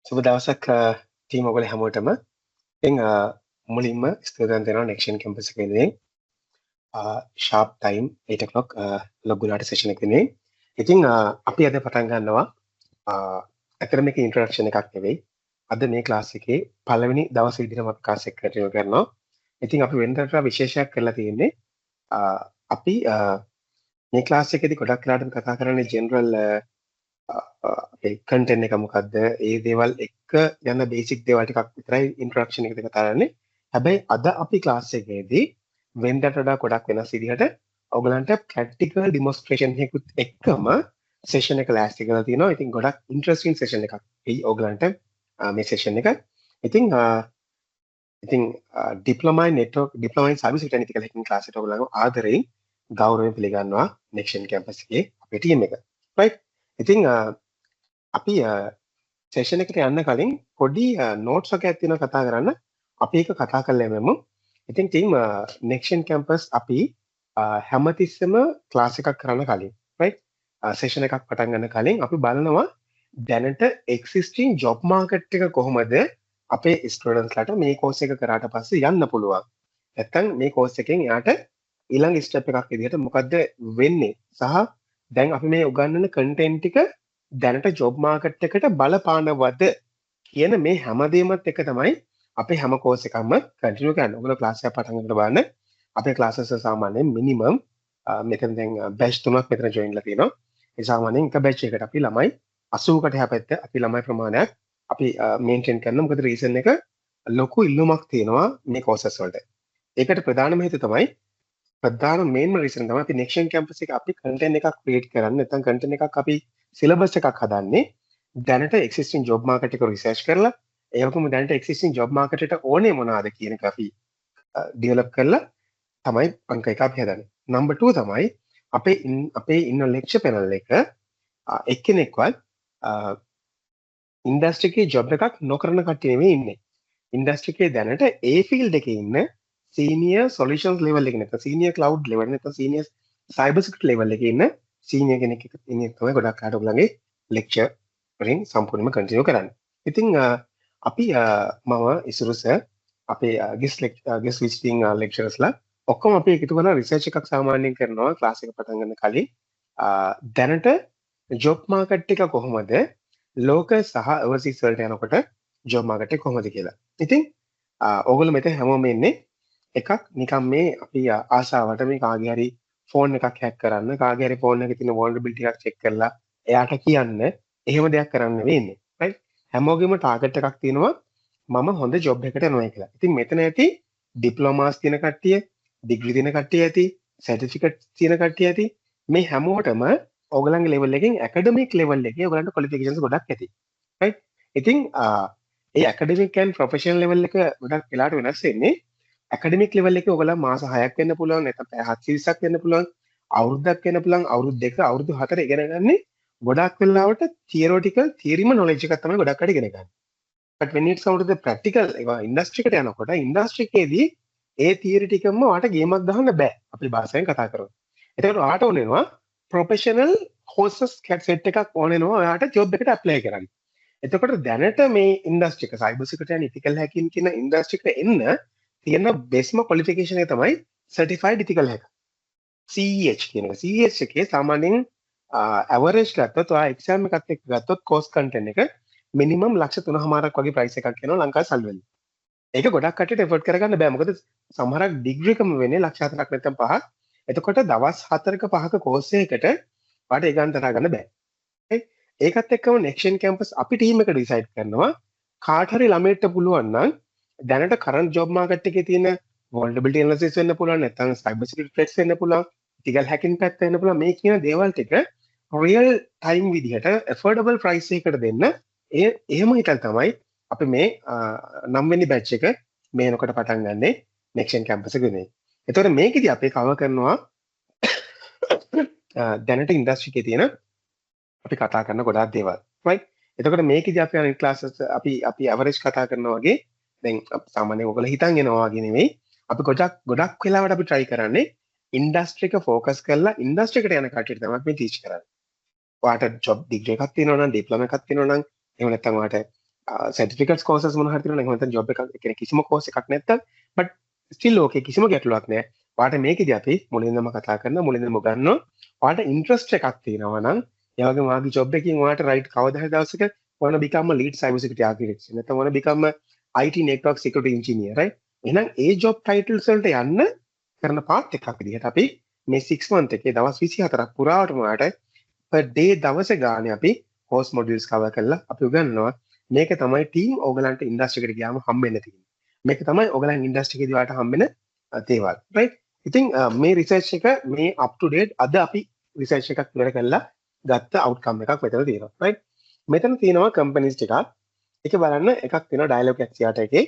සුබ දවසක් ටීම් ඔයගොල්ලෝ හැමෝටම. ඉතින් මුලින්ම ස්තුතිවන්ත වෙනවා නෙක්ෂන් කැම්පස් එක වෙනුවෙන්. ෂාප් ටයිම් 8 o'clock ලොග්ගුලාට සෙෂන් එක වෙනුවෙන්. ඉතින් අපි අද පටන් ගන්නවා ඇකඩමික් ඉන්ට්‍රොඩක්ෂන් එකක් නෙවෙයි. අද මේ ක්ලාස් එකේ පළවෙනි දවස් විදිහටම අපි ක්ලාස් එක කන්ටිනියු කරනවා. ඉතින් අපි වෙනදට විශේෂයක් කරලා තියෙන්නේ අපි මේ ක්ලාස් එකේදී ගොඩක් වෙලාවට කතා කරන්නේ ජෙනරල් අපේ කන්ටෙන්ට් එක මොකක්ද ඒ දේවල් එක්ක යන බේසික් දේවල් ටිකක් විතරයි ඉන්ට්‍රොඩක්ෂන් එකේදී කතා කරන්නේ. හැබැයි අද අපි ක්ලාස් එකේදී වෙනදට වඩා ගොඩක් වෙනස් විදිහට ඔයගලන්ට ප්‍රැක්ටිකල් ඩෙමොන්ස්ට්‍රේෂන් එකකුත් එක්කම සෙෂන් එක ලෑස්ති කරලා තියෙනවා. ඉතින් ගොඩක් ඉන්ටරෙස්ටිං සෙෂන් එකක්. ඒ ඔයගලන්ට මේ සෙෂන් එක. ඉතින් diploma diploma service technical hacking class එකට ඔයගලන්ව ආදරෙන් ගෞරවයෙන් පිළිගන්නවා නෙක්ෂන් කැම්පස් එකේ අපේ ටීම් එක. රයිට්. ඉතින් අපි සෙෂන් එකට යන්න කලින් පොඩි නෝට්ස් එකක් තියෙනවා කතා කරන්න. අපි ඒක කතා කරලා යමු. ඉතින් ටීම් නෙක්ෂන් කැම්පස් අපි හැමතිස්සෙම ක්ලාස් එකක් කරන්න කලින් රයිට් සෙෂන් එකක් පටන් ගන්න කලින් අපි බලනවා දැනට එක්සිස්ටිං ජොබ් මාකට් එක කොහොමද අපේ ස්ටුඩන්ට්ස්ලාට මේ කෝස් එක කරාට පස්සේ යන්න පුළුවන්. නැත්තම් මේ කෝස් එකෙන් එයාට ඊළඟ ස්ටෙප් එකක් විදිහට මොකද්ද වෙන්නේ සහ දැන් අපි මේ උගන්වන කන්ටෙන්ට් ටික දැනට ජොබ් මාකට් එකට බලපානවද කියන මේ හැමදේමත් එක තමයි අපේ හැම කෝස් එකක්ම කන්ටිනියු කරන්න. ඔයගොල්ලෝ ක්ලාස් එක පටන් ගන්න බලන්න. අපේ ක්ලාසස් සාමාන්‍යයෙන් මිනිමම් මෙතන දැන් බැච් 3ක් මෙතන ජොයින් ලා තියෙනවා. ඒ සාමාන්‍යයෙන් එක බැච් එකකට අපි ළමයි 80කට හැපැත්ත අපි ළමයි ප්‍රමාණයක් අපි මේන්ටේන් කරනවා. මොකද රීසන් එක ලොකු ඉල්ලුමක් තියෙනවා මේ කෝසස් වලට. ඒකට ප්‍රධානම හේතුව තමයි ප්‍රධාන මේන්ම රීසන් තමයි අපි නෙක්ෂන් කැම්පස් එක අපි කන්ටෙන්ට් එකක් ක්‍රියේට් කරන්නේ. නැත්නම් කන්ටෙන්ට් එකක් අපි සිලබස් එකක් හදන්නේ දැනට එක්සිස්ටිං ජොබ් මාකට් එක රිසර්ච් කරලා ඒ වගේම දැනට එක්සිස්ටිං ජොබ් මාකට් එකට ඕනේ මොනවාද කියන එක අපි ඩෙවලොප් කරලා තමයි අංක එක අපි හදන්නේ. නම්බර් 2 තමයි අපේ ඉන්න ලෙක්චර් පැනල් එක එක්කෙනෙක්වත් ඉන්ඩස්ට්‍රි එකේ ජොබ් එකක් නොකරන කට්ටිය නෙමෙයි ඉන්නේ. ඉන්ඩස්ට්‍රි එකේ දැනට ඒ ෆීල්ඩ් එකේ ඉන්න සීනියර් සොලියුෂන්ස් ලෙවල් එකේ නැත්නම් සීනියර් ක්ලවුඩ් ලෙවල් නැත්නම් සීනියර් සයිබර් සිකියුරිටි ලෙවල් එකේ ඉන්න සීනියර් කෙනෙක් ඉන්නේ තමයි ගොඩක් අයට ඔයගලගේ ලෙක්චර් වලින් සම්පූර්ණයෙන්ම කන්ටිනියු කරන්නේ. ඉතින් අපි මම ඉසුරු සර් අපේ ගෙස් විසිටිං ලෙක්චරර්ස්ලා ඔක්කොම අපි එකතු කරලා රිසර්ච් එකක් සාමාන්‍යයෙන් කරනවා ක්ලාස් එක පටන් ගන්න කලින්. දැනට ජොබ් මාකට් එක කොහොමද ලෝක සහ ඕවර්සීස් වලට යනකොට ජොබ් මාකට් එක කොහොමද කියලා. ඉතින් ඕගොල්ලෝ මෙතන හැමෝම ඉන්නේ එකක් නිකන් මේ අපි ආසාවට මේ කාගේ හරි ෆෝන් එකක් හැක් කරන්න කාගේ හරි ෆෝන් එකේ තියෙන වල්නරබිලිටි එකක් චෙක් කරලා එයාට කියන්න එහෙම දෙයක් කරන්න වෙන්නේ. රයිට්. හැමෝගෙම ටාගට් එකක් තියෙනවා මම හොඳ ජොබ් එකකට යනවා කියලා. ඉතින් මෙතන ඇති ඩිප්ලෝමාස් තියෙන කට්ටිය, ඩිග්‍රී තියෙන කට්ටිය ඇති, සර්ටිෆිකේට් තියෙන කට්ටිය ඇති. මේ හැමෝටම ඕගලන්ගේ ලෙවල් එකෙන් ඇකඩමික් ලෙවල් එකේ ඕගලන්ට ක්වොලිෆිකේෂන්ස් ගොඩක් ඇති. රයිට්. ඉතින් ඒ ඇකඩමික් and ප්‍රොෆෙෂනල් ලෙවල් එක ගොඩක් වෙලාට වෙනස් වෙන්නේ. ඇකඩමික් ලෙවල් එකේ ඔයගොල්ලෝ මාස 6ක් වෙන්න පුළුවන් නැත්නම් පැය 720ක් වෙන්න පුළුවන් අවුරුද්දක් වෙන්න පුළුවන් අවුරුදු 2 අවුරුදු 4 ඉගෙන ගන්නේ ගොඩක් වෙලාවට තියරිටිකල් තියරිම නොලෙජ් එකක් තමයි ගොඩක් අය ඉගෙන ගන්න. but when it's come to the practical ඒවා ඉන්ඩස්ට්‍රි එකට යනකොට ඉන්ඩස්ට්‍රි එකේදී ඒ තියරි ටිකම ඔයාට ගේමක් ගහන්න බෑ අපි භාෂාවෙන් කතා කරමු. එතකොට ඔයාට ඕන වෙනවා ප්‍රොෆෙෂනල් කෝසස් සෙට් එකක් ඕන වෙනවා ඔයාට ජොබ් එකට ඇප්ලයි කරන්න. එතකොට දැනට මේ ඉන්ඩස්ට්‍රි එක cyber security and ethical hacking කියන ඉන්ඩස්ට්‍රි එකට එන්න තියෙන බෙස්ම ක්වොලිෆිකේෂන් එක තමයි certified ethical hacker. CEH කියන එක. CEH එකේ සාමාන්‍යයෙන් ඇවරේජ් ගත්තොත් ඔයා එක්සෑම් එකත් එක්ක ගත්තොත් කෝස් කන්ටෙන්ට් එක මිනිමම් ලක්ෂ 3මාරක් වගේ ප්‍රයිස් එකක් යනවා ලංකාවේ සල්වල. ඒක ගොඩක් කටට එෆර්ට් කරගන්න බෑ. මොකද සමහරක් ඩිග්‍රී එකම වෙන්නේ ලක්ෂ 4ක් නැත්නම් 5ක්. එතකොට දවස් 4ක 5ක කෝස් එකකට ඔයාට ඒ ගන්න තරහ ගන්න බෑ. ඒකත් එක්කම නෙක්ෂන් කැම්පස් අපි ටීම් එක ඩිසයිඩ් කරනවා කාට හරි ළමයට පුළුවන් නම් දැනට කරන්ට් ජොබ් මාකට් එකේ තියෙන vulnerability analysis වෙන්න පුළුවන් නැත්නම් cyber security threats වෙන්න පුළුවන් ethical hacking පැත්ත වෙන්න පුළුවන් මේ කියන දේවල් ටික real time විදිහට affordable price එකකට දෙන්න එහෙම හිතලා තමයි අපි මේ 9 වෙනි batch එක මේ එනකොට පටන් ගන්නෙ නෙක්ෂන් කැම්පස් එක වෙනුවෙන්. එතකොට මේකෙදි අපි කවර් කරනවා දැනට ඉන්ඩස්ට්‍රි එකේ තියෙන අපි කතා කරන ගොඩාක් දේවල්. right. එතකොට මේකෙදි අපි අනිත් ක්ලාසස් අපි ඇවරේජ් කතා කරනවා වගේ දැන් සාමාන්‍යයෙන් ඔයගොල්ලෝ හිතන් එනවා වගේ නෙමෙයි. අපි ගොඩක් වෙලාවට අපි try කරන්නේ ඉන්ඩස්ට්‍රි එක ફોකස් කරලා ඉන්ඩස්ට්‍රි එකට යන කට්ටියට තමයි අපි ටීච් කරන්නේ. ඔයාට ජොබ් ඩිග්‍රී එකක් තියෙනවා නම් ඩිප්ලෝමා එකක් තියෙනවා නම් එහෙම නැත්නම් ඔයාට සර්ටිෆිකට්ස් කෝසස් මොනවා හරි තියෙනවා නම් එහෙම නැත්නම් ජොබ් එකක් ඒ කියන්නේ කිසිම කෝස් එකක් නැත්තම් බට් ස්ටිල් ඕකේ කිසිම ගැටලුවක් නැහැ. ඔයාට මේකෙදි අපි මුලින්දම කතා කරන මුලින්දම ගන්නවා. ඔයාට ඉන්ට්‍රස්ට් එකක් තියෙනවා නම් ඒ වගේම ඔයාගේ ජොබ් එකකින් ඔයාට රයිට් කවදා හරි දවසක wanna become a lead cyber security architect නැත්නම් wanna become a IT network security engineer right එහෙනම් ඒ ජොබ් ටයිටල්ස් වලට යන්න කරන පාත් එකක් විදිහට අපි මේ 6 month එකේ දවස් 24ක් පුරාවටම ඔයාලට per day දවස ගානේ අපි course modules cover කරලා අපි උගන්වනවා මේක තමයි ටීම් ඕගලන්ට ඉන්ඩස්ට්‍රි එකට ගියාම හම්බෙන්න තියෙන්නේ මේක තමයි ඕගලන් ඉන්ඩස්ට්‍රි එකේදී ඔයාලට හම්බෙන දේවල් right ඉතින් මේ රිසර්ච් එක මේ up to date අද අපි රිසර්ච් එකක් ඉවර කරලා ගත්ත outcome එකක් මෙතන තියෙනවා right මෙතන තියෙනවා කම්පැනිස් ටිකක් ඒක බලන්න එකක් තියෙනවා ඩයලොග් එක්සියාට එකේ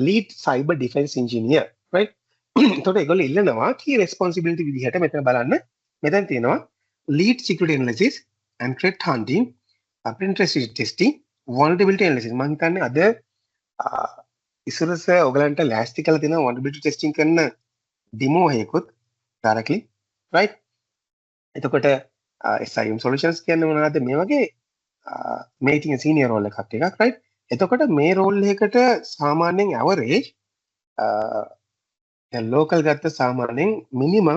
lead cyber defense engineer right එතකොට ඒගොල්ලෝ ඉල්ලනවා key responsibility විදිහට මෙතන බලන්න මෙතන තියෙනවා lead security analysis and threat hunting penetration testing vulnerability analysis මම හිතන්නේ අද ඉස්සරස ඔයගලන්ට ලෑස්ති කරලා තියෙනවා vulnerability testing කරන demo එකකුත් directly right එතකොට SIM solutions කියන්නේ මොනවද මේ වගේ මේ ඉතින් සීනියර් රෝල් එකක් right එතකොට මේ රෝල් එකකට සාමාන්‍යයෙන් ඇවරේජ් දැන් ලෝකල් ගත්ත සාමාන්‍යයෙන් මිනිමම්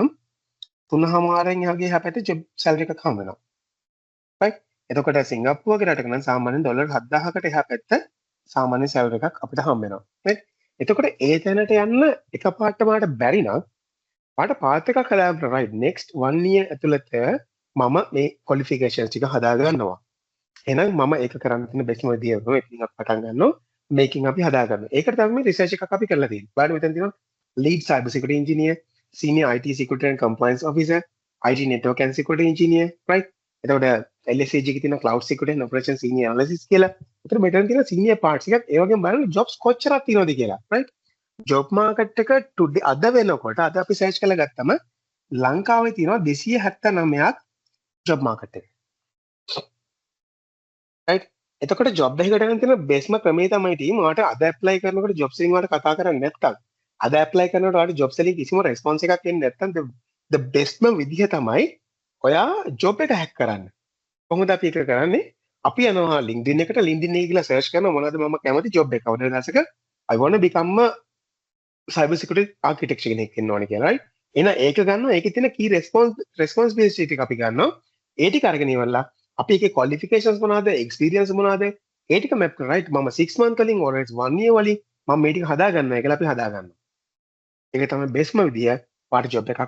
3.5න් යගේ හැපැට ජොබ් සැලරි එකක් හම්බ වෙනවා right එතකොට සිංගප්පූරු වගේ රටක නම් සාමාන්‍යයෙන් ඩොලර් 7000කට එහා පැත්ත සාමාන්‍ය සැලරි එකක් අපිට හම්බ වෙනවා right එතකොට ඒ තැනට යන්න එකපාරට මාට බැරි නම් පාට පාත් එකක් හදාගන්න right next 1 year ඇතුළත මම මේ qualifications ටික හදා ගන්නවා එහෙනම් මම ඒක කරන්න තියෙන බෙස්ට් විදිය තමයි ඉතින් අපි පටන් ගන්නවා මේකින් අපි හදා ගන්නවා ඒකට තමයි මේ රිසර්ච් එකක් අපි කරලා තියෙන්නේ බලන්න මෙතන තියෙනවා lead cyber security engineer senior IT security and compliance officer IT network and security engineer right එතකොට LSAG එකේ තියෙන cloud security and operation senior analysis කියලා ඒතර මෙතන තියෙන senior parts එකත් ඒ වගේම බලන්න jobs කොච්චරක් තියෙනවද කියලා right job market එක today අද වෙනකොට අද අපි search කරලා ගත්තම ලංකාවේ තියෙනවා 279ක් job market එක right එතකොට job එකකට ගන්න තියෙන බේස්ම ක්‍රමය තමයි ටීම් ඔයාලට අද apply කරනකොට job selling වලට කතා කරන්නේ නැත්තම් අද apply කරනකොට ඔයාලට job selling කිසිම response එකක් එන්නේ නැත්තම් the bestම විදිහ තමයි ඔයා job එක hack කරන්න කොහොමද අපි ඒක කරන්නේ අපි යනවා LinkedIn එකට LinkedIn එකේ ගිහලා search කරනවා මොනවද මම කැමති job එක කවුද දවසක I want to become a cyber security architect කෙනෙක් වෙන්න ඕනේ කියලා right එහෙනම් ඒක ගන්නවා ඒකේ තියෙන key responsibility ටික අපි ගන්නවා ඒ ටික අරගෙන ඉවරලා අපි ඒකේ qualifications මොනවද experience මොනවද ඒ ටික map කරලා right මම 6 month වලින් or 1 year වලින් මම මේ ටික හදා ගන්නවා කියලා අපි හදා ගන්නවා ඒක තමයි බෙස්ම විදිය පාට ජොබ් එකක්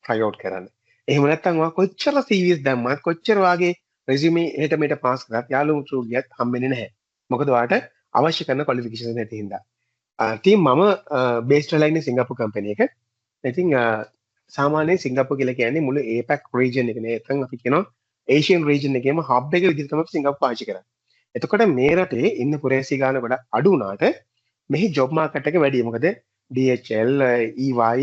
try out කරන්න එහෙම නැත්නම් ඔයා කොච්චර CVs දැම්මත් කොච්චර වාගේ resume එහෙට මෙහෙට pass කරත් යාළුවෝ through ගියත් හම්බෙන්නේ නැහැ මොකද ඔයාට අවශ්‍ය කරන qualifications නැති හින්දා ටීම් මම based වෙලා ඉන්නේ සිංගප්පූරු කම්පැනි එක ඉතින් සාමාන්‍යයෙන් සිංගප්පූරු කියලා කියන්නේ මුළු APAC region එක නේ නැත්නම් අපි කියනවා ඒෂියන් රීජන් එකේම හබ් එක විදිහට තමයි සිංගප්පූරු පාවිච්චි කරන්නේ. එතකොට මේ රටේ ඉන්න පුරේසි ගාන ගොඩක් අඩු වුණාට මෙහි ජොබ් මාකට් එක වැඩි. මොකද DHL, EY,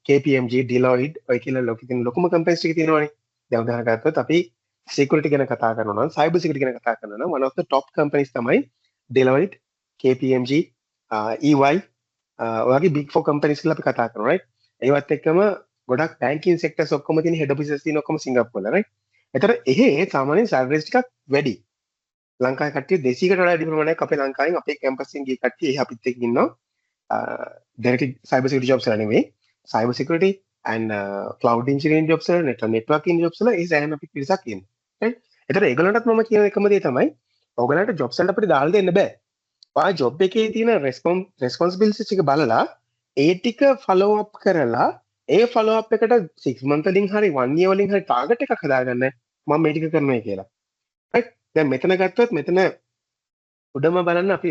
KPMG, Deloitte ඔය කියලා ලොකුම කම්පැනිස් ටික තියෙනවානේ. දැන් උදාහරණ ගත්තොත් අපි security ගැන කතා කරනවා නම් cyber security ගැන කතා කරනවා නම් one of the top companies තමයි Deloitte, KPMG, EY ඔයගේ big four companies කියලා අපි කතා කරනවා right. ඒවත් එක්කම ගොඩක් banking sectors ඔක්කොම තියෙන head offices තියෙන ඔක්කොම සිංගප්පූරු වල right. එතර එහෙ සාමාන්‍යයෙන් සැලරිස් ටිකක් වැඩි. ලංකාවේ කට්ටිය 200කට වඩා වැඩි ප්‍රමාණයක් අපේ ලංකාවෙන් අපේ කැම්පස් එකෙන් ගිය කට්ටිය එහෙ අපිත් එක්ක ඉන්නවා. directly cyber security jobs වල නෙමෙයි. cyber security and cloud engineering jobs වල networking jobs වල ඒ සෑහෙන අපි පිරිසක් ඉන්නවා. right? එතර ඒගොල්ලන්ටත් මම කියන එකම දේ තමයි ඔයගලන්ට jobs වලට අපිට දාලා දෙන්න බෑ. ඔයා job එකේ තියෙන responsibilities ටික බලලා ඒ ටික follow up කරලා ඒ ෆලෝ අප් එකට 6 month වලින් හරි 1 year වලින් හරි ටාගට් එකක් හදාගන්න මම මේ ටික කරනවා කියලා. right දැන් මෙතන ගත්තොත් මෙතන උඩම බලන්න අපි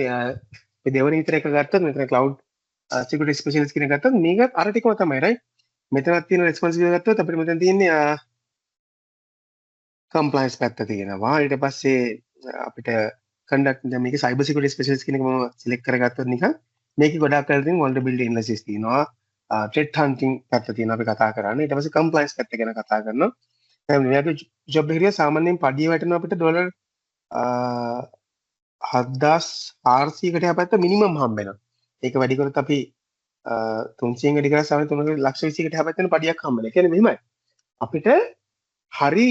මේ දෙවෙනි විතර එක ගත්තොත් මෙතන cloud security specialist කියන ගත්තොත් මේක අර ටිකම තමයි right මෙතනක් තියෙන responsibility ගත්තොත් අපිට මෙතන තියෙන්නේ compliance පැත්ත තියෙනවා ඊට පස්සේ අපිට conduct දැන් මේකේ cyber security specialist කියන එක මම select කරගත්තොත් නිකන් මේකේ ගොඩක් කරලා තියෙන vulnerability analysis තියෙනවා threat hunting පැත්ත තියෙනවා අපි කතා කරන්නේ ඊට පස්සේ compliance පැත්ත ගැන කතා කරනවා දැන් මෙයාගේ job එකේ සාමාන්‍යයෙන් පඩිය වැටෙනවා අපිට ඩොලර් 7400කට යපැත්ත මිනිමම් හම්බ වෙනවා ඒක වැඩි කරොත් අපි 300න් වැඩි කරලා සාමාන්‍යයෙන් 3,20,000කට යපැත්ත වෙන පඩියක් හම්බ වෙනවා. ඒ කියන්නේ මෙහෙමයි අපිට හරි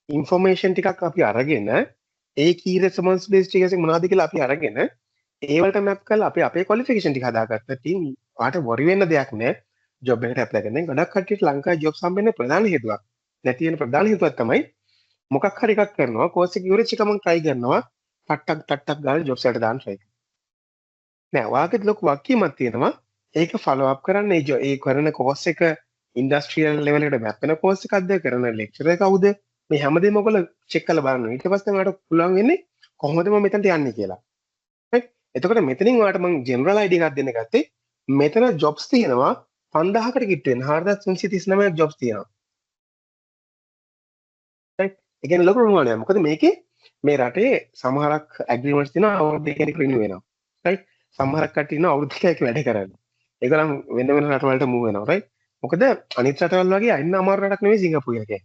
ඉන්ෆර්මේෂන් ටිකක් අපි අරගෙන ඒ key responsibilities ටික මොනවද කියලා අපි අරගෙන ඒවලට මැප් කරලා අපි අපේ qualification ටික හදාගත්තා. ඉතින් ඔයාට worry වෙන්න දෙයක් නැහැ. job එකට apply කරන. ගොඩක් කට්ටියට ලංකාවේ jobs හම්බෙන්න ප්‍රධාන හේතුවක්. නැති වෙන ප්‍රධාන හේතුවක් තමයි මොකක් හරි එකක් කරනවා course එක ඉවරෙච්ච ගමන් try කරනවා ටක් ගාලා jobs එකට දාන්න try කරනවා. නෑ ඔයාගේ ලොකු වක්කීමක් තියෙනවා. ඒක follow up කරන්න ඒ කරන course එක industrial level එකට map වෙන course එකක්ද කරන lecturer කවුද මේ හැමදේම ඔයගොල්ලෝ check කරලා බලන්න. ඊට පස්සේ ඔයාලට පුළුවන් වෙන්නේ කොහොමද මම මෙතනට යන්නේ කියලා. right? එතකොට මෙතනින් ඔයාලට මම general idea එකක් දෙන්න ගත්තේ මෙතන jobs තියෙනවා 5000කට කිට්ටු වෙන 4339ක් jobs තියෙනවා. right? ඒ කියන්නේ ලොකු ප්‍රමාණයක්. මොකද මේකේ මේ රටේ සමහරක් agreements තියෙනවා අවුරුදු දෙකකට renew වෙනවා. right? සමහරක් කට්ටිය ඉන්නවා අවුරුදු දෙකක් වැඩ කරන්නේ. ඒගොල්ලන් වෙන වෙන රටවලට move වෙනවා. right? මොකද අනිත් රටවල් වගේ අයින්න අමාරු රටක් නෙවෙයි සිංගප්පූර කියන්නේ.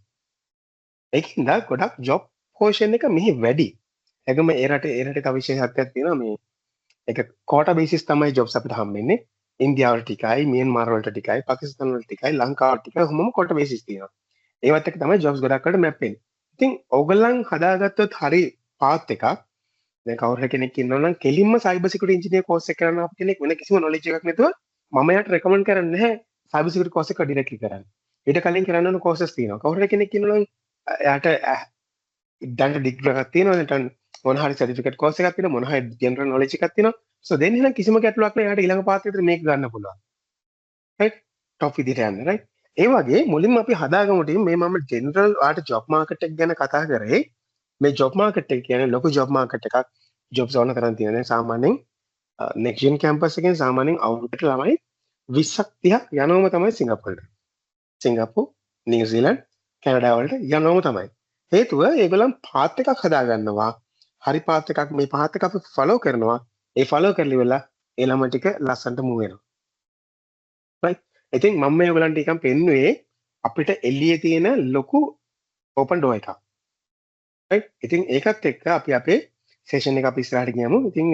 ඒකින්ද ගොඩක් job portion එක මෙහි වැඩි. ඒකම ඒ රටේ තව විශේෂත්වයක් තියෙනවා මේ ඒක quota basis තමයි jobs අපිට හම්බෙන්නේ. ඉන්දියාවට ටිකයි, මියන්මාර් වලට ටිකයි, පාකිස්තාන වලට ටිකයි, ලංකාවට ටිකයි ඔහොමම quota basis තියෙනවා. ඒවත් එක තමයි jobs ගොඩක් වලට map වෙන්නේ. ඉතින් ඕගොල්ලන් හදාගත්තොත් හරි path එකක්. දැන් කවුරු කෙනෙක් ඉන්නවා නම් කෙලින්ම cyber security engineer course එක කරන්න අප කෙනෙක් වෙන කිසිම knowledge එකක් නැතුව මම යාට recommend කරන්නේ නැහැ cyber security course එක directly කරන්න. ඊට කලින් කරන්න ඕන courses තියෙනවා. කවුරු කෙනෙක් ඉන්නවා නම් යාට දැන් ඩිග්‍රී එකක් තියෙනවා නැත්නම් මොන හරි certificate course එකක් තියෙනවා මොන හරි general knowledge එකක් තියෙනවා. so then එහෙනම් කිසිම ගැටලුවක් නැහැ. යාට ඊළඟ පාත් විතර මේක ගන්න පුළුවන්. right? top විදිහට යන්න right? ඒ වගේ මුලින්ම අපි හදාගමු ටීම් මේ මම general ආට job market එක ගැන කතා කරේ. මේ job market එක කියන්නේ ලොකු job market එකක්. jobs ඕන තරම් තියෙන. දැන් සාමාන්‍යයෙන් next gen campus එකෙන් සාමාන්‍යයෙන් අවුරුද්දට ළමයි 20ක් 30ක් යනවම තමයි සිංගප්පූරට. සිංගප්පූර්, නිව්සීලන්ත, කැනඩා වලට යනවම තමයි. හේතුව ඒගොල්ලන් පාත් එකක් හදාගන්නවා. හරි පාත් එකක් මේ පාත් එක අපි ෆලෝ කරනවා. ඒ ෆලෝ කරලි වෙලා ඒ ළම ටික ලස්සන්ට මූව් වෙනවා. right? ඉතින් මම මේ ඔයගලන්ට ටිකක් පෙන්නුවේ අපිට එළියේ තියෙන ලොකු open door එකක්. right? ඉතින් ඒකත් එක්ක අපි අපේ සෙෂන් එක අපි ඉස්සරහට ගියමු. ඉතින්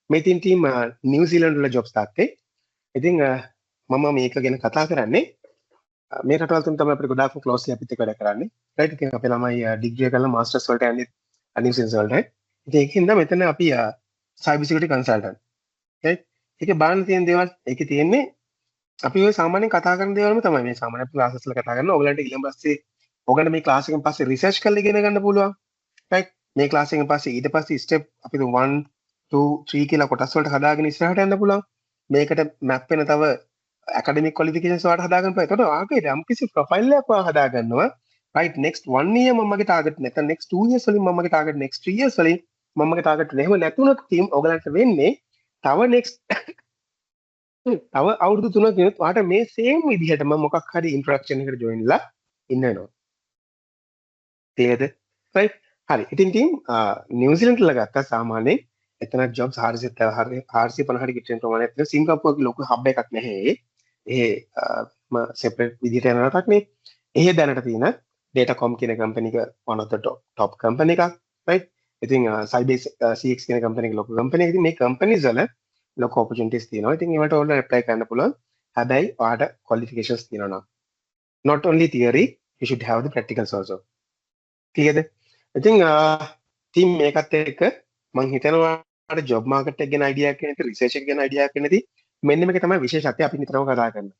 මේ තින් ටීම් නිව්සීලන්ත වල ජොබ්ස් තාත්තේ. ඉතින් මම මේක ගැන කතා කරන්නේ මේ රටවල් තුන තමයි අපිට ගොඩාක් ක්ලෝස්ලි අපිත් එක්ක වැඩ කරන්නේ. රයිට් ඉතින් අපේ ළමයි ඩිග්‍රී එක කරලා මාස්ටර්ස් වලට යන්නේ නිව්සීලන්ත වලට. ඉතින් ඒකින්ද මෙතන අපි සයිබර් සිකියුරිටි කන්සල්ටන්ට්. රයිට්. ඒකේ බලන්න තියෙන දේවල් ඒකේ තියෙන්නේ අපි ඔය සාමාන්‍යයෙන් කතා කරන දේවල්ම තමයි මේ සාමාන්‍ය ක්ලාසස් වල කතා කරනවා. ඔයගලන්ට ඊළඟ පස්සේ ඔයගලන්ට මේ ක්ලාස් එකෙන් පස්සේ රිසර්ච් කරලා ඉගෙන ගන්න පුළුවන්. රයිට්. මේ ක්ලාස් එකෙන් පස්සේ ඊට පස්සේ ස්ටෙප් අපි 1 2 3 කියලා කොටස් වලට හදාගෙන ඉස්සරහට යන්න පුළුවන්. මේකට මැප් වෙන තව academic qualifications වලට හදාගන්න පුළුවන්. ඒකට ආගේ යම් කිසි ප්‍රොෆයිල් එකක් ඔයා හදාගන්නවා. right next 1 year මමගේ target නැත්නම් next 2 years වලින් මමගේ target next 3 years වලින් මමගේ target එහෙම නැතුණොත් team ඔයගලන්ට වෙන්නේ තව next තව අවුරුදු 3 කිනුත් ඔයාට මේ same විදිහටම මොකක් හරි introduction එකට join වෙලා ඉන්න වෙනවා. තේරෙද? right හරි. ඉතින් team නිව්සීලන්ත වල ගත්තා සාමාන්‍යයෙන් එතන jobs 450 කිට්ටෙන් ප්‍රමාණයක් තියෙනවා. සිංගප්පූරුවේ ලොකු හබ් එකක් නැහැ. ඒ separate විදිහට යන රටක් නේ. එහෙ දැනට තියෙන Datacom කියන කම්පැනි එක one of the top company එකක්. right? ඉතින් CyberCX කියන කම්පැනි එක ලොකු කම්පැනි එකක්. ඉතින් මේ companies වල ලොකු opportunities තියෙනවා. ඉතින් ඒවට ඔයාලා apply කරන්න පුළුවන්. හැබැයි ඔයාට qualifications තියෙනවා නම්. Not only theory, you should have the practicals also. clearද? ඉතින් team මේකත් එක්ක මම හිතනවා අර ජොබ් මාකට් එක ගැන අයිඩියා එකක් නැති රිසර්ච් එක ගැන අයිඩියා එකක් නැති මෙන්න මේක තමයි විශේෂත්වය අපි නිතරම කතා කරන්නේ.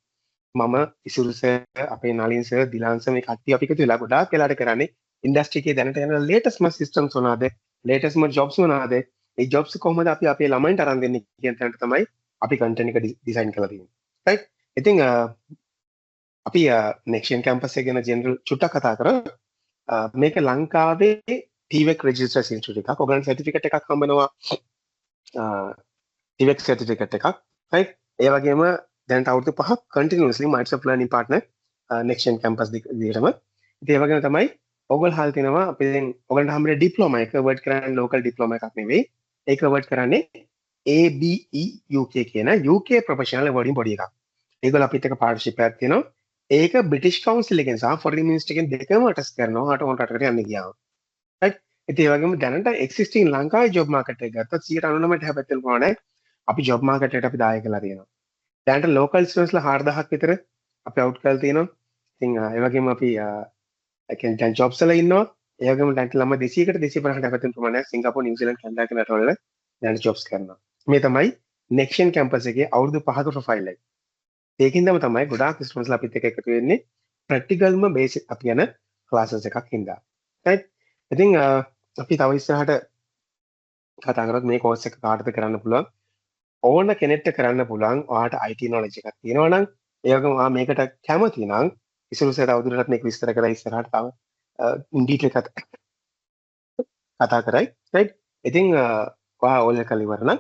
මම ඉසුරු සර් අපේ නලින් සර් දිලාන් සර් මේ කට්ටිය අපි එකතු වෙලා ගොඩාක් වෙලාට කරන්නේ ඉන්ඩස්ට්‍රි එකේ දැනට යන ලේටස්ට්ම සිස්ටම්ස් මොනවාද? ලේටස්ට්ම ජොබ්ස් මොනවාද? ඒ ජොබ්ස් කොහොමද අපි අපේ ළමයින්ට අරන් දෙන්නේ කියන තැනට තමයි අපි කන්ටෙන්ට් එක ඩිසයින් කරලා තියෙන්නේ. right? ඉතින් අපි නෙක්ෂන් කැම්පස් එක ගැන ජෙනරල් චුට්ටක් කතා කරා. මේක ලංකාවේ TVEC registered institute එකක්. ඔයගලන්ට certificate එකක් හම්බෙනවා. TVEC certificate එකක්. right? ඒ වගේම දැනට අවුරුදු 5ක් continuously Microsoft Learning Partner Next Gen Campus දිගටම. ඉතින් ඒ වගේම තමයි ඔයගොල්ලෝ හල් තිනවා අපි දැන් ඔයගලන්ට හම්බෙන ඩිප්ලෝමා එක වර්ඩ් කරන්නේ local ඩිප්ලෝමා එකක් නෙවෙයි. ඒක වර්ඩ් කරන්නේ ABE UK කියන UK professional awarding body එකක්. ඒගොල්ලෝ අපිත් එක්ක partnership එකක් තියෙනවා. ඒක British Council එකෙන් සහ Foreign Ministry එකෙන් දෙකම අටස් කරනවා අට උන්ට රටකට යන්න ගියාම. right? ඉතින් ඒ වගේම දැනට existing ලංකාවේ job market එක ගත්තොත් 99ට හැබැයි ප්‍රමාණයක් අපි job market එකට අපි දායක කරලා තියෙනවා. දැනට local students ලා 4000ක් විතර අපි out කරලා තියෙනවා. ඉතින් ඒ වගේම අපි I can දැන් jobs වල ඉන්නවා. ඒ වගේම දැන් ළම 200කට 250කට අතර ප්‍රමාණයක් සිංගප්පූරු නිව්සීලන්ත කැනඩා කියන රටවල දැන් ජොබ්ස් කරනවා. මේ තමයි නෙක්ෂන් කැම්පස් එකේ අවුරුදු 5ක ප්‍රොෆයිල් එක. ඒකින්දම තමයි ගොඩාක් ස්ටුඩන්ට්ස්ලා අපිත් එක්ක එකතු වෙන්නේ ප්‍රැක්ටිකල්ම බේසික් අපි යන ක්ලාසස් එකක් හින්දා. රයිට්. ඉතින් අපි තව ඉස්සරහට කතා කරොත් මේ කෝස් එක කාටද කරන්න පුළුවන් ඕන කෙනෙක්ට කරන්න පුළුවන් ඔයාට IT knowledge එකක් තියෙනවා නම් ඒ වගේම ඔයා මේකට කැමති නම් ඉස්සරහට තවදුරටත් මේක විස්තර කරලා ඉස්සරහට තව ඉන් ඩීටේල් කතා කරයි රයිට් ඉතින් ඔයා ඕල් එක ඉවර නම්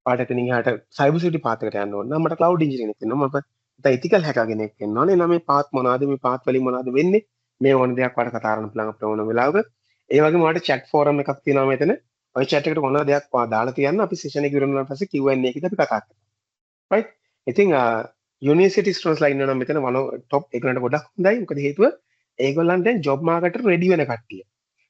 ඔයාට එතනින් එහාට සයිබර් සිකියුරිටි පාත් එකට යන්න ඕන නම් මට ක්ලවුඩ් ඉන්ජිනියරින් එකක් වෙනවා මම ඉතිකල් හැකර් කෙනෙක් වෙන්න ඕනේ නම් මේ පාත් මොනවද මේ පාත් වලින් මොනවද වෙන්නේ මේ ඕන දෙයක් ඔයාට කතා කරන්න පුළුවන් අපිට ඕන වෙලාවක ඒ වගේම ඔයාට chat forum එකක් තියෙනවා මෙතන ඔය chat එකට මොන දෙයක් දාලා තියන්න අපි session එක ඉවර වුණාට පස්සේ Q&A එකේදී අපි කතා කරමු. right? ඉතින් යුනිවර්සිටි ස්ටුඩන්ට්ස්ලා ඉන්නවා නම් මෙතන වන টොප් ඒගොල්ලන්ට ගොඩක් හොඳයි. මොකද හේතුව ඒගොල්ලන් දැන් ජොබ් මාකට් එකට රෙඩි වෙන කට්ටිය.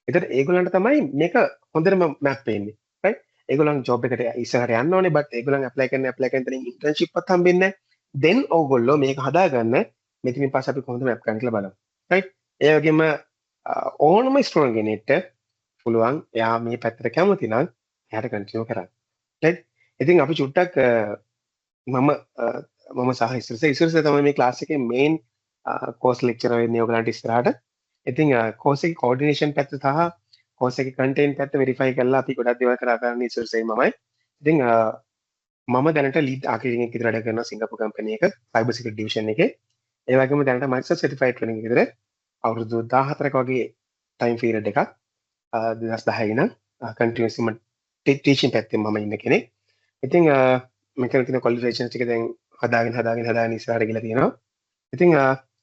ඒතර ඒගොල්ලන්ට තමයි මේක හොඳටම මැප් වෙන්නේ. right? ඒගොල්ලන් ජොබ් එකට ඉස්සරහට යන්න ඕනේ. but ඒගොල්ලන් ඇප්ලයි කරන තැනින් ඉන්ටර්න්ෂිප් එකක් හම්බෙන්නේ නැහැ. then ඕගොල්ලෝ මේක හදාගන්න මෙතනින් පස්සේ අපි කොහොමද මැප් කරන්න කියලා බලමු. right? ඒ වගේම ඕනම ස්ටුඩන්ට් කෙනෙක්ට පුළුවන් එයා මේ පැත්තට කැමති නම් එයාට කන්ටිනියු කරන්න. right? ඉතින් අපි චුට්ටක් මම සහ ඉස්සරස තමයි මේ ක්ලාස් එකේ මේන් කෝස් ලෙක්චරර් වෙන්නේ ඔයගලන්ට ඉස්සරහට. ඉතින් කෝස් එකේ කෝඩිනේෂන් පැත්ත සහ කෝස් එකේ කන්ටෙන්ට් පැත්ත වෙරිෆයි කරලා අපි ගොඩක් දේවල් කරා ගන්න ඉස්සරසේ මමයි. ඉතින් මම දැනට ලීඩ් ආකිටින් එකේ වැඩ කරනවා සිංගප්පූරු කම්පැනි එක සයිබර් සිකියුරිටි ඩිවිෂන් එකේ. ඒ වගේම දැනට Microsoft certified training එකේ විතර අවුරුදු 14ක වගේ ටයිම් පීරියඩ් එකක් 2010 ඉඳන් කන්ටිනියස්ලි මම ටීචින් පැත්තෙන් මම ඉන්න කෙනෙක්. ඉතින් මෙතන තියෙන ක්වොලිෆිකේෂන්ස් ටික දැන් හදාගෙන ඉස්සරහට ගිහලා තියෙනවා. ඉතින්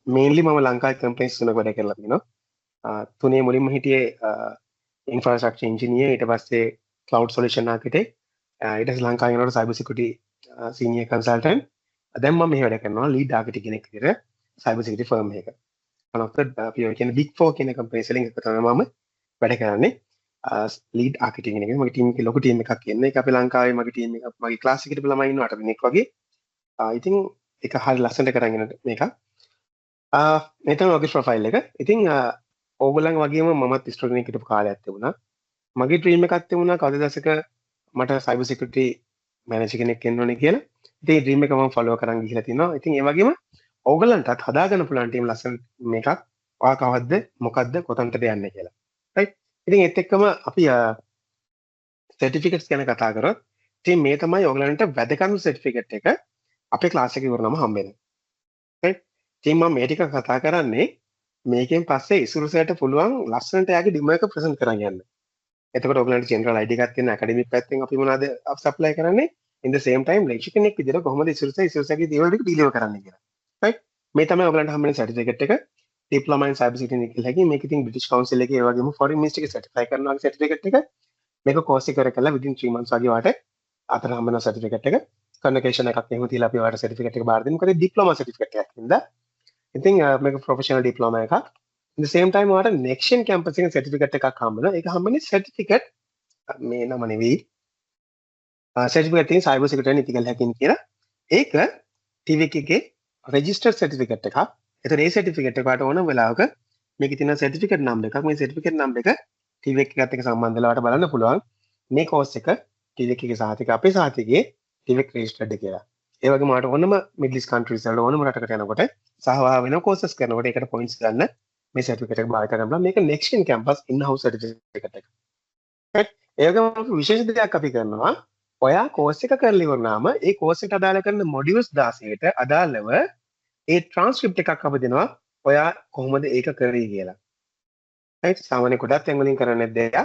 මේන්ලි මම ලංකාවේ කම්පැනිස් තුනක වැඩ කරලා තියෙනවා. තුනේ මුලින්ම හිටියේ ඉන්ෆ්‍රාස්ට්‍රක්චර් ඉන්ජිනියර් ඊට පස්සේ ක්ලවුඩ් සොලියුෂන් ආකිටෙක්ට් ඊට පස්සේ ලංකාවේ යනකොට සයිබර් සිකියුරිටි සීනියර් කන්සල්ටන්ට්. දැන් මම මෙහෙ වැඩ කරනවා ලීඩ් ආකිටෙක්ට් කෙනෙක් විදිහට සයිබර් සිකියුරිටි ෆර්ම් එකක. අපි ඔය කියන්නේ බිග් 4 කියන කම්පැනිස් වලින් එක තමයි මම වැඩ කරන්නේ. ලීඩ් ආකිටෙක්ට් කෙනෙක්. මගේ ටීම් එකේ ලොකු ටීම් එකක් ඉන්නේ. ඒක අපේ ලංකාවේ මගේ ටීම් එක මගේ ක්ලාස් එකේ ළමයි ඉන්නවා 8 දෙනෙක් වගේ. ඉතින් ඒක හරිය ලස්සනට කරගෙන යන මේක. මේ තමයි මගේ ප්‍රොෆයිල් එක. ඉතින් ඕගොල්ලන් වගේම මමත් ස්ටුඩන්ට් කෙනෙක් හිටපු කාලයක් තිබුණා. මගේ ඩ්‍රීම් එකක් තිබුණා කවද දශක මට සයිබර් සිකියුරිටි මැනේජර් කෙනෙක් වෙන්න ඕනේ කියලා. ඉතින් ඒ ඩ්‍රීම් එක මම ෆලෝ කරන් ගිහිලා තිනවා. ඉතින් ඒ වගේම ඕගොල්ලන්ටත් හදාගන්න පුළුවන් ටීම් ලස්සන මේකක්. ඔයා කවද්ද මොකද්ද කොතනටද යන්නේ කියලා. රයිට්. ඉතින් ඒත් එක්කම අපි සර්ටිෆිකේට්ස් ගැන කතා කරොත් ඉතින් මේ තමයි ඕගොල්ලන්ට වැදගත්ම සර්ටිෆිකේට් එක අපේ ක්ලාස් එකේ ඉවරනම හම්බෙන්නේ. රයිට්. ඉතින් මම මේ ටික කතා කරන්නේ මේකෙන් පස්සේ ඉසුරුසයට පුළුවන් ලස්සනට යාගේ ඩිමෝ එක ප්‍රසන්ට් කරන් යන්න. එතකොට ඔයගලන්ට ජෙනරල් ID එකක් තියෙන ඇකඩමික් පැත්තෙන් අපි මොනවද සප්ලයි කරන්නේ in the same time lecture කෙනෙක් විදිහට කොහොමද ඉසුරුසගේ දේවල් ටික ඩිලිවර් කරන්නේ කියලා. right මේ තමයි ඔයගලන්ට හම්බෙන සර්ටිෆිකේට් එක. ඩිප්ලෝමා ඉන් සයිබර් සිකියුරිටි කියලා හැකියි. මේක ඉතින් බ්‍රිටිෂ් කවුන්සිල් එකේ ඒ වගේම ෆොරින් මිනිස්ට්‍රි එකේ සර්ටිෆයි කරනවා වගේ සර්ටිෆිකේට් එක. මේක කෝස් එක කරලා within 3 months වගේ වාට අතර හම්බෙන සර්ටිෆිකේට් එක. කන්වොකේෂන් එකක් එහෙම තියලා අපි වාට සර්ටිෆිකේට් එක බාර දෙන්න. මොකද ඩිප්ලෝමා සර්ටිෆිකේට් එකක් හින්දා. ඉතින් මේක ප්‍රොෆෙෂනල් ඩිප්ලෝමා එකක්. in the same time වාට නෙක්ෂන් කැම්පස් එකේ සර්ටිෆිකේට් එකක් හම්බෙනවා. ඒක හම්බෙන්නේ සර්ටිෆිකේට් මේ නම නෙවෙයි. සර්ටිෆිකේට් තියෙන cyber security and ethical hacking කියලා. ඒක TVK එකේ රෙජිස්ටර්ඩ් සර්ටිෆිකේට් එකක්. ඒතර ඒ සර්ටිෆිකේට් එක වාට ඕන වෙලාවක මේකේ තියෙන සර්ටිෆිකේට් නම්බර් එකක්. මේ සර්ටිෆිකේට් නම්බර් එක TVK එකත් එක්ක සම්බන්ධ වෙලා වාට බලන්න පුළුවන්. මේ කෝස් එක TVK එකේ සහතික අපේ සහතිකයේ TVK රෙජිස්ටර්ඩ් කියලා. ඒ වගේම වාට ඕනම මිඩල් ඊස්ට් කන්ට්‍රීස් වල ඕනම රටකට යනකොට සහභාගී වෙන කෝසස් කරනකොට ඒකට පොයින්ට්ස් ගන්න මේ සර්ටිෆිකේට් එක භාවිත කරනවා. මේක නෙක්ෂන් කැම්පස් ඉන් හවුස් සර්ටිෆිකේට් එක. ඒ වගේම විශේෂ දෙයක් අපි කරනවා. ඔයා කෝස් එක කරලා ඉවරනාම ඒ කෝස් එකට අදාළ කරන මොඩියුල්ස් 16ට අදාළව ඒ ට්‍රාන්ස්ක්‍රිප්ට් එකක් අප දෙනවා. ඔයා කොහොමද ඒක කරේ කියලා. right සාමාන්‍ය කොටත් තැන් වලින් කරන්නේ දෙයක්.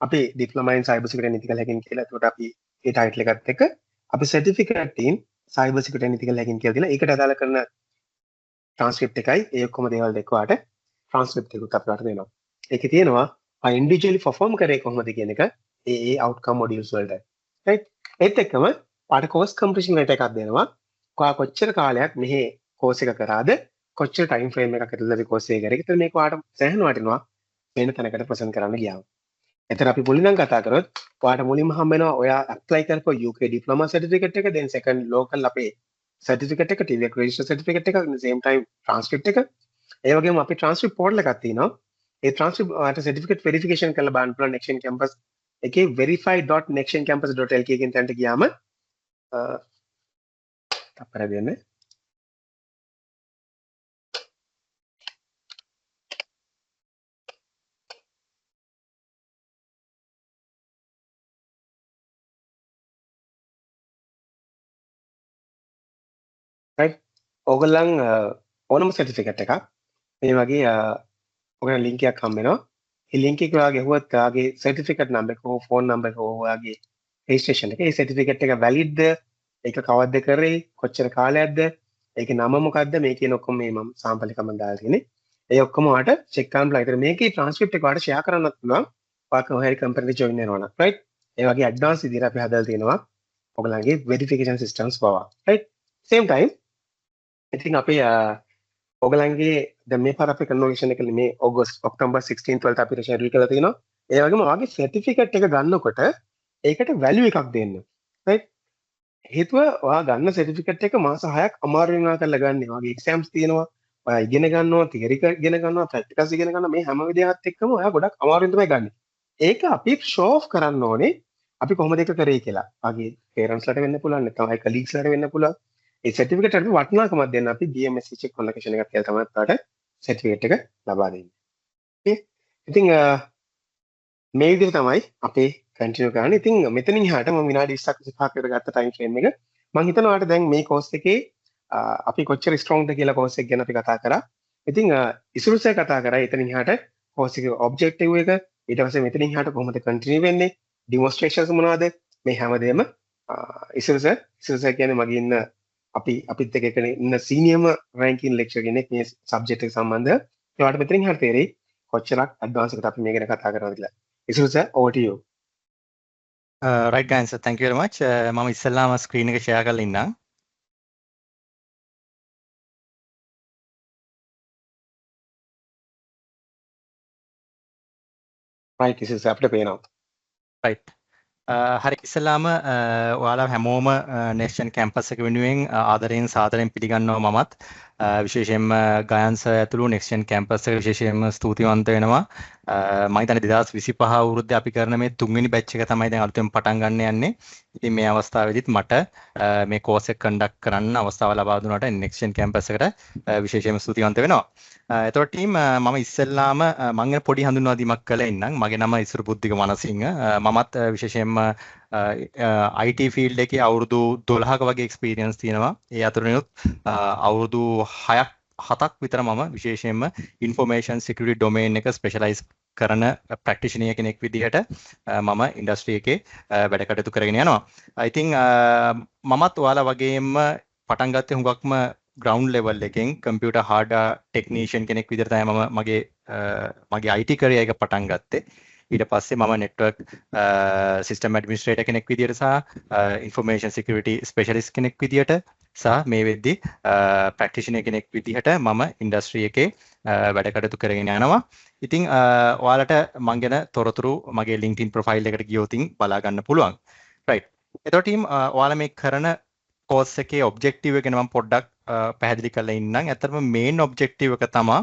අපි diploma in cyber security and ethical hacking කියලා. ඒකට අපි ඒ ටයිටල් එකත් එක්ක අපි certificate in cyber security and ethical hacking කියලා දීලා ඒකට අදාළ කරන ට්‍රාන්ස්ක්‍රිප්ට් එකයි ඒ ඔක්කොම දේවල් දෙකවට ට්‍රාන්ස්ක්‍රිප්ට් එකකුත් අපිට දෙනවා. ඒකේ තියෙනවා ඉන්ඩිවිජුවලි perform කරේ කොහොමද කියන එක ඒ outcome modules වලට. right ඒත් එක්කම පාට course completion rate එකක් දෙනවා. ඔයා කොච්චර කාලයක් මෙහි course එක කරාද කොච්චර time frame එකක් ඇතුළතද අපි course එක කරේ. ඒතර මේක ඔයාට සෑහෙන වටිනවා වෙන තැනකට present කරන්න ගියාම. එතන අපි මුලින්ම කතා කරොත් ඔයාට මුලින්ම හම්බ වෙනවා ඔයා apply කරපු UK diploma certificate එක then second local අපේ certificate එක TVK register certificate එක at the same time transcript එක. ඒ වගේම අපි transcript portal එකක් තියෙනවා. ඒ ට්‍රාන්ස්ක්‍රිප්ට් වාට සර්ටිෆිකේට් වෙරිෆිකේෂන් කරලා බලන්න පුළුවන් Nexian campus එකේ verify.nexiancampus.lk කියන තැනට ගියාම තප්පර දෙන්න right ඕගොල්ලන් ඕනම සර්ටිෆිකේට් එකක් මේ වගේ ඔයගොල්ලන් ලින්ක් එකක් හම්බ වෙනවා ඒ ලින්ක් එක ඔයාලා ගැහුවත් ඔයාගේ සර්ටිෆිකේට් නම්බර් එක හෝ ෆෝන් නම්බර් එක හෝ ඔයාගේ රෙජිස්ට්‍රේෂන් එක ඒ සර්ටිෆිකේට් එක වැලිඩ්ද ඒක කවද්ද කරේ කොච්චර කාලයක්ද ඒකේ නම මොකද්ද මේ කියන ඔක්කොම මේ මම සාම්පල් එකක් මම දාලා තියෙන්නේ ඒ ඔක්කොම ඔයාලට චෙක් කරන්න පුළුවන්. ඒතර මේකේ ට්‍රාන්ස්ක්‍රිප්ට් එක ඔයාලට ෂෙයා කරන්නත් පුළුවන්. ඔයා කොහේ හරි කම්පැනි ජොයින් වෙනවා නම් right ඒ වගේ ඇඩ්වාන්ස් විදිහට අපි හදලා තියෙනවා ඔයගලගේ වෙරිෆිකේෂන් සිස්ටම්ස් පවා right same time ඉතින් අපි ඔයගලන්ගේ දැන් මේ පාර අපි කන්වර්සේෂන් එක මේ ඔක්තෝබර් 16 12 අපිට ෂෙඩියුල් කරලා තියෙනවා ඒ වගේම ඔයාගේ සර්ටිෆිකේට් එක ගන්නකොට ඒකට වැලියු එකක් දෙන්න right හේතුව ඔයා ගන්න සර්ටිෆිකේට් එක මාස 6ක් අමාරුවෙන් ඔයා කරලා ගන්න. ඔයාගේ එක්සෑම්ස් තියෙනවා. ඔයා ඉගෙන ගන්නවා, තියරි ඉගෙන ගන්නවා, ප්‍රැක්ටිකල්ස් ඉගෙන ගන්නවා. මේ හැම විදිහත් එක්කම ඔයා ගොඩක් අමාරුවෙන් තමයි ගන්නෙ. ඒක අපි ෂෝ ඔෆ් කරන්න ඕනේ. අපි කොහොමද ඒක කරේ කියලා. ඔයාගේ පේරන්ට්ස්ලට වෙන්න පුළුවන්, නැත්නම් ඔයාගේ කලීග්ස්ලට වෙන්න පුළුවන්. ඒ සර්ටිෆිකේට් එකට වටිනාකමක් දෙන්න අපි BMSC check කොන්ලොකේෂන් එකක් කියලා තමයි ඔයාලට සර්ටිෆිකේට් එක ලබා දෙන්නේ. okay ඉතින් මේ විදිහට තමයි අපේ කන්ටිනියු කරන්නේ. ඉතින් මෙතනින් එහාට මම විනාඩි 20ක් 25ක් විතර ගත්ත ටයිම් ෆ්‍රේම් එක මම හිතනවා ඔයාලට දැන් මේ කෝස් එකේ අපි කොච්චර ස්ට්‍රෝංද කියලා කෝස් එක ගැන අපි කතා කරා. ඉතින් ඉසුරුස කතා කරා එතනින් එහාට කෝස් එකේ ඔබ්ජෙක්ටිව් එක ඊට පස්සේ මෙතනින් එහාට කොහොමද කන්ටිනියු වෙන්නේ ඩෙමොන්ස්ට්‍රේෂන්ස් මොනවද මේ හැමදේම ඉසුරුස කියන්නේ මගේ ඉන්න අපිත් එක්ක ඉන්න සීනියර්ම රැන්කින් ලෙක්චර් කෙනෙක් මේ සබ්ජෙක්ට් එක සම්බන්ධව. ඒවට මෙතනින් එහාට තේරෙයි කොච්චරක් ඇඩ්වාන්ස් එකට අපි මේ ගැන කතා කරනවද කියලා. ඉසුරුස over to you. right guys, thank you very much. මම ඉස්සෙල්ලාම ස්ක්‍රීන් එක ෂෙයා කරලා ඉන්නම්. right ඉසුරුස අපිට පේනවා. right. හරි ඉස්සෙල්ලාම ඔයාලා හැමෝම Nexian campus එක වෙනුවෙන් ආදරයෙන් සාදරයෙන් පිළිගන්නවා මමත්. විශේෂයෙන්ම ගයන්ස ඇතුළු Nexian campus එක විශේෂයෙන්ම ස්තුතිවන්ත වෙනවා. මම හිතන්නේ 2025 අවුරුද්දේ අපි කරන මේ තුන්වෙනි බැච් එක තමයි දැන් අලුතෙන් පටන් ගන්න යන්නේ. ඉතින් මේ අවස්ථාවේදීත් මට මේ කෝස් එක කන්ඩක්ට් කරන්න අවස්ථාව ලබා දුන්නාට Nexian campus එකට විශේෂයෙන්ම ස්තුතිවන්ත වෙනවා. එතකොට ටීම් මම ඉස්සෙල්ලාම මම ගැන පොඩි හඳුන්වාදීමක් කළා ඉන්නම්. මගේ නම ඉසුරු බුද්ධික මනසිංහ. මමත් විශේෂයෙන්ම IT ෆීල්ඩ් එකේ අවුරුදු 12ක වගේ එක්ස්පීරියන්ස් තියෙනවා. ඒ අතරිනුත් අවුරුදු 7ක් විතර මම විශේෂයෙන්ම ඉන්ෆර්මේෂන් සිකියුරිටි ඩොමේන් එක ස්පෙෂලායිස් කරන ප්‍රැක්ටිෂනර් කෙනෙක් විදිහට මම ඉන්ඩස්ට්‍රි එකේ වැඩ කටයුතු කරගෙන යනවා. I think මමත් ඔයාලා වගේම පටන් ගත්තේ හුඟක්ම ග්‍රවුන්ඩ් ලෙවල් එකෙන් කම්පියුටර් හાર્ඩ්වෙයාර් ටෙක්නීෂියන් කෙනෙක් විදිහට තමයි මම මගේ IT කැරියර් එක පටන් ගත්තේ. ඊට පස්සේ මම නෙට්වර්ක් සිස්ටම් ඇඩ්මිනිස්ට්‍රේටර් කෙනෙක් විදිහට සහ ඉන්ෆර්මේෂන් සිකියුරිටි ස්පෙෂලිස්ට් කෙනෙක් විදිහට සහ මේ වෙද්දි ප්‍රැක්ටිෂනර් කෙනෙක් විදිහට මම ඉන්ඩස්ට්‍රි එකේ වැඩ කටයුතු කරගෙන යනවා. ඉතින් ඔයාලට මම ගැන තොරතුරු මගේ LinkedIn ප්‍රොෆයිල් එකට ගියොත් බලා ගන්න පුළුවන්. right. එතකොට ටීම් ඔයාලා මේ කරන කෝස් එකේ ඔබ්ජෙක්ටිව් එක ගැන මම පොඩ්ඩක් පැහැදිලි කරලා ඉන්නම්. ඇත්තටම මේන් ඔබ්ජෙක්ටිව් එක තමයි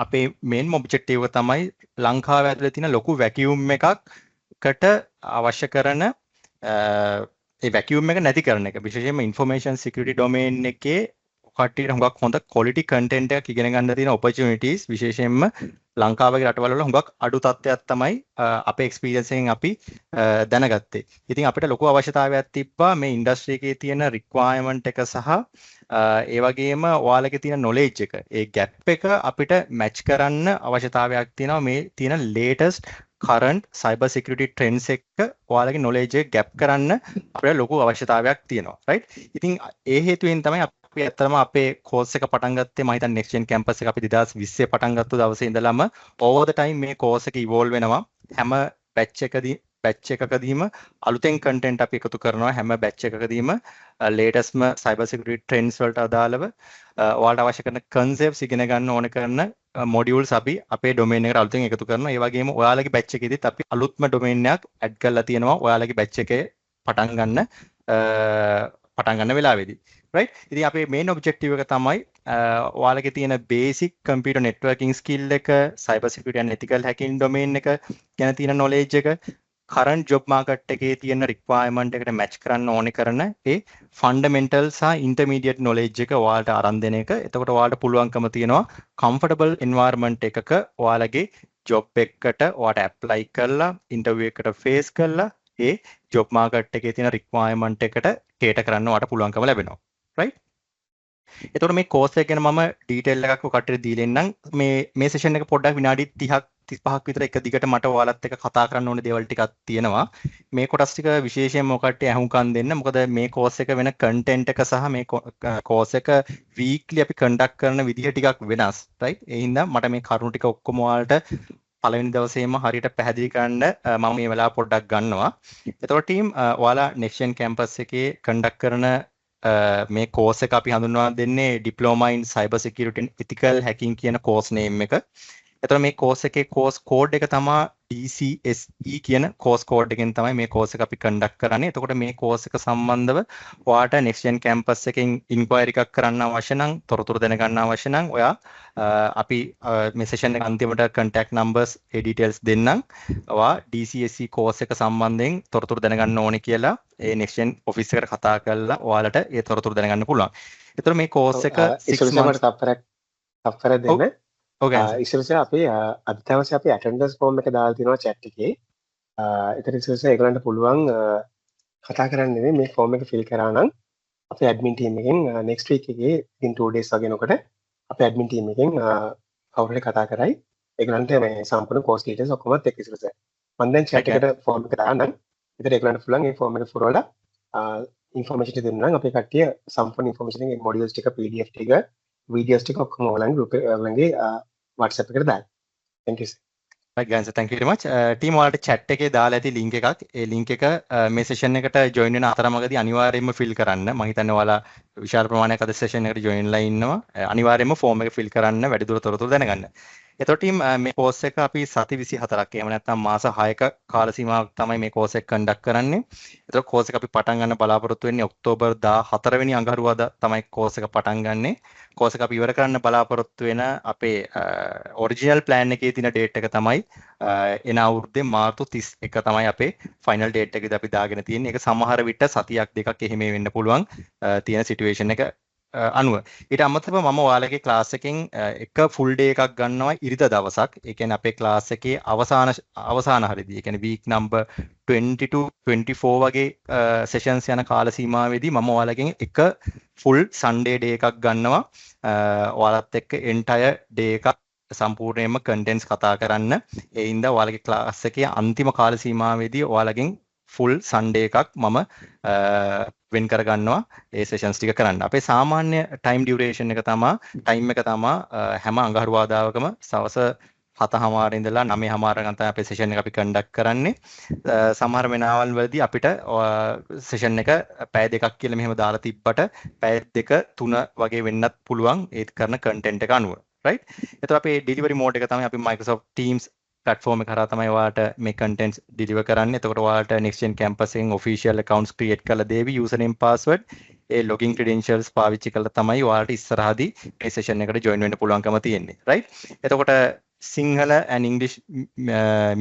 අපේ මේන් ඔබ්ජෙක්ටිව් එක තමයි ලංකාව ඇතුලේ තියෙන ලොකු වැකියුම් එකකට අවශ්‍ය කරන ඒ වැකියුම් එක නැති කරන එක. විශේෂයෙන්ම ඉන්ෆර්මේෂන් සිකියුරිටි ඩොමේන් එකේ කට්ටියට හුඟක් හොඳ ක්වොලිටි කන්ටෙන්ට් එකක් ඉගෙන ගන්න තියෙන ඔපචුනිටිස් විශේෂයෙන්ම ලංකාවේ රටවල වල හුඟක් අඩු තත්ත්වයක් තමයි අපේ එක්ස්පීරියන්ස් එකෙන් අපි දැනගත්තේ. ඉතින් අපිට ලොකු අවශ්‍යතාවයක් තිබ්බා මේ ඉන්ඩස්ට්‍රි එකේ තියෙන රික්වයර්මන්ට් එක සහ ඒ වගේම ඔයාලගේ තියෙන නොලෙජ් එක ඒ ගැප් එක අපිට මැච් කරන්න අවශ්‍යතාවයක් තියෙනවා මේ තියෙන latest current cyber security trends එක්ක ඔයාලගේ නොලෙජ් එක ගැප් කරන්න අපිට ලොකු අවශ්‍යතාවයක් තියෙනවා right. ඉතින් ඒ හේතුවෙන් තමයි අපි ඇත්තටම අපේ කෝස් එක පටන් ගත්තේ. මම හිතන්නේ Nexian campus එක අපි 2020 පටන් ගත්ත දවසේ ඉඳලම over the time මේ කෝස් එක evolve වෙනවා. හැම batch එකකදීම අලුතෙන් content අපි එකතු කරනවා. හැම batch එකකදීම latestම cyber security trends වලට අදාළව ඔයාලට අවශ්‍ය කරන concepts ඉගෙන ගන්න ඕන කරන modules අපි අපේ domain එකට අලුතෙන් එකතු කරනවා. ඒ වගේම ඔයාලගේ batch එකේදීත් අපි අලුත්ම domain එකක් add කරලා තියෙනවා ඔයාලගේ batch එකේ පටන් ගන්න වෙලාවේදී. right? ඉතින් අපේ main objective එක තමයි ඔයාලගේ තියෙන basic computer networking skill එක, cyber security and ethical hacking domain එක ගැන තියෙන knowledge එක, current job market එකේ තියෙන requirement එකට match කරන්න ඕනේ කරන ඒ fundamental සහ intermediate knowledge එක ඔයාලට අරන් දෙන එක. එතකොට ඔයාලට පුළුවන්කම තියෙනවා comfortable environment එකක ඔයාලගේ job එකකට ඔයාලට apply කරලා interview එකට face කරලා ඒ job market එකේ තියෙන requirement එකට cater කරන්න ඔයාලට පුළුවන්කම ලැබෙනවා. right? එතකොට මේ course එක ගැන මම detail එකක් ඔකට දීලා ඉන්නම්. මේ session එක පොඩ්ඩක් විනාඩි 30ක් 35ක් විතර එක දිගට මට ඔයාලත් එක්ක කතා කරන්න ඕනේ දේවල් ටිකක් තියෙනවා. මේ කොටස් ටික විශේෂයෙන්ම ඔකට අහුම්කම් දෙන්න. මොකද මේ course එක වෙන content එක සහ මේ course එක weekly අපි conduct කරන විදිහ ටිකක් වෙනස්. right? ඒ හින්දා මට මේ කරුණු ටික ඔක්කොම ඔයාලට පළවෙනි දවසේම හරියට පැහැදිලි කරන්න මම මේ වෙලාව පොඩ්ඩක් ගන්නවා. එතකොට team ඔයාලා next gen campus එකේ conduct කරන මේ course එක අපි හඳුන්වා දෙන්නේ diploma in cyber security and ethical hacking කියන course name එක. එතකොට මේ course එකේ course code එක තමයි DCSE කියන course code එකෙන් තමයි මේ course එක අපි conduct කරන්නේ. එතකොට මේ course එක සම්බන්ධව ඔයාට next gen campus එකෙන් inquiry එකක් කරන්න අවශ්‍ය නම්, තොරතුරු දැනගන්න අවශ්‍ය නම් ඔයා අපි මේ session එක අන්තිමට contact numbers ඒ details දෙන්නම්. ඔයා DCSE course එක සම්බන්ධයෙන් තොරතුරු දැනගන්න ඕනේ කියලා ඒ next gen office එකට කතා කරලා ඔයාලට ඒ තොරතුරු දැනගන්න පුළුවන්. එතකොට මේ course එක 6 months තප්පරක් දෙන්න. Okay. ඉස්සරසේ අපි අද දවසේ අපි attendance form එක දාලා තිනවා chat එකේ. ඒතර ඉස්සරසේ ඒගොල්ලන්ට පුළුවන් කතා කරන්න මේ form එක fill කරා නම් අපේ admin team එකෙන් next week එකේ in 2 days වගේ නකොට අපේ admin team එකෙන් කවුරු හරි කතා කරයි. ඒගොල්ලන්ට මේ සම්පූර්ණ course details ඔක්කොමත් එක්ක ඉස්සරසේ. මම දැන් chat එකට form එක දාන්නම්. ඒතර ඒගොල්ලන්ට පුළුවන් මේ form එක පුරවලා information ටික දෙන්න නම් අපේ කට්ටිය සම්පූර්ණ information එකේ modules ටික PDF ටික videos ටික ඔක්කොම ඔයාලගේ group එකේ WhatsApp එකට දාන්න. Thank you. right guys, thank you very much. team ඔයාලට chat එකේ දාලා ඇති link එකක්. ඒ link එක මේ session එකට join වෙන අතරමඟදී අනිවාර්යයෙන්ම fill කරන්න. මම හිතන්නේ ඔයාලා විශාල ප්‍රමාණයක් අද session එකට join වෙලා ඉන්නවා. අනිවාර්යයෙන්ම form එක fill කරන්න, වැඩිදුර තොරතුරු දැනගන්න. එතකොට team මේ course එක අපි සති 24ක් එහෙම නැත්නම් මාස 6ක කාල සීමාවක් තමයි මේ course එක conduct කරන්නේ. එතකොට course එක අපි පටන් ගන්න බලාපොරොත්තු වෙන්නේ ඔක්තෝබර් 14 වෙනි අඟහරුවාදා තමයි course එක පටන් ගන්නෙ. course එක අපි ඉවර කරන්න බලාපොරොත්තු වෙන අපේ original plan එකේ තියෙන date එක තමයි එන අවුරුද්දේ මාර්තු 31 තමයි අපේ final date එකද අපි දාගෙන තියෙන්නේ. ඒක සමහර විට සතියක් දෙකක් එහෙම වෙන්න පුළුවන් තියෙන situation එක අනුව. ඊට අමතරව මම ඔයාලගේ ක්ලාස් එකෙන් එක full day එකක් ගන්නවා ඉරිදා දවසක්. ඒ කියන්නේ අපේ ක්ලාස් එකේ අවසාන හරියදී. ඒ කියන්නේ week number 20 to 24 වගේ sessions යන කාල සීමාවෙදී මම ඔයාලගෙන් එක full Sunday day එකක් ගන්නවා. ඔයාලත් එක්ක entire day එකක් සම්පූර්ණයෙන්ම contents කතා කරන්න. ඒ හින්දා ඔයාලගේ ක්ලාස් එකේ අන්තිම කාල සීමාවෙදී ඔයාලගෙන් full Sunday එකක් මම වෙන් කර ගන්නවා ඒ sessions ටික කරන්න. අපේ සාමාන්‍ය time duration එක තමයි හැම අඟහරුවාදාවකම සවස් 7:00 ඉඳලා 9:00 ගන්න තමයි අපේ session එක අපි conduct කරන්නේ. සමහර වෙලාවල් වලදී අපිට session එක පැය දෙකක් කියලා මෙහෙම දාලා තිබ්බට පැය 2-3 වගේ වෙන්නත් පුළුවන් ඒ කරන content එක අනුව. right? එතකොට අපේ delivery mode එක තමයි අපි Microsoft Teams platform එක කරා තමයි ඔයාලට මේ contents deliver කරන්නේ. එතකොට ඔයාලට next gen campus එකෙන් official accounts create කරලා දෙවි username password ඒ login credentials පාවිච්චි කරලා තමයි ඔයාලට ඉස්සරහදී මේ session එකට join වෙන්න පුළුවන්කම තියෙන්නේ. right? එතකොට Sinhala and English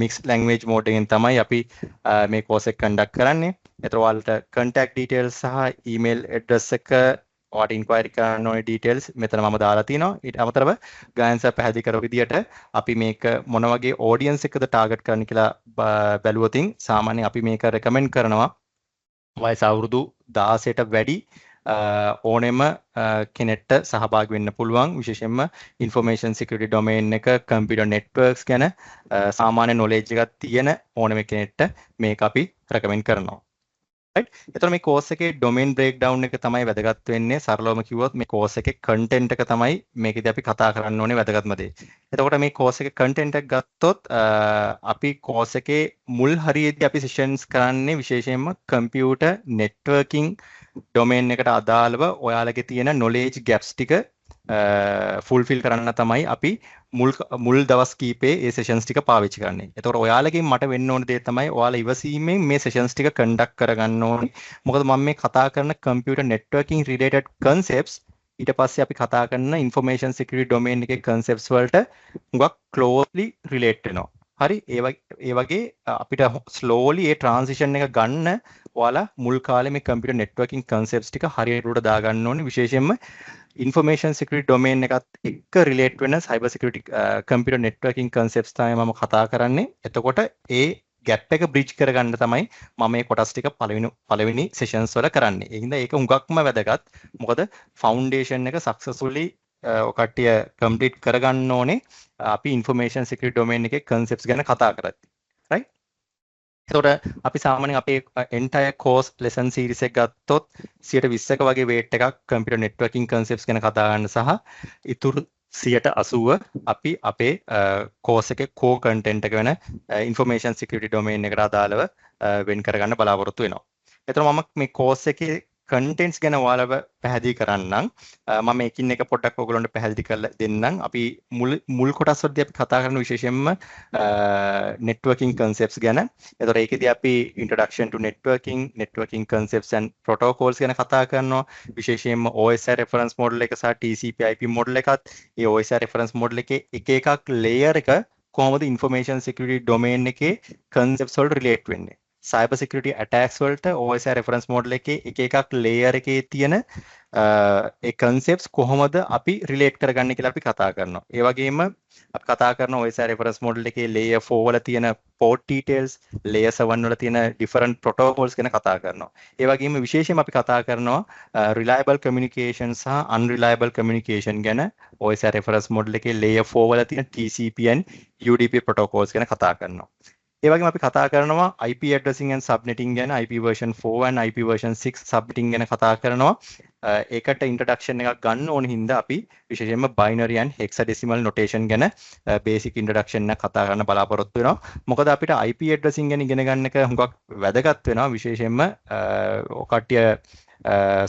mixed language mode එකෙන් තමයි අපි මේ course එක conduct කරන්නේ. එතකොට ඔයාලට contact details සහ email address එක ඔයාලට inquiry කරන්න ඕනේ details මෙතන මම දාලා තිනවා. ඊට අමතරව ගායන්ස පැහැදිලි කරපු විදිහට අපි මේක මොන වගේ audience එකද target කරන්න කියලා බැලුවොතින් සාමාන්‍යයෙන් අපි මේක recommend කරනවා වයස අවුරුදු 16ට වැඩි ඕනෙම කෙනෙක්ට සහභාගී වෙන්න පුළුවන්. විශේෂයෙන්ම information security domain එක computer networks ගැන සාමාන්‍ය knowledge එකක් තියෙන ඕනෙම කෙනෙක්ට මේක අපි recommend කරනවා. right? එතකොට මේ course එකේ domain breakdown එක තමයි වැදගත් වෙන්නේ. සරලවම කිව්වොත් මේ course එකේ content එක තමයි මේකෙදි අපි කතා කරන්න ඕනේ වැදගත්ම දේ. එතකොට මේ course එකේ content එක ගත්තොත් අපි course එකේ මුල් හරියේදී අපි sessions කරන්නේ විශේෂයෙන්ම computer networking domain එකට අදාළව ඔයාලගේ තියෙන knowledge gaps ටික ෆුල්ෆිල් කරන්න තමයි අපි මුල් දවස් කීපේ ඒ සෙෂන්ස් ටික පාවිච්චි කරන්නේ. එතකොට ඔයාලගෙන් මට වෙන්න ඕන දේ තමයි ඔයාලා ඉවසීමෙන් මේ සෙෂන්ස් ටික කන්ඩක්ට් කරගන්න ඕනේ. මොකද මම මේ කතා කරන කම්පියුටර් නෙට්වර්කින් රිලේටඩ් කන්සෙප්ට්ස් ඊට පස්සේ අපි කතා කරන ඉන්ෆර්මේෂන් සිකියුරිටි ඩොමේන් එකේ කන්සෙප්ට්ස් වලට හුඟක් ක්ලෝස්ලි රිලේට් වෙනවා. හරි ඒ වගේ අපිට ස්ලෝලි ඒ ට්‍රාන්සිෂන් එක ගන්න ඔයාලා මුල් කාලේ මේ කම්පියුටර් නෙට්වර්කින් කන්සෙප්ට්ස් ටික හරියට දාගන්න ඕනේ. විශේෂයෙන්ම ඉන්ෆර්මේෂන් සිකියුරිටි ඩොමේන් එකත් එක්ක රිලේට් වෙන cyber security computer networking concepts තමයි මම කතා කරන්නේ. එතකොට ඒ ගැප් එක බ්‍රිජ් කරගන්න තමයි මම මේ කොටස් ටික පළවෙනි සෙෂන්ස් වල කරන්නේ. ඒ හින්දා ඒක හුඟක්ම වැදගත්. මොකද ෆවුන්ඩේෂන් එක සක්සස්ෆුලි කට්ටිය කම්ප්ලීට් කරගන්න ඕනේ අපි ඉන්ෆර්මේෂන් සිකියුරිටි ඩොමේන් එකේ කන්සෙප්ට්ස් ගැන කතා කරද්දී. රයිට්? එතකොට අපි සාමාන්‍යයෙන් අපේ entire course lesson series එක ගත්තොත් 120ක වගේ weight එකක් computer networking concepts ගැන කතා කරන්න සහ ඉතුරු 80% අපි අපේ course එකේ core content එක වෙන information security domain එකට අදාළව වෙන් කරගන්න බලාපොරොත්තු වෙනවා. එතකොට මම මේ course එකේ contents ගැන ඔයාලව පැහැදිලි කරන්නම්. මම එකින් එක පොඩ්ඩක් ඔයගොල්ලන්ට පැහැදිලි කරලා දෙන්නම්. අපි මුල් කොටස් වලදී අපි කතා කරන විශේෂයෙන්ම networking concepts ගැන. එතකොට ඒකෙදී අපි introduction to networking concepts and protocols ගැන කතා කරනවා. විශේෂයෙන්ම OSI reference model එක සහ TCP/IP model එකත් ඒ OSI reference model එකේ එක එකක් layer එක කොහොමද information security domain එකේ concepts වලට relate වෙන්නේ. cyber security attacks වලට OSI reference model එකේ එක එකක් layer එකේ තියෙන ඒ concepts කොහොමද අපි relate කරගන්නේ කියලා අපි කතා කරනවා. ඒ වගේම අපි කතා කරන OSI reference model එකේ layer 4 වල තියෙන port details, layer 7 වල තියෙන different protocols ගැන කතා කරනවා. ඒ වගේම විශේෂයෙන්ම අපි කතා කරනවා reliable communication සහ unreliable communication ගැන OSI reference model එකේ layer 4 වල තියෙන TCP and UDP protocols ගැන කතා කරනවා. ඒ වගේම අපි කතා කරනවා IP addressing and subnetting ගැන IP version 4 and IP version 6 subnetting ගැන කතා කරනවා. ඒකට introduction එකක් ගන්න ඕන හින්දා අපි විශේෂයෙන්ම binary and hexadecimal notation ගැන basic introduction එකක් කතා කරන්න බලාපොරොත්තු වෙනවා. මොකද අපිට IP addressing ගැන ඉගෙන ගන්න එක හුඟක් වැදගත් වෙනවා. විශේෂයෙන්ම කට්ටිය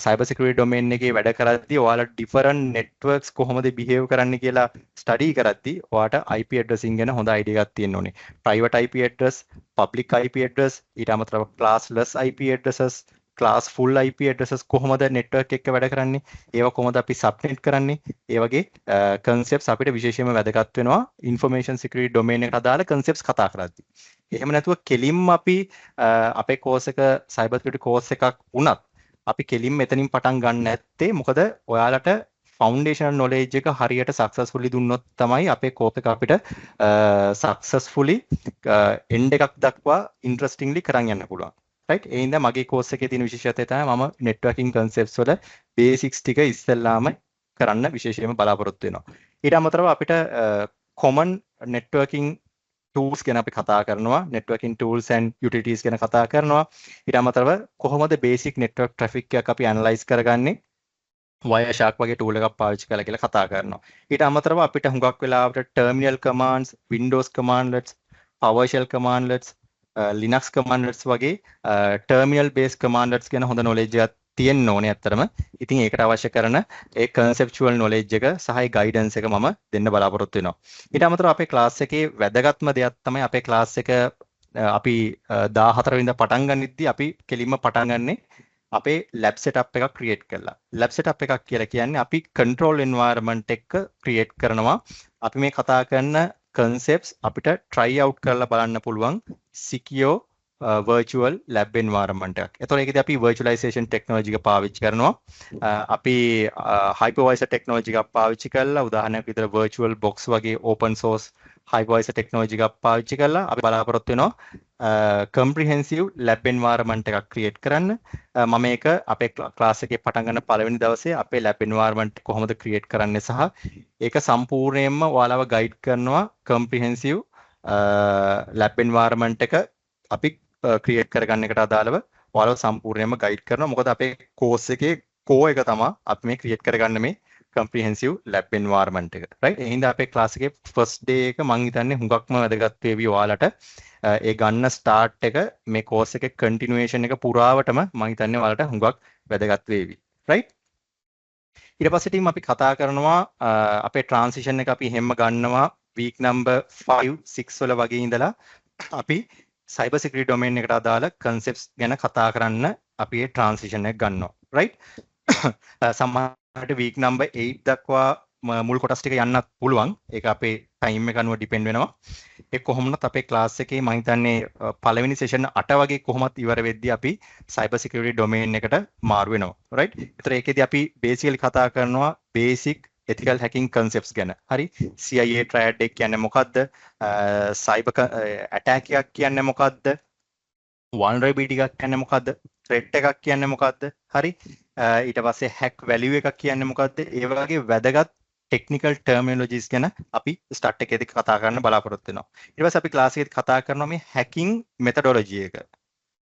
cyber security domain එකේ වැඩ කරද්දී ඔයාලා different networks කොහොමද behave කරන්න කියලා study කරද්දී ඔයාට IP addressing ගැන හොඳ idea එකක් තියෙන්න ඕනේ. private IP address, public IP address, ඊට අමතරව classless IP addresses, class full IP addresses කොහොමද network එක වැඩ කරන්නේ? ඒවා කොහොමද අපි subnet කරන්නේ? ඒ වගේ concepts අපිට විශේෂයෙන්ම වැදගත් වෙනවා information security domain එකට අදාළ concepts කතා කරද්දී. එහෙම නැතුව කෙලින්ම අපි අපේ course එක cyber security course එකක් වුණත් අපි කෙලින්ම එතනින් පටන් ගන්න නැත්තේ මොකද ඔයාලට ෆවුන්ඩේෂනල් නොලෙජ් එක හරියට සක්සස්ෆුලි දුන්නොත් තමයි අපේ කෝප් එක අපිට සක්සස්ෆුලි එන්ඩ් එකක් දක්වා ඉන්ටරෙස්ටිංලි කරන් යන්න පුළුවන්. රයිට්? ඒ හින්දා මගේ කෝස් එකේ තියෙන විශේෂත්වය තමයි මම නෙට්වර්කින් කන්සෙප්ට්ස් වල බේසික්ස් ටික ඉස්සෙල්ලාම කරන්න විශේෂයෙන්ම බලාපොරොත්තු වෙනවා. ඊට අමතරව අපිට common networking tools ගැන අපි කතා කරනවා. networking tools and utilities ගැන කතා කරනවා. ඊට අමතරව කොහොමද basic network traffic එකක් අපි analyze කරගන්නේ? Wireshark වගේ tool එකක් පාවිච්චි කරලා කියලා කතා කරනවා. ඊට අමතරව අපිට හුඟක් වෙලාවට terminal commands, Windows commandlets, PowerShell commandlets, Linux commandlets වගේ terminal based commandlets ගැන හොඳ knowledge එකක් තියෙන්න ඕනේ අත්‍තරම. ඉතින් ඒකට අවශ්‍ය කරන ඒ conceptual knowledge එක සහ ඒ guidance එක මම දෙන්න බලාපොරොත්තු වෙනවා. ඊට අමතරව අපේ class එකේ වැදගත්ම දෙයක් තමයි අපේ class එක අපි 14 වෙනිදා පටන් ගන්නිද්දී අපි කෙලින්ම පටන් ගන්නේ අපේ lab setup එකක් create කරලා. lab setup එකක් කියලා කියන්නේ අපි control environment එක create කරනවා. අපි මේ කතා කරන concepts අපිට try out කරලා බලන්න පුළුවන් secure virtual lab environment එකක්. එතකොට ඒකදී අපි virtualization technology එක පාවිච්චි කරනවා. අපි hypervisor technology එකක් පාවිච්චි කරලා උදාහරණයක් විදිහට virtual box වගේ open source hypervisor technology එකක් පාවිච්චි කරලා අපි බලාපොරොත්තු වෙනවා comprehensive lab environment එකක් create කරන්න. මම මේක අපේ class එකේ පටන් ගන්න පළවෙනි දවසේ අපේ lab environment කොහොමද create කරන්නේ සහ ඒක සම්පූර්ණයෙන්ම ඔයාලව guide කරනවා comprehensive lab environment එක අපි ක්‍රියේට් කරගන්න එකට අදාළව ඔයාලව සම්පූර්ණයෙන්ම ගයිඩ් කරනවා. මොකද අපේ කෝස් එකේ කෝ එක තමයි අපි මේ ක්‍රියේට් කරගන්න මේ comprehensive lab environment එක. right? ඒ හින්දා අපේ ක්ලාස් එකේ first day එක මම හිතන්නේ හුඟක්ම වැදගත් වේවි ඔයාලට. ඒ ගන්න start එක මේ කෝස් එකේ continuation එක පුරාවටම මම හිතන්නේ ඔයාලට හුඟක් වැදගත් වේවි. right? ඊට පස්සේ ටීම් අපි කතා කරනවා අපේ ට්‍රාන්සිෂන් එක අපි හැම ගන්නවා week number 5 6 වල වගේ ඉඳලා අපි cyber security domain එකට අදාළ concepts ගැන කතා කරන්න අපි ඒ ට්‍රාන්සිෂන් එක ගන්නවා right සමහරට week number 8 දක්වා මුල් කොටස් ටික යන්නත් පුළුවන් ඒක අපේ time එක අනුව depend වෙනවා ඒ කොහොමවත් අපේ class එකේ මම හිතන්නේ පළවෙනි session 8 වගේ කොහොමත් ඉවර වෙද්දී අපි cyber security domain එකට මාරු වෙනවා right ඒතර ඒකෙදි අපි basically කතා කරනවා basic ethical hacking concepts ගැන හරි CIA triad එක කියන්නේ මොකද්ද cyber attack එකක් කියන්නේ මොකද්ද vulnerability එකක් කියන්නේ මොකද්ද threat එකක් කියන්නේ මොකද්ද හරි ඊට පස්සේ hack value එකක් කියන්නේ මොකද්ද ඒ වගේ වැදගත් technical terminologies ගැන අපි start එකේදී කතා කරන්න බලාපොරොත්තු වෙනවා ඊට පස්සේ අපි class එකේදී කතා කරනවා මේ hacking methodology එක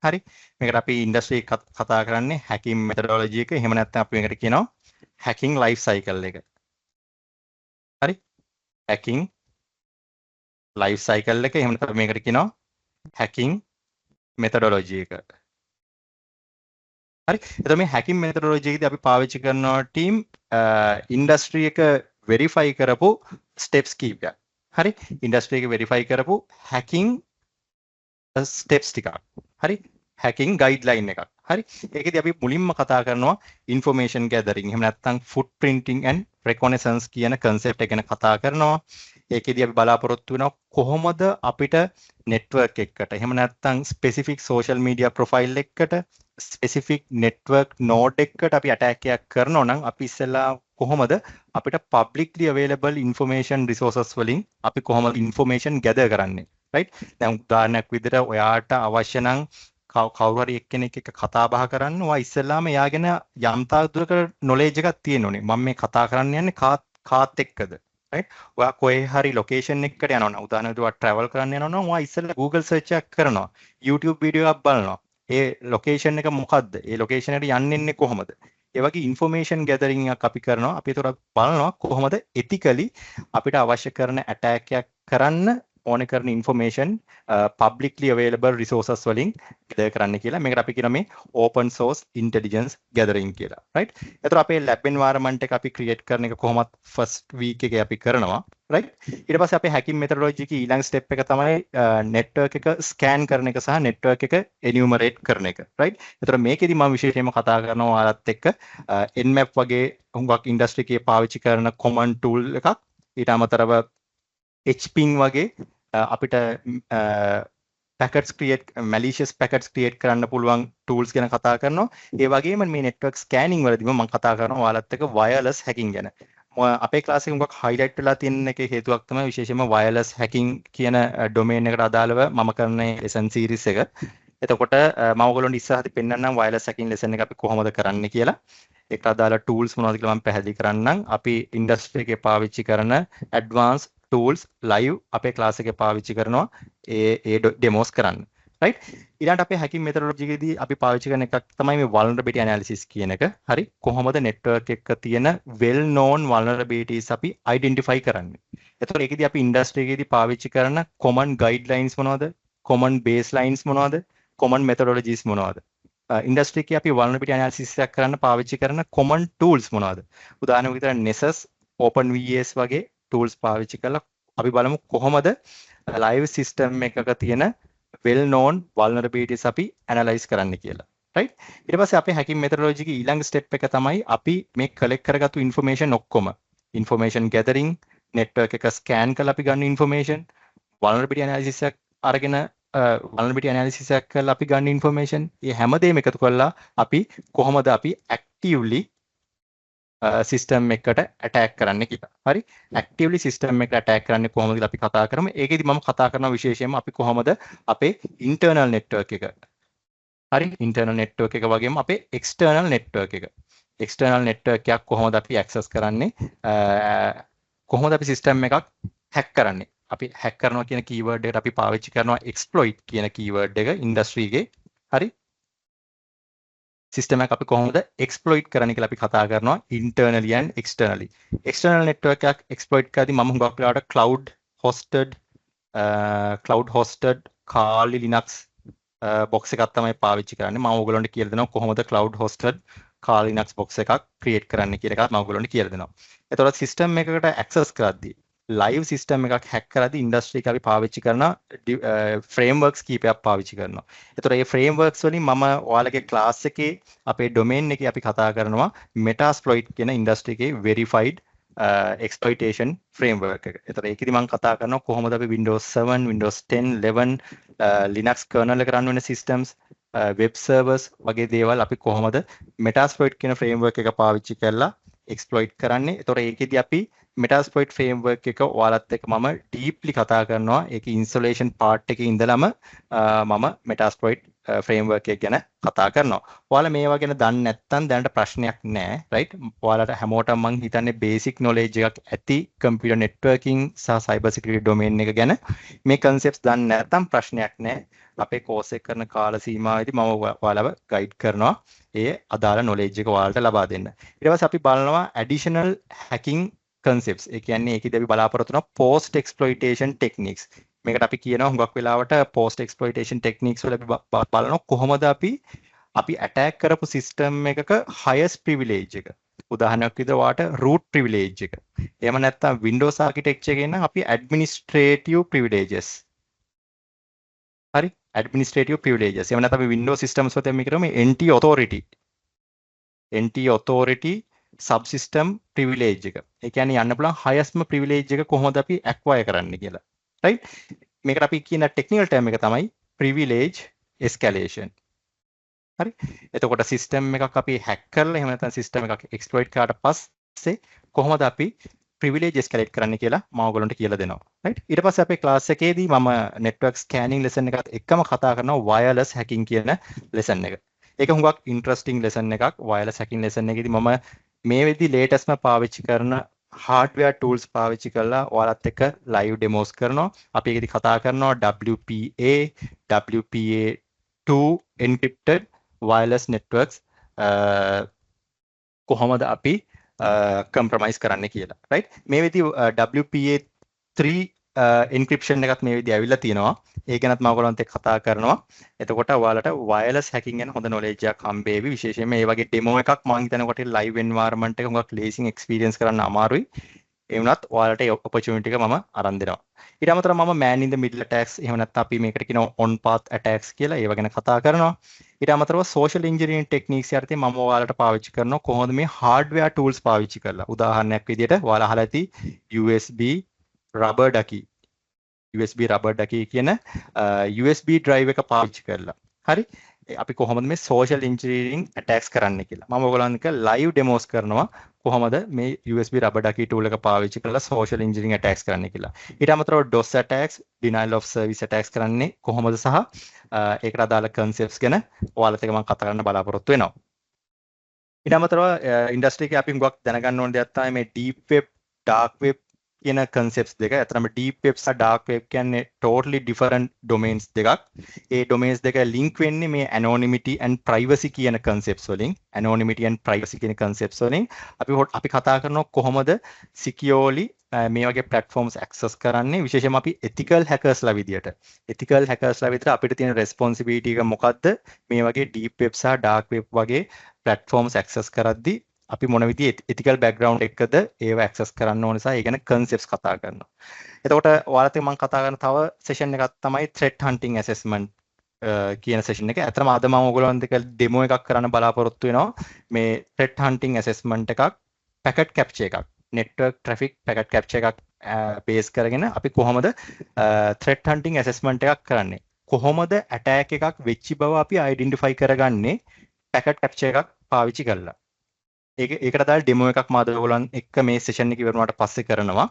හරි මේකට අපි industry එක කතා කරන්නේ hacking methodology එක එහෙම නැත්නම් අපි මේකට කියනවා hacking life cycle එක හරි hacking life cycle එක එහෙම නැත්නම් මේකට කියනවා hacking methodology එක හරි එතකොට මේ hacking methodology එකේදී අපි පාවිච්චි කරනවා team industry එක verify කරපු steps කීපයක් හරි industry එක verify කරපු hacking steps ටිකක් හරි hacking guideline එකක් හරි ඒකෙදි අපි මුලින්ම කතා කරනවා information gathering එහෙම නැත්නම් footprinting and reconnaissance කියන concept එක ගැන කතා කරනවා ඒකෙදි අපි බලාපොරොත්තු වෙනවා කොහොමද අපිට network එකකට එහෙම නැත්නම් specific social media profile එකකට specific network node එකකට අපි attack එකක් කරනවා නම් අපි ඉස්සෙල්ලා කොහොමද අපිට publicly available information resources වලින් අපි කොහොමද information gather කරන්නේ right දැන් උදාහරණයක් විදිහට ඔයාට අවශ්‍ය නම් කවුරු හරි එක්කෙනෙක් එක්ක කතා බහ කරන්න ඔයා ඉස්සෙල්ලාම එයාගෙන යම් තාක් දුරක knowledge එකක් තියෙන්න ඕනේ මම මේ කතා කරන්න යන්නේ කාත් එක්කද right ඔයා කොහේ හරි location එකකට යනවා නම් උදාහරණයක් ඔයා travel කරන්න යනවා නම් ඔයා ඉස්සෙල්ලා Google search එකක් කරනවා YouTube video එකක් බලනවා ඒ location එක මොකද්ද ඒ location එකට යන්නේ කොහොමද ඒ වගේ information gathering එකක් අපි කරනවා අපි ඒතර බලනවා කොහොමද ethically අපිට අවශ්‍ය කරන attack එකක් කරන්න ඕනේ කරන information publicly available resources වලින් gather කරන්න කියලා මේකට අපි කියනවා මේ open source intelligence gathering කියලා right ඒතර අපේ lab environment එක අපි create කරන එක කොහොමද first week එකේ අපි කරනවා right ඊට පස්සේ අපේ hacking methodology එකේ ඊළඟ step එක තමයි network එක scan කරන එක සහ network එක enumerate කරන එක right ඒතර මේකෙදි මම විශේෂයෙන්ම කතා කරනවා ඔයාලත් එක්ක nmap වගේ හුඟක් industry එකේ පාවිච්චි කරන common tool එකක් ඊට අමතරව hping වගේ අපිට packets create malicious packets create කරන්න පුළුවන් tools ගැන කතා කරනවා ඒ වගේම මේ network scanning වලදීම මම කතා කරනවා ඔයාලත් එක්ක wireless hacking ගැන අපේ class එකේ මොකක් highlight වෙලා තියෙන එකේ හේතුවක් තමයි විශේෂයෙන්ම wireless hacking කියන domain එකට අදාළව මම කරන lesson series එක. එතකොට මම ඔයගොල්ලන්ට ඉස්සරහදී පෙන්නන්නම් wireless hacking lesson එක අපි කොහොමද කරන්න කියලා. ඒකට අදාළ tools මොනවද කියලා මම පැහැදිලි කරන්නම්. අපි industry එකේ පාවිච්චි කරන advanced tools live අපේ class එකේ පාවිච්චි කරනවා ඒ demos කරන්න. right ඊළඟට අපේ hacking methodology එකේදී අපි පාවිච්චි කරන එකක් තමයි මේ vulnerability analysis කියන එක. හරි කොහොමද network එකක තියෙන well known vulnerabilities අපි identify කරන්නේ. එතකොට ඒකෙදී අපි industry එකේදී පාවිච්චි කරන common guidelines මොනවද? common baselines මොනවද? common methodologies මොනවද? industry එකේ අපි vulnerability analysis එකක් කරන්න පාවිච්චි කරන common tools මොනවද? උදාහරණයක් විදිහට Nessus, OpenVS වගේ tools පාවිච්චි කරලා අපි බලමු කොහොමද live system එකක තියෙන well known vulnerabilities අපි analyze කරන්න කියලා right ඊට පස්සේ අපේ hacking methodology එකේ ඊළඟ step එක තමයි අපි මේ collect කරගත්තු information ඔක්කොම information gathering network එක scan කරලා අපි ගන්න information vulnerability analysis එකක් අරගෙන vulnerability analysis එකක් කරලා අපි ගන්න information මේ හැමදේම එකතු කරලා අපි කොහොමද අපි actively system එකට attack කරන්න කියලා. හරි. actively system එකට attack කරන්නේ කොහොමද කියලා අපි කතා කරමු. ඒකෙදි මම කතා කරනවා විශේෂයෙන්ම අපි කොහොමද අපේ internal network එක. හරි. internal network එක වගේම අපේ external network එක. external network එකක් කොහොමද අපි access කරන්නේ? කොහොමද අපි system එකක් hack කරන්නේ? අපි hack කරනවා කියන keyword එකට අපි පාවිච්චි කරනවා exploit කියන keyword එක industry එකේ. හරි. system එක අපි කොහොමද exploit කරන්නේ කියලා අපි කතා කරනවා internally and externally. external network එකක් exploit කරද්දී මම හුඟක් වෙලාවට cloud hosted Kali Linux box එකක් තමයි පාවිච්චි කරන්නේ. මම ඔයගොල්ලන්ට කියලා දෙනවා කොහොමද cloud hosted Kali Linux box එකක් create කරන්න කියන එකත් මම ඔයගොල්ලන්ට කියලා දෙනවා. එතකොට system එකකට access කරද්දී live system එකක් hack කරද්දී industry එක අපි පාවිච්චි කරන frameworks කීපයක් පාවිච්චි කරනවා. එතකොට මේ frameworks වලින් මම ඔයාලගේ class එකේ අපේ domain එකේ අපි කතා කරනවා Metasploit කියන industry එකේ verified exploitation framework එක. එතකොට ඒකෙදි මම කතා කරනවා කොහොමද අපි Windows 7, Windows 10, 11 Linux kernel එක run වෙන systems web servers වගේ දේවල් අපි කොහොමද Metasploit කියන framework එක පාවිච්චි කරලා exploit කරන්නේ. එතකොට ඒකෙදි අපි Metasploit framework එක ඔයාලත් එක්ක මම deeply කතා කරනවා. ඒකේ installation part එකේ ඉඳලම මම Metasploit framework එක ගැන කතා කරනවා. ඔයාලා මේවා ගැන දන්නේ නැත්නම් දැනට ප්‍රශ්නයක් නැහැ, right? ඔයාලට හැමෝටම මම හිතන්නේ basic knowledge එකක් ඇති computer networking සහ cyber security domain එක ගැන. මේ concepts දන්නේ නැත්නම් ප්‍රශ්නයක් නැහැ. අපේ course එක කරන කාල සීමාවෙදී මම ඔයාලව guide කරනවා. ඒ අදාළ knowledge එක ඔයාලට ලබා දෙන්න. ඊට පස්සේ අපි බලනවා additional hacking concepts. ඒ කියන්නේ ඒකදී අපි බලාපොරොත්තු වෙනවා post exploitation techniques. මේකට අපි කියනවා හුඟක් වෙලාවට post exploitation techniques වල අපි බලනවා කොහොමද අපි attack කරපු system එකක highest privilege එක. උදාහරණයක් විදිහට වාට root privilege එක. එහෙම නැත්නම් Windows architecture එකේ නම් අපි administrative privileges. හරි? administrative privileges. එහෙම නැත්නම් අපි Windows systems වලදී මේ කරන්නේ NT authority. NT authority subsystem privilege එක. ඒ කියන්නේ යන්න පුළුවන් highestම privilege එක කොහොමද අපි acquire කරන්න කියලා. right? මේකට අපි කියන technical term එක තමයි privilege escalation. හරි? එතකොට system එකක් අපි hack කරලා එහෙම නැත්නම් system එකක් exploit කරාට පස්සේ කොහොමද අපි privilege escalate කරන්න කියලා මම ඔයගොල්ලන්ට කියලා දෙනවා. right? ඊට පස්සේ අපේ class එකේදී මම network scanning lesson එකත් එක්කම කතා කරනවා wireless hacking කියන lesson එක. ඒක හුඟක් interesting lesson එකක්. wireless hacking lesson එකේදී මම මේ වෙද්දි latestම පාවිච්චි කරන hardware tools පාවිච්චි කරලා ඔයාලත් එක්ක live demos කරනවා. අපි ඒකෙදි කතා කරනවා WPA2 encrypted wireless networks කොහොමද අපි compromise කරන්න කියලා. right? මේ වෙද්දි WPA3 encryption එකත් මේ වෙද්දි ඇවිල්ලා තියෙනවා. ඒ ගැනත් මම ඔයගොල්ලන්ට එක්ක කතා කරනවා. එතකොට ඔයාලට wireless hacking ගැන හොඳ knowledge එකක් හම්බෙවි. විශේෂයෙන්ම මේ වගේ demo එකක් මම හිතනකොට live environment එක හුඟක් ලේසියෙන් experience කරන්න අමාරුයි. ඒ වුණත් ඔයාලට ඒ opportunity එක මම අරන් දෙනවා. ඊට අමතරව මම man in the middle attacks එහෙම නැත්නම් අපි මේකට කියනවා on path attacks කියලා ඒව ගැන කතා කරනවා. ඊට අමතරව social engineering techniques යටතේ මම ඔයාලට පාවිච්චි කරනවා කොහොමද මේ hardware tools පාවිච්චි කරලා. උදාහරණයක් විදිහට ඔයාලා අහලා ඇති USB rubber ducky කියන USB drive එක පාවිච්චි කරලා. හරි? අපි කොහොමද මේ social engineering attacks කරන්න කියලා. මම ඔයගොල්ලන්ට live demos කරනවා කොහොමද මේ USB rubber ducky tool එක පාවිච්චි කරලා social engineering attacks කරන්න කියලා. ඊට අමතරව DOS attacks, denial of service attacks කරන්නේ කොහොමද සහ ඒකට අදාළ concepts ගැන ඔයාලත් එක්ක මම කතා කරන්න බලාපොරොත්තු වෙනවා. ඊට අමතරව industry එකේ අපි හුඟක් දැනගන්න ඕන දෙයක් තමයි මේ deep web, dark web කියන concepts දෙක. අතරම deep web සහ dark web කියන්නේ totally different domains දෙකක්. ඒ domains දෙක link වෙන්නේ මේ anonymity and privacy කියන concepts වලින්. anonymity and privacy කියන concepts වලින් අපි කතා කරනවා කොහොමද securely මේ වගේ platforms access කරන්නේ. විශේෂයෙන්ම අපි ethical hackers ලා විදියට. ethical hackers ලා විතර අපිට තියෙන responsibility එක මොකද්ද? මේ වගේ deep web සහ dark web වගේ platforms access කරද්දී අපි මොන විදිහේ ethical background එකද ඒව access කරන්න ඕන නිසා ඒ ගැන concepts කතා කරනවා. එතකොට ඔයාලත් එක්ක මම කතා කරන තව session එකක් තමයි threat hunting assessment කියන session එක. අතරම අද මම ඔයගොල්ලන්ට demo එකක් කරන්න බලාපොරොත්තු වෙනවා. මේ threat hunting assessment එකක් packet capture එකක්. network traffic packet capture එකක් base කරගෙන අපි කොහොමද threat hunting assessment එකක් කරන්නේ? කොහොමද attack එකක් වෙච්ච බව අපි identify කරගන්නේ packet capture එකක් පාවිච්චි කරලා. ඒකට අදාළ ඩෙමෝ එකක් මම අද ඔයගොල්ලන් එක්ක මේ සෙෂන් එක ඉවර වුණාට පස්සේ කරනවා.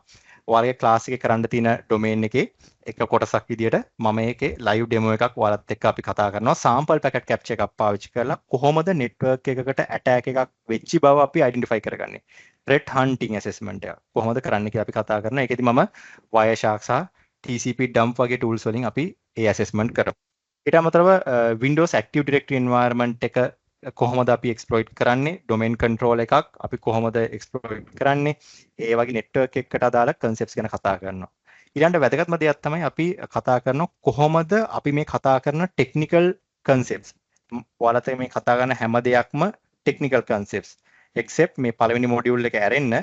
ඔයාලගේ ක්ලාස් එකේ කරන්න තියෙන ඩොමේන් එකේ එක කොටසක් විදියට මම ඒකේ ලයිව් ඩෙමෝ එකක් ඔයාලත් එක්ක අපි කතා කරනවා. sample packet capture එකක් පාවිච්චි කරලා කොහොමද network එකකට attack එකක් වෙච්ච බව අපි identify කරගන්නේ. threat hunting assessment එක කොහොමද කරන්න කියලා අපි කතා කරනවා. ඒකෙදි මම Wireshark සහ TCP dump වගේ tools වලින් අපි ඒ assessment කරමු. ඊට අමතරව Windows Active Directory environment එක කොහොමද අපි exploit කරන්නේ, domain control එකක් අපි කොහොමද exploit කරන්නේ, ඒ වගේ network එකකට අදාළ concepts ගැන කතා කරනවා. ඊළඟට වැදගත්ම දෙයක් තමයි අපි කතා කරන කොහොමද අපි මේ කතා කරන technical concepts. ඔයාලට මේ කතා කරන හැම දෙයක්ම technical concepts except මේ පළවෙනි module එක ඇරෙන්න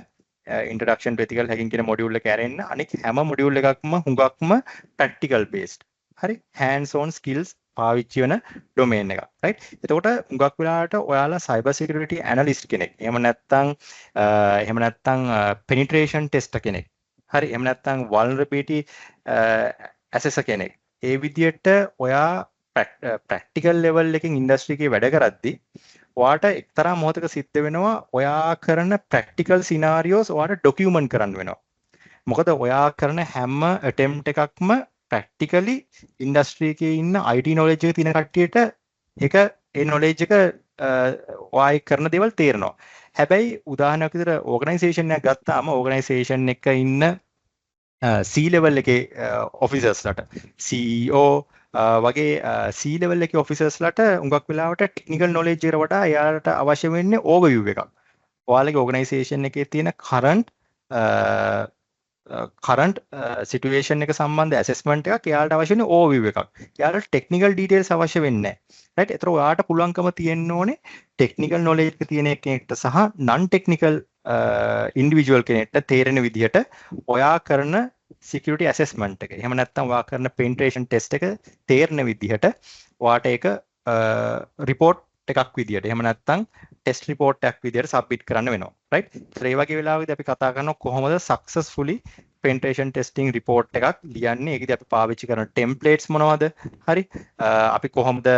introduction to ethical hacking කියන module එක ඇරෙන්න අනික හැම module එකක්ම හුඟක්ම practical based හරි hands on skills පාවිච්චි වෙන domain එක right එතකොට හුඟක් වෙලාවට ඔයාලා cyber security analyst කෙනෙක් එහෙම නැත්නම් penetration tester කෙනෙක් හරි එහෙම නැත්නම් vulnerability assessor කෙනෙක් ඒ විදිහට ඔයා practical level එකකින් industry එකේ වැඩ කරද්දී ඔයාට එක්තරා මොහොතක සිද්ධ වෙනවා ඔයා කරන practical scenarios ඔයාට document කරන්න වෙනවා. මොකද ඔයා කරන හැම attempt එකක්ම practically industry එකේ ඉන්න IT knowledge එක තියෙන කට්ටියට ඒ knowledge එක ඔයා කරන දේවල් තේරෙනවා. හැබැයි උදාහරණයක් විදිහට organization එකක් ගත්තාම organization එක ඉන්න C level එකේ officersලාට CEO වගේ C level එකේ officersලාට උඟක් වෙලාවට technical knowledge එකට වඩා එයාලට අවශ්‍ය වෙන්නේ overview එකක්. ඔයාලගේ organization එකේ තියෙන current situation එක සම්බන්ධ assessment එකක් එයාලට අවශ්‍ය වෙන්නේ overview එකක්. එයාලට technical details අවශ්‍ය වෙන්නේ නැහැ. right? ඒතර ඔයාට පුළුවන්කම තියෙන්න ඕනේ technical knowledge එක තියෙන කෙනෙක්ට සහ non technical individual කෙනෙක්ට තේරෙන විදිහට ඔයා කරන security assessment එක. එහෙම නැත්නම් ඔයා කරන penetration test එක තේරෙන විදිහට ඔයාට ඒක report එකක් විදිහට එහෙම නැත්නම් test report එකක් විදිහට submit කරන්න වෙනවා. right? ඒ වගේ වෙලාවකදී අපි කතා කරනවා කොහොමද successfully penetration testing report එකක් ලියන්නේ. ඒකදී අපි පාවිච්චි කරන templates මොනවද? හරි. අපි කොහොමද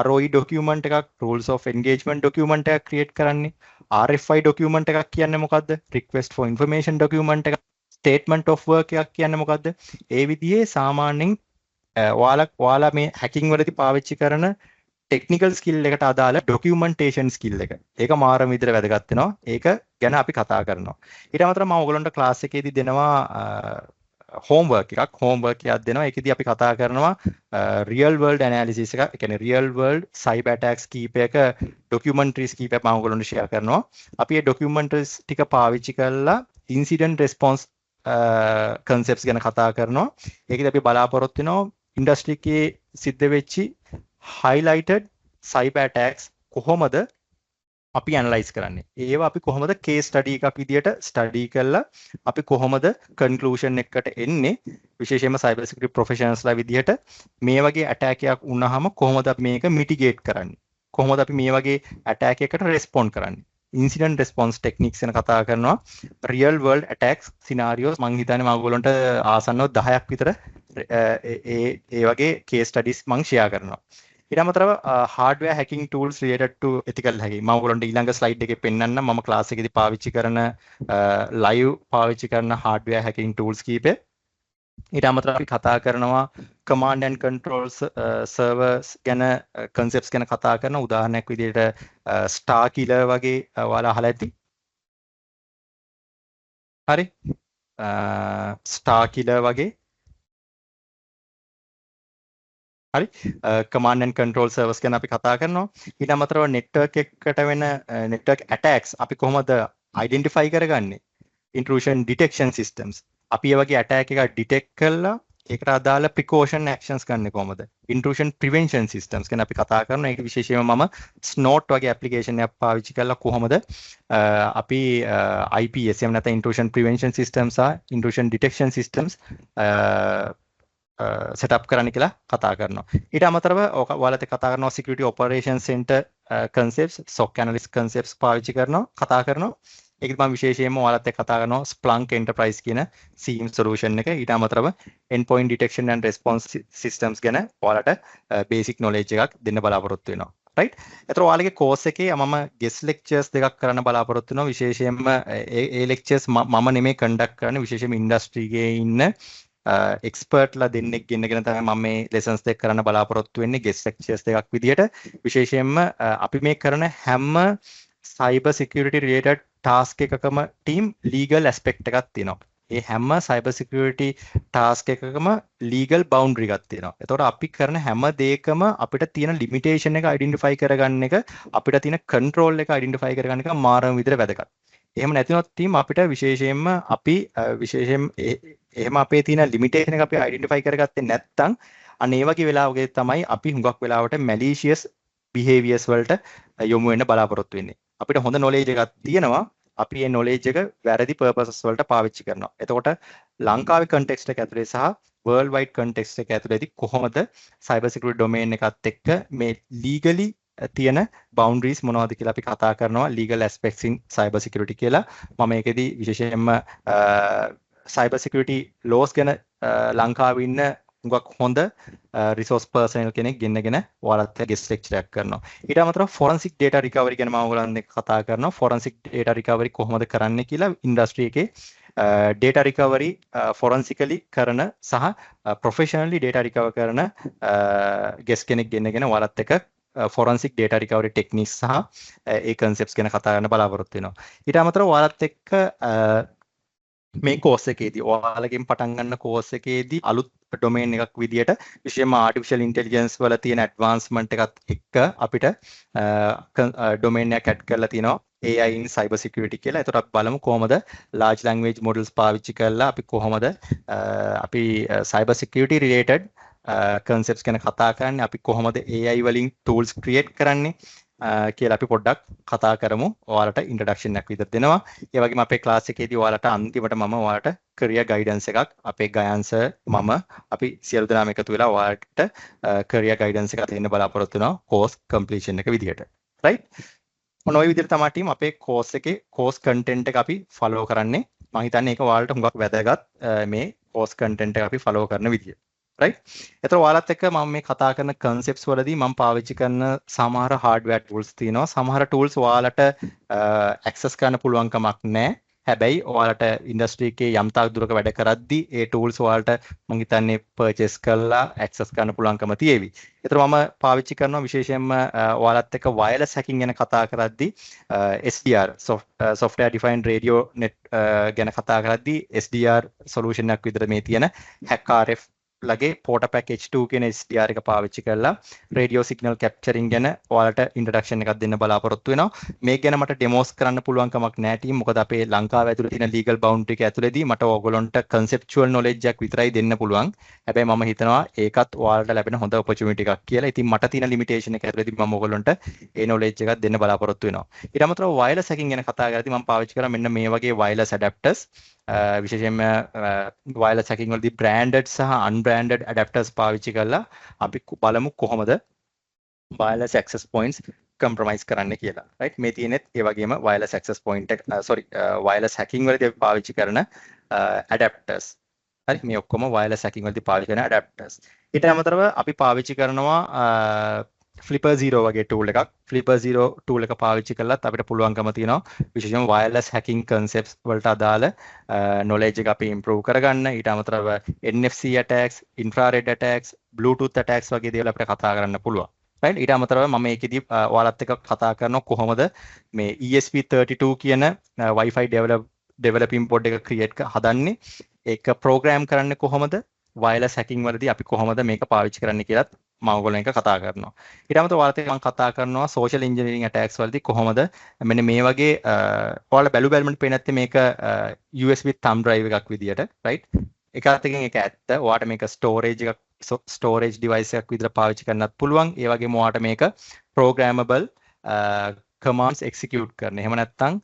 ROE document එකක් rules of engagement document එකක් create කරන්නේ? RFI document එකක් කියන්නේ මොකද්ද? request for information document එකක් statement of work එකක් කියන්නේ මොකද්ද? ඒ විදිහේ සාමාන්‍යයෙන් ඔයාලා මේ hacking වලදී පාවිච්චි කරන technical skill එකට අදාළ documentation skill එක. ඒක මාරම විදිහට වැදගත් වෙනවා. ඒක ගැන අපි කතා කරනවා. ඊට අමතරව මම ඔයගොල්ලන්ට class එකේදී දෙනවා homework එකක්. homework එකක් දෙනවා. ඒකෙදී අපි කතා කරනවා real world analysis එක. ඒ කියන්නේ real world cyber attacks කීපයක documentaries කීපයක් මම ඔයගොල්ලන්ට share කරනවා. අපි මේ documentaries ටික පාවිච්චි කරලා incident response concepts ගැන කතා කරනවා. ඒකදී අපි බලාපොරොත්තු වෙනවා industry එකේ සිද්ධ වෙච්චි highlighted cyber attacks කොහොමද අපි analyze කරන්නේ. ඒවා අපි කොහොමද case study එකක් විදියට study කරලා අපි කොහොමද conclusion එකකට එන්නේ විශේෂයෙන්ම cyber security professionals ලා විදියට මේ වගේ attack එකක් වුණාම කොහොමද අපි මේක mitigate කරන්නේ. කොහොමද අපි මේ වගේ attack එකකට respond කරන්නේ. incident response techniques ගැන කතා කරනවා. real world attacks scenarios මම හිතන්නේ මම ඔයගොල්ලන්ට ආසන්නව 10ක් විතර ඒ වගේ case studies මම share කරනවා. ඊට අමතරව hardware hacking tools related to ethical hacking මම ඔයගොල්ලන්ට ඊළඟ slide එකේ පෙන්නන්නම් මම class එකේදී පාවිච්චි කරන live පාවිච්චි කරන hardware hacking tools කීපය. ඊට අමතරව අපි කතා කරනවා command and control servers ගැන concepts ගැන කතා කරන උදාහරණයක් විදිහට star killer වගේ ඔයාලා අහලා ඇති. හරි. star killer වගේ හරි command and control servers ගැන අපි කතා කරනවා. ඊට අමතරව network එකට වෙන network attacks අපි කොහොමද identify කරගන්නේ? intrusion detection systems. අපි මේ වගේ attack එකක් detect කළා ඒකට අදාළ precaution actions ගන්න කොහොමද? intrusion prevention systems ගැන අපි කතා කරනවා. ඒක විශේෂයෙන්ම මම snort වගේ application එකක් පාවිච්චි කරලා කොහොමද අපි IPS එහෙම නැත්නම් intrusion prevention systems සහ intrusion detection systems setup කරන්න කියලා කතා කරනවා. ඊට අමතරව ඔයාලත් කතා කරනවා security operations center concepts, SOC analyst concepts පාවිච්චි කරනවා, කතා කරනවා. ඒකත් මම විශේෂයෙන්ම ඔයාලත් එක්ක කතා කරනවා Splunk Enterprise කියන SIEM solution එක. ඊට අමතරව endpoint detection and response systems ගැන ඔයාලට basic knowledge එකක් දෙන්න බලාපොරොත්තු වෙනවා. right? ඒතර ඔයාලගේ course එකේ මම guest lectures දෙකක් කරන්න බලාපොරොත්තු වෙනවා. විශේෂයෙන්ම ඒ lectures මම නෙමෙයි conduct කරන්නේ. විශේෂයෙන්ම industry එකේ ඉන්න එක්ස්පර්ට්ලා දෙන්නෙක් ගෙන්නගෙන තමයි මම මේ lessons දෙක කරන්න බලාපොරොත්තු වෙන්නේ guest lectures දෙකක් විදියට. විශේෂයෙන්ම අපි මේ කරන හැම cyber security related task එකකම team legal aspect එකක් තියෙනවා. ඒ හැම cyber security task එකකම legal boundary එකක් තියෙනවා. ඒතකොට අපි කරන හැම දෙයකම අපිට තියෙන limitation එක identify කරගන්න එක, අපිට තියෙන control එක identify කරගන්න එක මාරම විදිහට වැදගත්. එහෙම නැතිනොත් team අපිට විශේෂයෙන්ම අපි විශේෂයෙන් එහෙම අපේ තියෙන limitation එක අපි identify කරගත්තේ නැත්නම් අන්න ඒ වගේ වෙලාවකදී තමයි අපි හුඟක් වෙලාවට malicious behaviors වලට යොමු වෙන්න බලාපොරොත්තු වෙන්නේ. අපිට හොඳ knowledge එකක් තියෙනවා. අපි මේ knowledge එක වැරදි purposes වලට පාවිච්චි කරනවා. එතකොට ලංකාවේ context එක ඇතුලේ සහ world wide context එක ඇතුලේදී කොහොමද cyber security domain එකත් එක්ක මේ legally තියෙන boundaries මොනවද කියලා අපි කතා කරනවා legal aspects in cyber security කියලා. මම ඒකෙදි විශේෂයෙන්ම cyber security laws ගැන ලංකාවේ ඉන්න හුඟක් හොඳ රිසෝස් පර්සනල් කෙනෙක් ගෙන්නගෙන ඔයාලත් ගෙස්ට් ලෙක්චර් එකක් කරනවා. ඊට අමතරව ෆොරන්සික් ඩේටා රිකවරි ගැන මම ඔයගොල්ලන් එක්ක කතා කරනවා. ෆොරන්සික් ඩේටා රිකවරි කොහොමද කරන්නේ කියලා ඉන්ඩස්ට්‍රි එකේ ඩේටා රිකවරි ෆොරන්සිකලි කරන සහ ප්‍රොෆෙෂනලි ඩේටා රිකවර් කරන ගෙස්ට් කෙනෙක් ගෙන්නගෙන ඔයාලත් එක්ක forensic data recovery techniques සහ ඒ concepts ගැන කතා කරන්න බලාපොරොත්තු වෙනවා. ඊට අමතරව ඔයාලත් එක්ක මේ course එකේදී ඔයාලගෙන් පටන් ගන්න course එකේදී අලුත් domain එකක් විදියට විශේෂයෙන්ම artificial intelligence වල තියෙන advancement එකත් එක්ක අපිට domain එකක් add කරලා තියෙනවා AI in cyber security කියලා. ඒතකොට අපි බලමු කොහොමද large language models පාවිච්චි කරලා අපි කොහොමද අපි cyber security related concepts ගැන කතා කරන්නේ, අපි කොහොමද AI වලින් tools create කරන්නේ කියලා අපි පොඩ්ඩක් කතා කරමු. ඔයාලට introduction එකක් විතර දෙනවා. ඒ වගේම අපේ class එකේදී ඔයාලට අන්තිමට මම ඔයාලට career guidance එකක් අපේ ගයන් සර් මම අපි සියලු දෙනාම එකතු වෙලා ඔයාලට career guidance එකක් දෙන්න බලාපොරොත්තු වෙනවා course completion එක විදියට. right? මොන ওই විදිහට තමයි ටීම් අපේ course එකේ course content එක අපි follow කරන්නේ. මම හිතන්නේ ඒක ඔයාලට හුඟක් වැදගත් මේ course content එක අපි follow කරන විදිය. right? ඒතර ඔයාලත් එක්ක මම මේ කතා කරන concepts වලදී මම පාවිච්චි කරන සමහර hardware tools තියෙනවා. සමහර tools ඔයාලට access කරන්න පුළුවන් කමක් නැහැ. හැබැයි ඔයාලට industry එකේ යම් තාක් දුරක වැඩ කරද්දී ඒ tools ඔයාලට මම හිතන්නේ purchase කරලා access කරන්න පුළුවන්කම තියෙවි. ඒතර මම පාවිච්චි කරනවා විශේෂයෙන්ම ඔයාලත් එක්ක wireless hacking ගැන කතා කරද්දී SDR software defined radio net ගැන කතා කරද්දී SDR solution එකක් විතර මේ තියෙන HackRF ලගේ Portapack H2 කියන SDR එක පාවිච්චි කරලා radio signal capturing ගැන ඔයාලට introduction එකක් දෙන්න බලාපොරොත්තු වෙනවා. මේක ගැන මට demos කරන්න පුළුවන් කමක් නැහැ ටීම්. මොකද අපේ ලංකාව ඇතුලේ තියෙන legal boundary එක ඇතුලේදී මට ඕගොල්ලන්ට conceptual knowledge එකක් විතරයි දෙන්න පුළුවන්. හැබැයි මම හිතනවා ඒකත් ඔයාලට ලැබෙන හොඳ opportunity එකක් කියලා. ඉතින් මට තියෙන limitation එක ඇතුලේදී මම ඕගොල්ලන්ට ඒ knowledge එකක් දෙන්න බලාපොරොත්තු වෙනවා. ඊට අමතරව wireless hacking ගැන කතා කරද්දී මම පාවිච්චි කරා මෙන්න මේ වගේ wireless adapters. විශේෂයෙන්ම wireless hacking වලදී branded සහ unbranded adapters පාවිච්චි කරලා අපි බලමු කොහොමද wireless access points compromise කරන්න කියලා. right? මේ තියෙනෙත් ඒ වගේම wireless access point එක wireless hacking වලදී අපි පාවිච්චි කරන adapters. හරි මේ ඔක්කොම wireless hacking වලදී පාවිච්චි කරන adapters. ඊට අමතරව අපි පාවිච්චි කරනවා Flipper Zero වගේ tool එකක්. Flipper Zero tool එක පාවිච්චි කළත් අපිට පුළුවන්කම තියෙනවා විශේෂයෙන්ම wireless hacking concepts වලට අදාළ knowledge එක අපි improve කරගන්න. ඊට අමතරව NFC attacks, infrared attacks, Bluetooth attacks වගේ දේවල් අපිට කතා කරන්න පුළුවන්. right? ඊට අමතරව මම මේකෙදී ඔයාලත් එක්ක කතා කරනවා කොහොමද මේ ESP32 කියන Wi-Fi developing board එක create හදන්නේ. ඒක program කරන්නේ කොහොමද? wireless hacking වලදී අපි කොහොමද මේක පාවිච්චි කරන්න කියලාත් මම ඔයගොල්ලෝ එක කතා කරනවා. ඊට අමතරව ඔයාලත් එක්ක මම කතා කරනවා social engineering attacks වලදී කොහොමද මෙන්න මේ වගේ ඔයාලා බැලුමට පේන්නේ නැත්තේ මේක USB thumb drive එකක් විදියට right? එක අතකින් ඒක ඇත්ත. ඔයාලට මේක storage device එකක් විදියට පාවිච්චි කරන්නත් පුළුවන්. ඒ වගේම ඔයාලට මේක programmable commands execute කරන්න. එහෙම නැත්නම්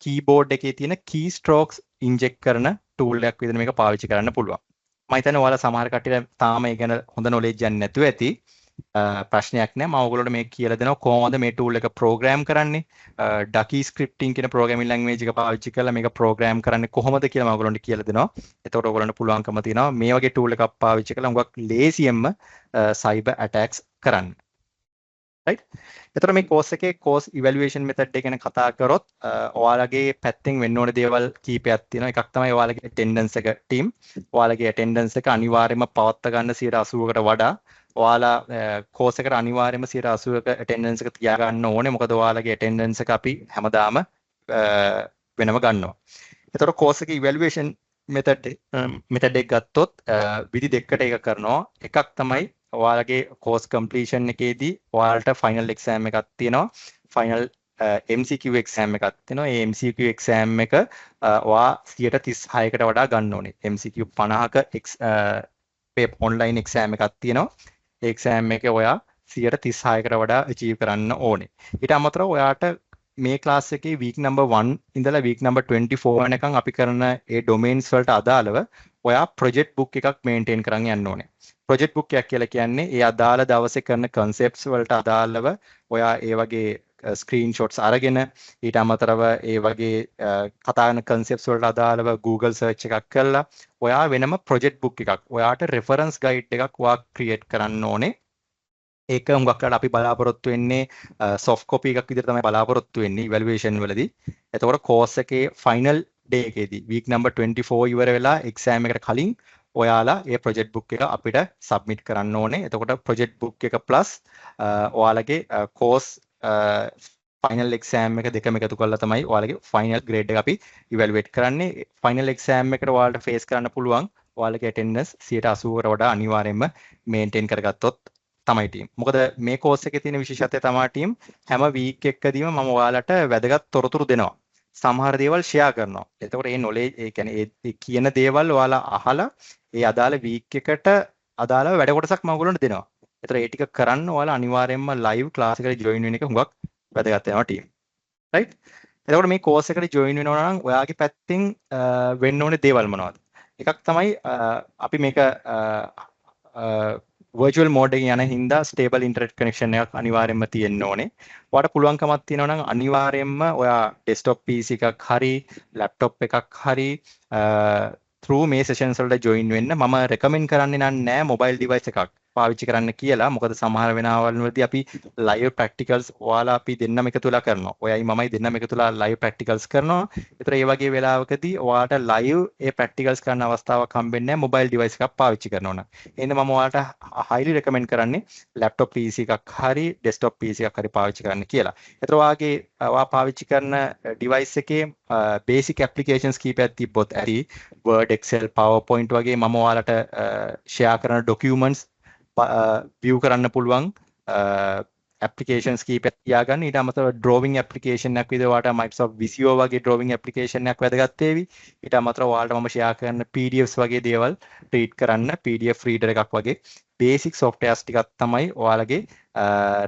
keyboard එකේ තියෙන keystrokes inject කරන tool එකක් විදියට මේක පාවිච්චි කරන්න පුළුවන්. මම හිතන්නේ ඔයාලා සමහර කට්ටියට තාම ඒ ගැන හොඳ knowledge යන්නේ නැතුව ඇති. ප්‍රශ්නයක් නැහැ. මම ඔයගොල්ලෝට මේක කියලා දෙනවා කොහොමද මේ tool එක program කරන්නේ. Ducky scripting කියන programming language එක පාවිච්චි කරලා මේක program කරන්නේ කොහොමද කියලා මම ඔයගොල්ලන්ට කියලා දෙනවා. එතකොට ඔයගොල්ලන්ට පුළුවන්කම තියෙනවා මේ වගේ tool එකක් පාවිච්චි කරලා හුඟක් ලේසියෙන්ම cyber attacks කරන්න. right? එතකොට මේ course එකේ course evaluation method එක ගැන කතා කරොත් ඔයාලගේ පැත්තෙන් වෙන්න ඕන දේවල් කීපයක් තියෙනවා. එකක් තමයි ඔයාලගේ attendance එක team. ඔයාලගේ attendance එක අනිවාර්යයෙන්ම පවත්වා ගන්න 80%කට වඩා ඔයාලා course එකට අනිවාර්යයෙන්ම 80%ක attendance එක තියාගන්න ඕනේ. මොකද ඔයාලගේ attendance එක අපි හැමදාම වෙනම ගන්නවා. එතකොට course එකේ evaluation method එක ගත්තොත් විදි දෙකකට ඒක කරනවා. එකක් තමයි ඔයාලගේ course completion එකේදී ඔයාලට final exam එකක් තියෙනවා. final MCQ exam එකක් තියෙනවා. ඒ MCQ exam එක ඔයා 36කට වඩා ගන්න ඕනේ. MCQ 50ක online exam එකක් තියෙනවා. ඒ exam එකේ ඔයා 136කට වඩා achieve කරන්න ඕනේ. ඊට අමතරව ඔයාට මේ ක්ලාස් එකේ week number 1 ඉඳලා week number 24 වෙනකන් අපි කරන ඒ domains වලට අදාළව ඔයා project book එකක් maintain කරන් යන්න ඕනේ. project book එකක් කියලා කියන්නේ ඒ අදාළ දවසේ කරන concepts වලට අදාළව ඔයා ඒ වගේ screenshots අරගෙන ඊට අමතරව ඒ වගේ කතා කරන concepts වලට අදාළව Google search එකක් කරලා ඔයා වෙනම project book එකක් ඔයාට reference guide එකක් ඔයා create කරන්න ඕනේ. ඒක හුඟක් වෙලාවට අපි බලාපොරොත්තු වෙන්නේ soft copy එකක් විදිහට තමයි බලාපොරොත්තු වෙන්නේ evaluation වලදී. එතකොට course එකේ final day එකේදී week number 24 ඉවර වෙලා exam එකට කලින් ඔයාලා ඒ project book එක අපිට submit කරන්න ඕනේ. එතකොට project book එක plus ඔයාලගේ course final exam එක දෙකම එකතු කරලා තමයි ඔයාලගේ final grade එක අපි evaluate කරන්නේ. final exam එකට ඔයාලට face කරන්න පුළුවන් ඔයාලගේ attendance 80%කට වඩා අනිවාර්යයෙන්ම maintain කරගත්තොත් තමයි ටීම්. මොකද මේ course එකේ තියෙන විශේෂත්වය තමයි ටීම් හැම week එකකදීම මම ඔයාලට වැදගත් තොරතුරු දෙනවා. සමහර දේවල් share කරනවා. එතකොට මේ knowledge ඒ කියන්නේ ඒ කියන දේවල් ඔයාලා අහලා ඒ අදාළ week එකට අදාළව වැඩ කොටසක් මම ඔයගොල්ලන්ට දෙනවා. ඒතර ඒ ටික කරන්න ඔයාලා අනිවාර්යයෙන්ම live class එකට join වෙන එක හුඟක් වැදගත් වෙනවා ටීම්. right? එතකොට මේ course එකට join වෙනවා නම් ඔයාගේ පැත්තෙන් වෙන්න ඕනේ දේවල් මොනවද? එකක් තමයි අපි මේක virtual mode එකේ යන හින්දා stable internet connection එකක් අනිවාර්යයෙන්ම තියෙන්න ඕනේ. ඔයාලට පුළුවන්කමක් තියෙනවා නම් අනිවාර්යයෙන්ම ඔයා desktop PC එකක් හරි laptop එකක් හරි through මේ sessions වලට join වෙන්න. මම recommend කරන්නේ නැහැ mobile device එකක් පාවිච්චි කරන්න කියලා. මොකද සමහර වෙලාවල් වලදී අපි live practicals ඔයාලා අපි දෙන්නම එකතු වෙලා කරනවා. ඔයයි මමයි දෙන්නම එකතු වෙලා live practicals කරනවා. ඒතර ඒ වගේ වෙලාවකදී ඔයාලට live ඒ practicals කරන්න අවස්ථාවක් හම්බෙන්නේ නැහැ mobile device එකක් පාවිච්චි කරනවා නම්. එහෙනම් මම ඔයාලට highly recommend කරන්නේ laptop PC එකක් හරි desktop PC එකක් හරි පාවිච්චි කරන්න කියලා. ඒතර ඔයා පාවිච්චි කරන device එකේ basic applications කීපයක් තිබ්බොත් ඇති Word, Excel, PowerPoint වගේ මම ඔයාලට share කරන documents view කරන්න පුළුවන් applications කීපයක් තියාගන්න. ඊට අමතරව drawing application එකක් විදිහට ඔයාලට Microsoft Visio වගේ drawing application එකක් වැදගත් වේවි. ඊට අමතරව ඔයාලට මම share කරන PDFs වගේ දේවල් read කරන්න PDF reader එකක් වගේ basic softwares ටිකක් තමයි ඔයාලගේ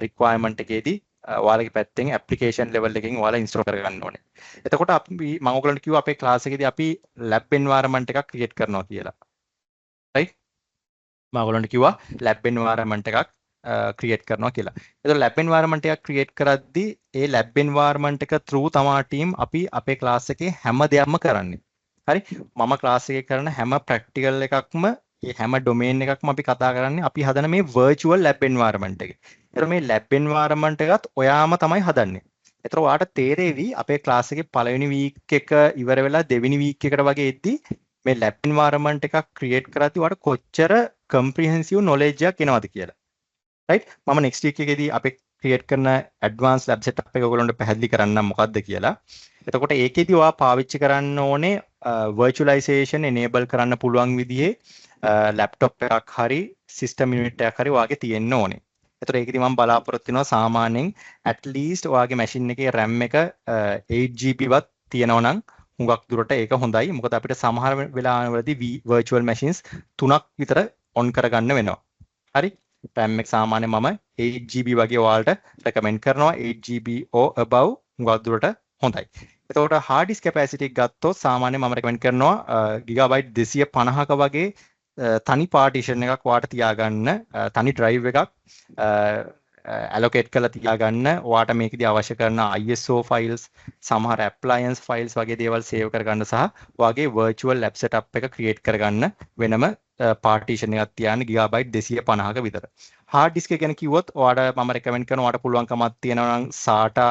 requirement එකේදී ඔයාලගේ පැත්තෙන් application level එකකින් ඔයාලා install කරගන්න ඕනේ. එතකොට අපි මම ඔයගලන්ට කිව්වා අපේ class එකේදී අපි lab environment එකක් create කරනවා කියලා. right? මම ඔයගලන්ට කිව්වා lab environment එකක් create කරනවා කියලා. ඒතකොට lab environment එකක් create කරද්දී ඒ lab environment එක through තමා team අපි අපේ class එකේ හැම දෙයක්ම කරන්නේ. හරි? මම class එකේ කරන හැම practical එකක්ම ඒ හැම domain එකක්ම අපි කතා කරන්නේ අපි හදන මේ virtual lab environment එකේ. ඒතර මේ lab environment එකත් ඔයාම තමයි හදන්නේ. ඒතර ඔයාට තේරෙවි අපේ class එකේ පළවෙනි week එක ඉවර වෙලා දෙවෙනි week එකට වගේ එද්දි මේ lab environment එකක් create කරද්දී ඔයාට කොච්චර comprehensive knowledge එකක් එනවද කියලා. right? මම next week එකේදී අපේ create කරන advanced lab setup එක ඔයගොල්ලන්ට පැහැදිලි කරන්නම් මොකක්ද කියලා. එතකොට ඒකෙදී ඔයා පාවිච්චි කරන්න ඕනේ virtualization enable කරන්න පුළුවන් විදිහේ laptop එකක් හරි system unit එකක් හරි ඔයාගේ තියෙන්න ඕනේ. එතකොට ඒකෙදී මම බලාපොරොත්තු වෙනවා සාමාන්‍යයෙන් at least ඔයාගේ machine එකේ RAM එක 8GB වත් තියෙනවා නම් හුඟක් දුරට ඒක හොඳයි. මොකද අපිට සමහර වෙලාවලදී virtual machines 3ක් විතර on කරගන්න වෙනවා. හරි? RAM එක සාමාන්‍යයෙන් මම 8GB වගේ ඔයාලට recommend කරනවා. 8GB or above හුඟක් දුරට හොඳයි. එතකොට hard disk capacity එක ගත්තොත් සාමාන්‍යයෙන් මම recommend කරනවා gigabyte 250ක වගේ තනි partition එකක් ඔයාට තියාගන්න, තනි drive එකක් allocate කරලා තියාගන්න. ඔයාට මේකදී අවශ්‍ය කරන ISO files, සමහර appliance files වගේ දේවල් save කරගන්න සහ ඔයාගේ virtual lab setup එක create කරගන්න වෙනම partition එකක් තියාගන්න gigabyte 250ක විතර. hard disk එක ගැන කිව්වොත් ඔයාට මම recommend කරනවා ඔයාට පුළුවන්කමක් තියෙනවා නම් SATA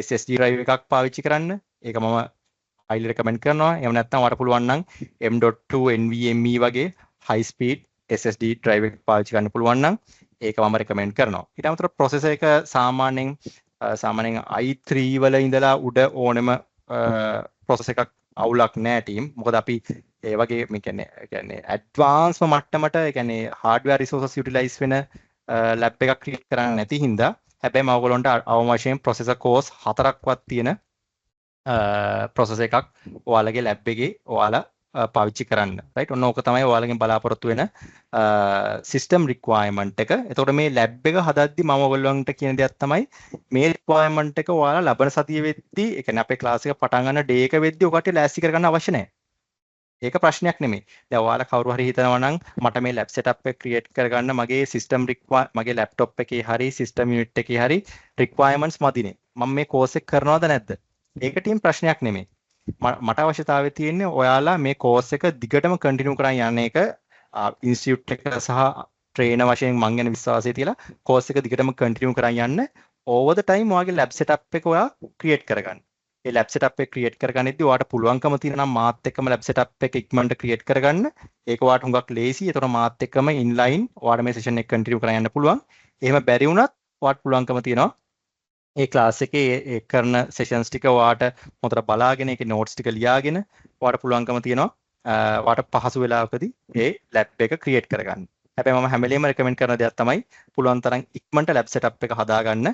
SSD drive එකක් පාවිච්චි කරන්න. ඒක මම highly recommend කරනවා. එහෙම නැත්නම් ඔයාට පුළුවන් නම් M.2 NVMe වගේ high speed SSD drive එක පාවිච්චි කරන්න පුළුවන් නම් ඒක මම recommend කරනවා. ඊට අමතරව processor එක සාමාන්‍යයෙන් i3 වල ඉඳලා උඩ ඕනෙම processor එකක් අවුලක් නැහැ ටීම්. මොකද අපි ඒ වගේ මේ කියන්නේ advanced මට්ටමට ඒ කියන්නේ hardware resources utilize වෙන lab එකක් create කරන්න නැති හින්දා හැබැයි මම ඔයගොල්ලන්ට අවම වශයෙන් processor cores 4ක්වත් තියෙන processor එකක් ඔයාලගේ lab එකේ ඔයාලා පාවිච්චි කරන්න. right? ඔන්න ඕක තමයි ඔයාලගෙන් බලාපොරොත්තු වෙන system requirement එක. එතකොට මේ lab එක හදද්දි මම ඔයගොල්ලන්ට කියන දෙයක් තමයි මේ requirement එක ඔයාලා ලබන සතිය වෙද්දී, ඒ කියන්නේ අපේ ක්ලාස් එක පටන් ගන්න day එක වෙද්දී ඔකට ලෑස්ති කරගන්න අවශ්‍ය නැහැ. ඒක ප්‍රශ්නයක් නෙමෙයි. දැන් ඔයාලා කවුරු හරි හිතනවා නම් මට මේ lab setup එක create කරගන්න මගේ system මගේ laptop එකේ හරි system unit එකේ හරි requirements මදිනේ. මම මේ course එක කරනවද නැද්ද? ඒක ටීම් ප්‍රශ්නයක් නෙමෙයි. මට අවශ්‍යතාවය තියෙන්නේ ඔයාලා මේ course එක දිගටම continue කරන් යන එක institute එක සහ trainer වශයෙන් මං ගැන විශ්වාසය තියලා course එක දිගටම continue කරන් යන්න over the time ඔයාගේ lab setup එක ඔයා create කරගන්න. ඒ lab setup එක create කරගන්නෙද්දී ඔයාට පුළුවන්කම තියෙනවා නම් මාත් එක්කම lab setup එක ඉක්මනට create කරගන්න. ඒක ඔයාට හුඟක් ලේසි. ඒතර මාත් එක්කම inline ඔයාට මේ session එක continue කරන් යන්න පුළුවන්. එහෙම බැරි වුණත් ඔයාට පුළුවන්කම තියෙනවා ඒ ක්ලාස් එකේ ඒ කරන sessions ටික ඔයාට හොඳට බලාගෙන ඒකේ notes ටික ලියාගෙන ඔයාට පුළුවන්කම තියෙනවා ඔයාට පහසු වෙලාවකදී ඒ lab එක create කරගන්න. හැබැයි මම හැම වෙලේම recommend කරන දෙයක් තමයි පුළුවන් තරම් ඉක්මනට lab setup එක හදාගන්න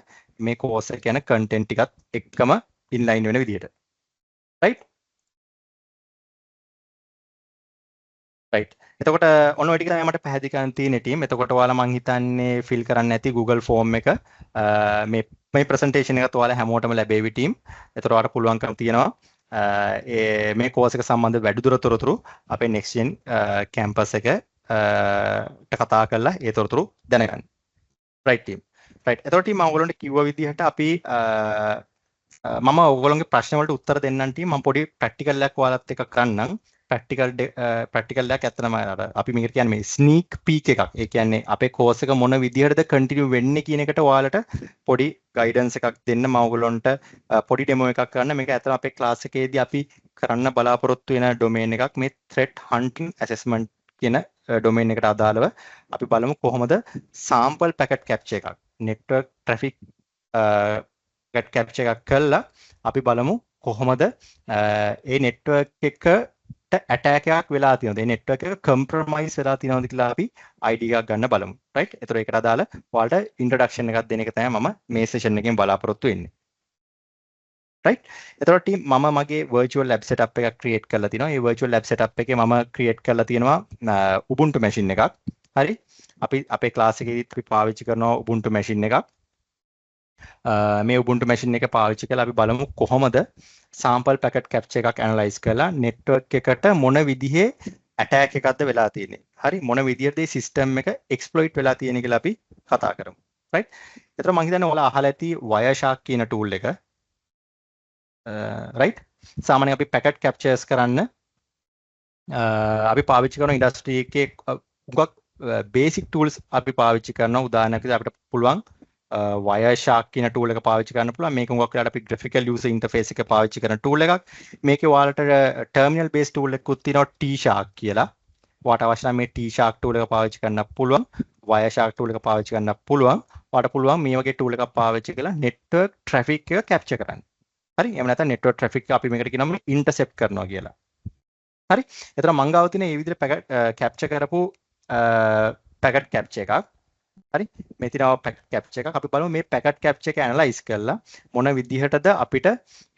මේ course එක යන content ටිකත් එක්කම inline වෙන විදිහට. right? right. එතකොට ඔන්න ඔය ටික තමයි මට පැහැදිලි කරන්න තියෙන ටීම්. එතකොට ඔයාලා මං හිතන්නේ fill කරන්න ඇති Google form එක මේ presentation එකත් ඔයාලා හැමෝටම ලැබෙවි ටීම්. එතකොට ඔයාලට පුළුවන්කම තියෙනවා මේ course එක සම්බන්ධ වැඩිදුර තොරතුරු අපේ next gen campus එක කතා කරලා ඒ තොරතුරු දැනගන්න. right team. right. එතකොට ටීම් මම ඔයගොල්ලන්ට කිව්ව විදිහට අපි මම ඔයගොල්ලන්ගේ ප්‍රශ්න වලට උත්තර දෙන්නම් ටීම්. මම පොඩි practical එකක් ඔයාලත් එක්ක කරන්නම්. practical එකක් ඇත්තටම අපි මේකට කියන්නේ මේ sneak peek එකක්. ඒ කියන්නේ අපේ course එක මොන විදිහටද continue වෙන්නේ කියන එකට ඔයාලට පොඩි guidance එකක් දෙන්න මම ඔයගොල්ලන්ට පොඩි demo එකක් කරන්න. මේක ඇත්තටම අපේ class එකේදී අපි කරන්න බලාපොරොත්තු වෙන domain එකක්. මේ threat hunting assessment කියන domain එකට අදාළව අපි බලමු කොහොමද sample packet capture එකක් network traffic packet capture එකක් කළා අපි බලමු කොහොමද ඒ network එකට attack එකක් වෙලා තියෙනවද? ඒ network එක compromise වෙලා තියෙනවද කියලා අපි ID එකක් ගන්න බලමු. right? ඒතර ඒකට අදාළ ඔයාලට introduction එකක් දෙන එක තමයි මම මේ session එකෙන් බලාපොරොත්තු වෙන්නේ. right? එතකොට team මම මගේ virtual lab setup එකක් create කරලා තිනවා. මේ virtual lab setup එකේ මම create කරලා තියෙනවා Ubuntu machine එකක්. හරි? අපි අපේ class එකේදීත් අපි පාවිච්චි කරනවා Ubuntu machine එකක්. මේ Ubuntu machine එක පාවිච්චි කරලා අපි බලමු කොහොමද sample packet capture එකක් analyze කරලා network එකට මොන විදිහේ attack එකක්ද වෙලා තියෙන්නේ. හරි? මොන විදිහටද මේ system එක exploit වෙලා තියෙන්නේ කියලා අපි කතා කරමු. right? එතකොට මම හිතන්නේ ඔයාලා අහලා ඇති Wireshark කියන tool එක. right? සාමාන්‍යයෙන් අපි packet captures කරන්න අපි පාවිච්චි කරන industry එකේ උගක් basic tools අපි පාවිච්චි කරනවා. උදාහරණයක් විදිහට අපිට පුළුවන් Wireshark කියන tool එක පාවිච්චි කරන්න පුළුවන්. මේක උගක් වෙලාවට අපි graphical user interface එක පාවිච්චි කරන tool එකක්. මේකේ ඔයාලට terminal based tool එකකුත් තියෙනවා T-Shark කියලා. ඔයාලට අවශ්‍ය නම් මේ T-Shark tool එක පාවිච්චි කරන්න පුළුවන්. Wireshark tool එක පාවිච්චි කරන්න පුළුවන්. ඔයාලට පුළුවන් මේ වගේ tool එකක් පාවිච්චි කරලා network traffic එක capture කරන්න. හරි? එහෙම නැත්නම් network traffic එක අපි මේකට කියනවා intercept කරනවා කියලා. හරි? එතන මං ගාව තියෙන මේ විදිහට packet capture කරපු packet capture එකක්. හරි? මේ තියෙනවා packet capture එකක්. අපි බලමු මේ packet capture එක analyze කරලා මොන විදිහටද අපිට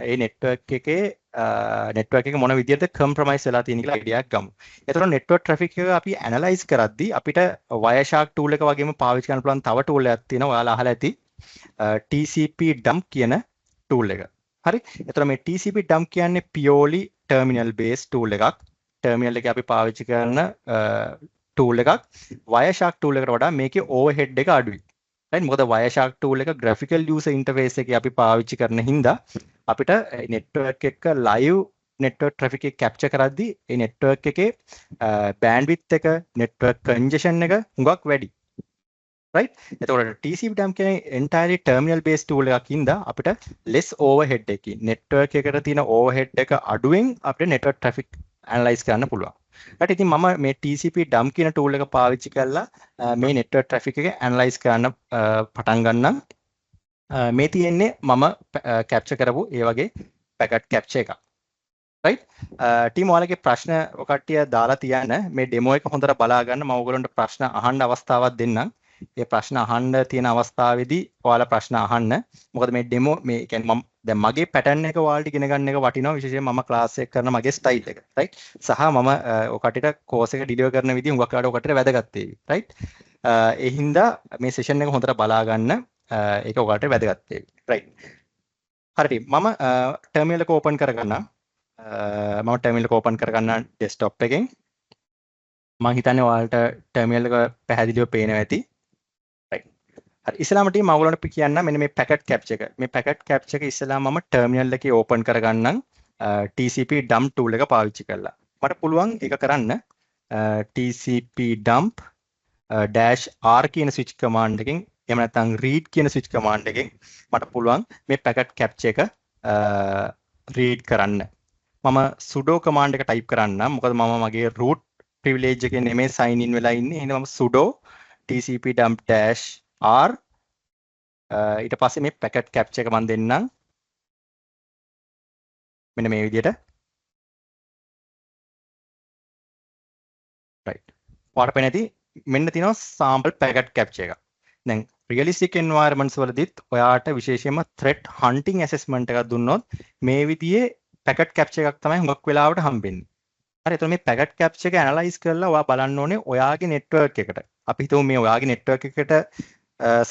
මේ network එකේ මොන විදිහටද compromise වෙලා තියෙන කියලා idea එකක් ගමු. එතකොට network traffic එක අපි analyze කරද්දී අපිට Wireshark tool එක වගේම පාවිච්චි කරන්න පුළුවන් තව tool එකක් තියෙනවා. ඔයාලා අහලා ඇති TCP dump කියන tool එක. හරි? එතකොට මේ TCP dump කියන්නේ purely terminal based tool එකක්. terminal එකේ අපි පාවිච්චි කරන tool එකක්. Wireshark tool එකට වඩා මේකේ overhead එක අඩුයි. right? මොකද Wireshark tool එක graphical user interface එකේ අපි පාවිච්චි කරන හින්දා අපිට network එක live network traffic එක capture කරද්දී ඒ network එකේ bandwidth එක network congestion එක හුඟක් වැඩි. right? එතකොට TCP dump කියන්නේ entirely terminal based tool එකක් ඉඳලා අපිට less overhead එකකින් network එකට තියෙන overhead එක අඩුවෙන් අපිට network traffic analyze කරන්න පුළුවන්. right? ඉතින් මම මේ TCP dump කියන tool එක පාවිච්චි කරලා මේ network traffic එක analyze කරන්න පටන් ගන්නම්. මේ තියෙන්නේ මම capture කරපු ඒ වගේ packet capture එකක්. right? ටීම් ඔයාලගේ ප්‍රශ්න කට්ටිය දාලා තියන්න මේ demo එක හොඳට බලා ගන්න. මම ඔයගොල්ලන්ට ප්‍රශ්න අහන්න අවස්ථාවක් දෙන්නම්. ඒ ප්‍රශ්න අහන්න තියෙන අවස්ථාවේදී ඔයාලා ප්‍රශ්න අහන්න. මොකද මේ ඩෙමෝ මේ කියන්නේ මම දැන් මගේ පැටර්න් එක ඔයාලට ඉගෙන ගන්න එක වටිනවා විශේෂයෙන් මම ක්ලාස් එක කරන මගේ ස්ටයිල් එක. රයිට්. සහ මම ඔය කටට කෝස් එක ඩිලිවර් කරන විදිහ හුඟක් වෙලාවට ඔය කටට වැදගත් වේවි. රයිට්. ඒ හින්දා මේ සෙෂන් එක හොඳට බලා ගන්න. ඒක ඔයාලට වැදගත් වේවි. රයිට්. හරියට මම ටර්මිනල් එක ඕපන් කරගන්නම්. මම ටර්මිනල් එක ඕපන් කරගන්න ඩෙස්ක්ටොප් එකෙන්. මම හිතන්නේ ඔයාලට ටර්මිනල් එක පැහැදිලිව පේනවා ඇති. රයිට්. හරි ඉස්සෙල්ලාම ටීම් මම ඔයගොල්ලන්ට කියන්න මෙන්න මේ පැකට් කැප්චර් එක. මේ පැකට් කැප්චර් එක ඉස්සෙල්ලාම මම ටර්මිනල් එකේ ඕපන් කරගන්නම් TCP dump tool එක පාවිච්චි කරලා. මට පුළුවන් ඒක කරන්න TCP dump -r කියන switch command එකෙන් එහෙම නැත්නම් read කියන switch command එකෙන් මට පුළුවන් මේ පැකට් කැප්චර් එක read කරන්න. මම sudo command එක type කරන්නම්. මොකද මම මගේ root privilege එකේ නෙමෙයි sign in වෙලා ඉන්නේ. එහෙනම් මම sudo TCP dump -r ඊට පස්සේ මේ පැකට් කැප්චර් එක මම දෙන්නම්. මෙන්න මේ විදිහට. right. ඔයාලට පේන ඇති මෙන්න තියෙනවා sample packet capture එක. දැන් realistic environments වලදීත් ඔයාට විශේෂයෙන්ම threat hunting assessment එකක් දුන්නොත් මේ විදිහේ packet capture එකක් තමයි හුඟක් වෙලාවට හම්බෙන්නේ. හරි එතකොට මේ packet capture එක analyze කරලා ඔයා බලන්න ඕනේ ඔයාගේ network එකට. අපි හිතමු මේ ඔයාගේ network එකට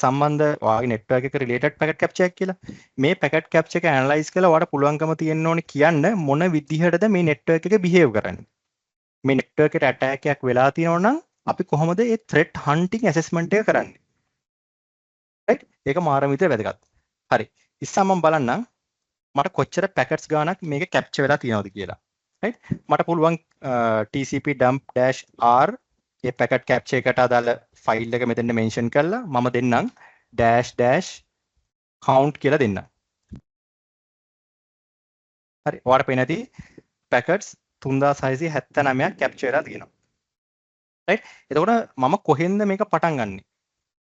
සම්බන්ධ ඔයාගේ network එක related packet capture එකක් කියලා. මේ packet capture එක analyze කරලා ඔයාට පුළුවන්කම තියෙන්න ඕනේ කියන්න මොන විදිහටද මේ network එක behave කරන්නේ. මේ network එකට attack එකක් වෙලා තියෙනවා නම් අපි කොහොමද මේ threat hunting assessment එක කරන්නේ? right? ඒක මාරම විදිහට වැදගත්. හරි. ඉස්සම මම බලන්නම් මට කොච්චර packets ගානක් මේක capture වෙලා තියෙනවද කියලා. right? මට පුළුවන් TCP dump -r මේ packet capture එකට අදාළ ෆයිල් එක මෙතෙන්ට mention කරලා මම දෙන්නම් -count කියලා දෙන්නම්. හරි. ඔයාලට පේන ඇති packets 3679ක් capture වෙලා තියෙනවා. right? එතකොට මම කොහෙන්ද මේක පටන් ගන්නෙ?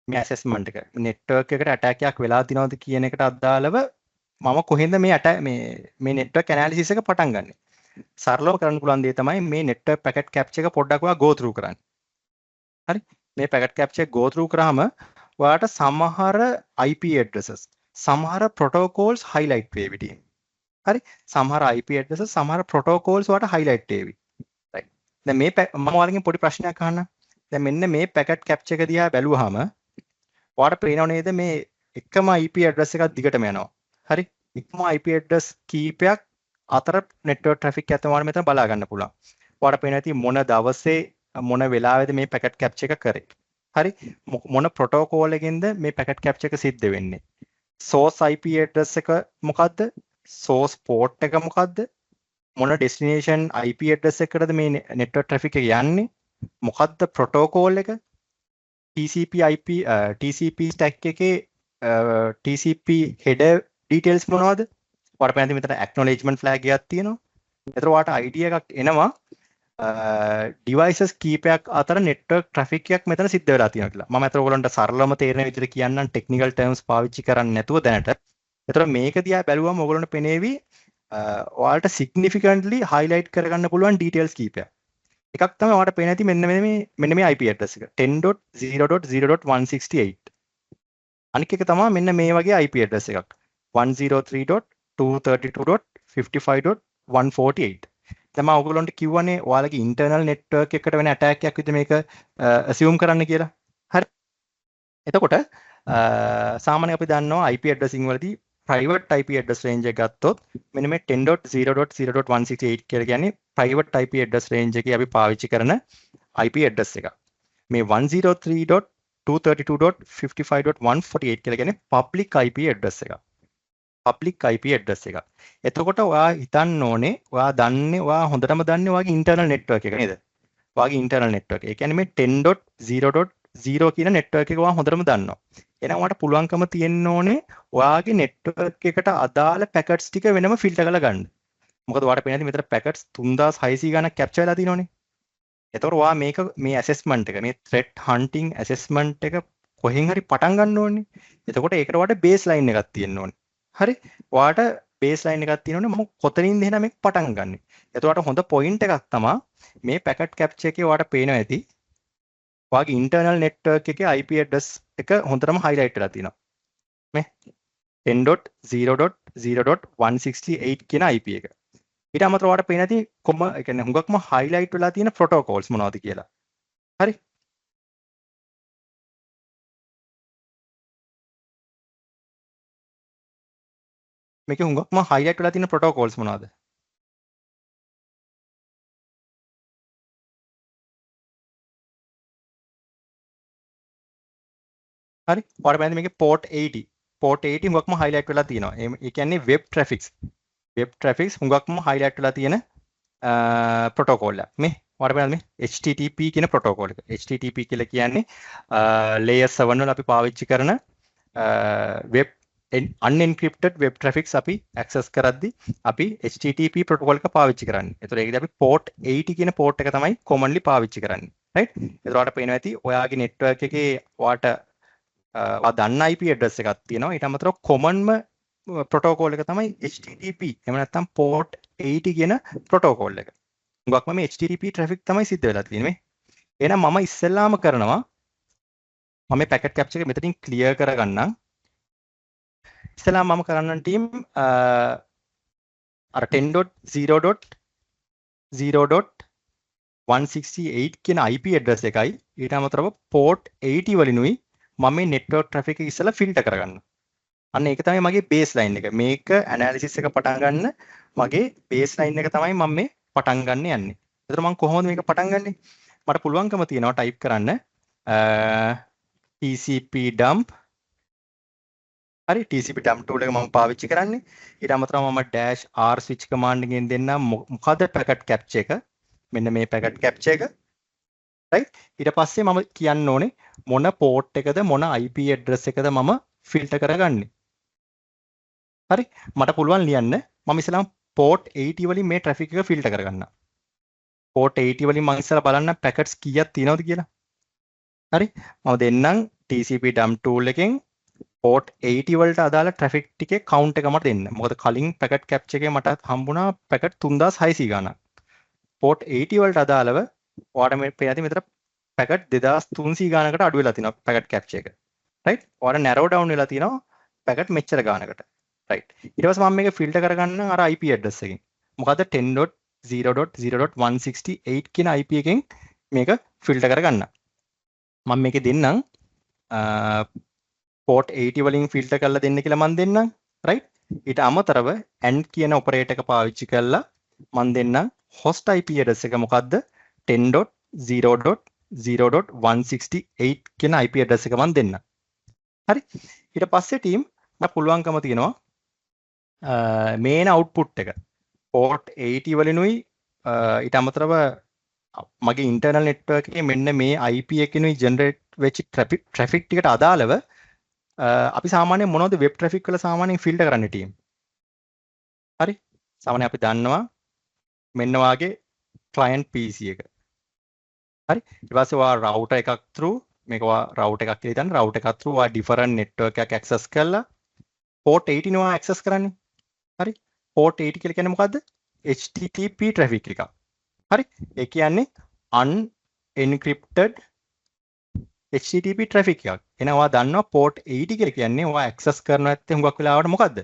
මේ assessment එක. network එකට attack එකක් වෙලා තියෙනවද කියන එකට අදාළව මම කොහෙන්ද මේ network analysis එක පටන් ගන්නෙ? සරලව කරන්න පුළුවන් දේ තමයි මේ network packet capture එක පොඩ්ඩක් ඔයා go through කරන්න. හරි? මේ packet capture එක go through කරාම ඔයාට සමහර IP addresses, සමහර protocols highlight වෙවි team. හරි? සමහර IP addresses, සමහර protocols ඔයාට highlight වෙවි. right? දැන් මේ මම ඔයාලගෙන් පොඩි ප්‍රශ්නයක් අහන්න. දැන් මෙන්න මේ packet capture එක දිහා බැලුවාම ඔයාට පේනව නේද මේ එකම IP address එකක් දිගටම යනවා. හරි? එකම IP address කීපයක් අතර network traffic එක තමයි මෙතන බලා ගන්න පුළුවන්. ඔයාට පේනවා ඇති මොන දවසේ මොන වෙලාවෙද මේ packet capture එක කරේ. හරි? මොන protocol එකෙන්ද මේ packet capture එක සිද්ධ වෙන්නේ. source IP address එක මොකද්ද? source port එක මොකද්ද? මොන destination IP address එකකටද මේ network traffic එක යන්නේ? මොකද්ද protocol එක? TCP stack එකේ TCP header details මොනවද? ඔයාලට පේන මෙතන acknowledgement flag එකක් තියෙනවා. ඒතර ඔයාලට idea එකක් එනවා devices කීපයක් අතර network traffic එකක් මෙතන සිද්ධ වෙලා තියෙනවා කියලා. මම අතට ඔයගලන්ට සරලවම තේරෙන විදිහට කියන්නම් technical terms පාවිච්චි කරන්නේ නැතුව දැනට. ඒතර මේක දිහා බැලුවම ඔයගලන්ට පෙනේවි ඔයාලට significantly highlight කරගන්න පුළුවන් details කීපයක්. එකක් තමයි ඔයාලට පේන ඇති මෙන්න මේ IP address එක 10.0.0.168. අනික එක තමයි මෙන්න මේ වගේ IP address එකක් 103.232.55.148. දැන් මම ඔයගොල්ලන්ට කිව්වනේ ඔයාලගේ internal network එකකට වෙන attack එකක් විදිහට මේක assume කරන්න කියලා. හරි. එතකොට සාමාන්‍යයෙන් අපි දන්නවා IP addressing වලදී private IP address range එක ගත්තොත් මෙන්න මේ 10.0.0.168 කියලා කියන්නේ private IP address range එකේ අපි පාවිච්චි කරන IP address එක. මේ 103.232.55.148 කියලා කියන්නේ public IP address එක. public IP address එක. එතකොට ඔයා හිතන්න ඕනේ ඔයා දන්නේ ඔයා හොඳටම දන්නේ ඔයාගේ internal network එක නේද? ඔයාගේ internal network. ඒ කියන්නේ මේ 10.0.0 කියන network එක ඔයා හොඳටම දන්නවා. එහෙනම් ඔයාට පුළුවන්කම තියෙන්න ඕනේ ඔයාගේ network එකට අදාළ packets ටික වෙනම filter කරලා ගන්න. මොකද ඔයාට පේන්නේ මෙතන packets 3600 ගණක් capture වෙලා තියෙනවනේ. එතකොට ඔයා මේ assessment එක මේ threat hunting assessment එක කොහෙන් හරි පටන් ගන්න ඕනේ. එතකොට ඒකට ඔයාට baseline එකක් තියෙන්න ඕනේ. හරි? ඔයාට baseline එකක් තියෙනවනේ මම කොතනින්ද එහෙනම් මේක පටන් ගන්නෙ. එතකොට හොඳ point එකක් තමයි මේ packet capture එකේ ඔයාට පේනවා ඇති ඔයාගේ ඉන්ටර්නල් නෙට්වර්ක් එකේ IP ඇඩ්‍රස් එක හොඳටම highlight වෙලා තියෙනවා. මේ 10.0.0.168 කියන IP එක. ඊට අමතරව ඔයාලට පේන ඇති ඒ කියන්නේ හුඟක්ම highlight වෙලා තියෙන protocols මොනවද කියලා. හරි. මේකේ හුඟක්ම highlight වෙලා තියෙන protocols මොනවද? හරි. ඔයාලට බලන්න මේකේ port 80. port 80 හුඟක්ම highlight වෙලා තියෙනවා. ඒ කියන්නේ web traffics. web traffics හුඟක්ම highlight වෙලා තියෙන protocol එක. මේ ඔයාලට බලන්න මේ HTTP කියන protocol එක. HTTP කියලා කියන්නේ layer 7 වල අපි පාවිච්චි කරන web unencrypted web traffics අපි access කරද්දී අපි HTTP protocol එක පාවිච්චි කරන්නේ. ඒතකොට ඒකදී අපි port 80 කියන port එක තමයි commonly පාවිච්චි කරන්නේ. right? ඒතකොට ඔයාලට පේනවා ඇති ඔයාගේ network එකේ ඔයාට දන්න IP address එකක් තියෙනවා. ඊට අමතරව කොමන්ම protocol එක තමයි HTTP. එහෙම නැත්නම් port 80 කියන protocol එක. හුඟක්ම මේ HTTP traffic තමයි සිද්ධ වෙලා තියෙන්නේ. එහෙනම් මම ඉස්සෙල්ලාම කරනවා මම මේ packet capture එක මෙතනින් clear කරගන්නම්. ඉස්සෙල්ලාම මම කරන්නම් team අර 10.0.0.168 කියන IP address එකයි ඊට අමතරව port 80 වලිනුයි මම මේ network traffic එක ඉස්සලා filter කරගන්න. අන්න ඒක තමයි මගේ baseline එක. මේක analysis එක පටන් ගන්න මගේ baseline එක තමයි මම මේ පටන් ගන්න යන්නේ. එතකොට මම කොහොමද මේක පටන් ගන්නෙ? මට පුළුවන්කම තියෙනවා type කරන්න TCP dump. හරි TCP dump tool එක මම පාවිච්චි කරන්නේ. ඊට අමතරව මම -r switch command එකෙන් දෙන්නම් මොකද packet capture එක. මෙන්න මේ packet capture එක. right? ඊට පස්සේ මම කියන්න ඕනේ මොන port එකද මොන IP address එකද මම filter කරගන්නේ. හරි? මට පුළුවන් ලියන්න මම ඉස්සෙල්ලාම port 80 වලින් මේ traffic එක filter කරගන්න. port 80 වලින් මම ඉස්සෙල්ලා බලන්න packets කීයක් තියෙනවද කියලා. හරි? මම දෙන්නම් TCP dump tool එකෙන් port 80 වලට අදාළ traffic ටිකේ count එක මට දෙන්න. මොකද කලින් packet capture එකේ මට හම්බුණා packet 3600 ගණන්. port 80 වලට අදාළව ඔයාලට මේ පේන මෙතන packet 2300 ගානකට අඩු වෙලා තිනවා packet capture එක. right? ඔයාලට narrow down වෙලා තිනවා packet මෙච්චර ගානකට. right? ඊට පස්සේ මම මේක filter කරගන්නම් අර IP address එකෙන්. මොකද 10.0.0.168 කියන IP එකෙන් මේක filter කරගන්න. මම මේකේ දෙන්නම් port 80 වලින් filter කරලා දෙන්න කියලා මම දෙන්නම්. right? ඊට අමතරව AND කියන operator එක පාවිච්චි කරලා මම දෙන්නම් host IP address එක මොකද්ද? 10.0.0.168 කියන IP address එක මම දෙන්න. හරි? ඊට පස්සේ team මට පුළුවන්කම තියෙනවා main output එක port 80 වලිනුයි ඊට අමතරව මගේ internal network එකේ මෙන්න මේ IP එකකිනුයි generate වෙච්ච traffic ටිකට අදාළව අපි සාමාන්‍යයෙන් මොනවද web traffic වල සාමාන්‍යයෙන් filter කරන්නේ team? හරි? සාමාන්‍යයෙන් අපි දන්නවා මෙන්න වාගේ client PC එක. හරි ඊට පස්සේ ඔයා router එකක් through මේක ඔයා router එකක් කියලා හිතන්න router එකක් through ඔයා different network එකක් access කරලා port 80 නේ ඔයා access කරන්නේ හරි port 80 කියලා කියන්නේ මොකද්ද HTTP traffic එකක් හරි ඒ කියන්නේ unencrypted HTTP traffic එකක් එහෙනම් ඔයා දන්නවා port 80 කියලා කියන්නේ ඔයා access කරනවා ඇත්තේ හුඟක් වෙලාවට මොකද්ද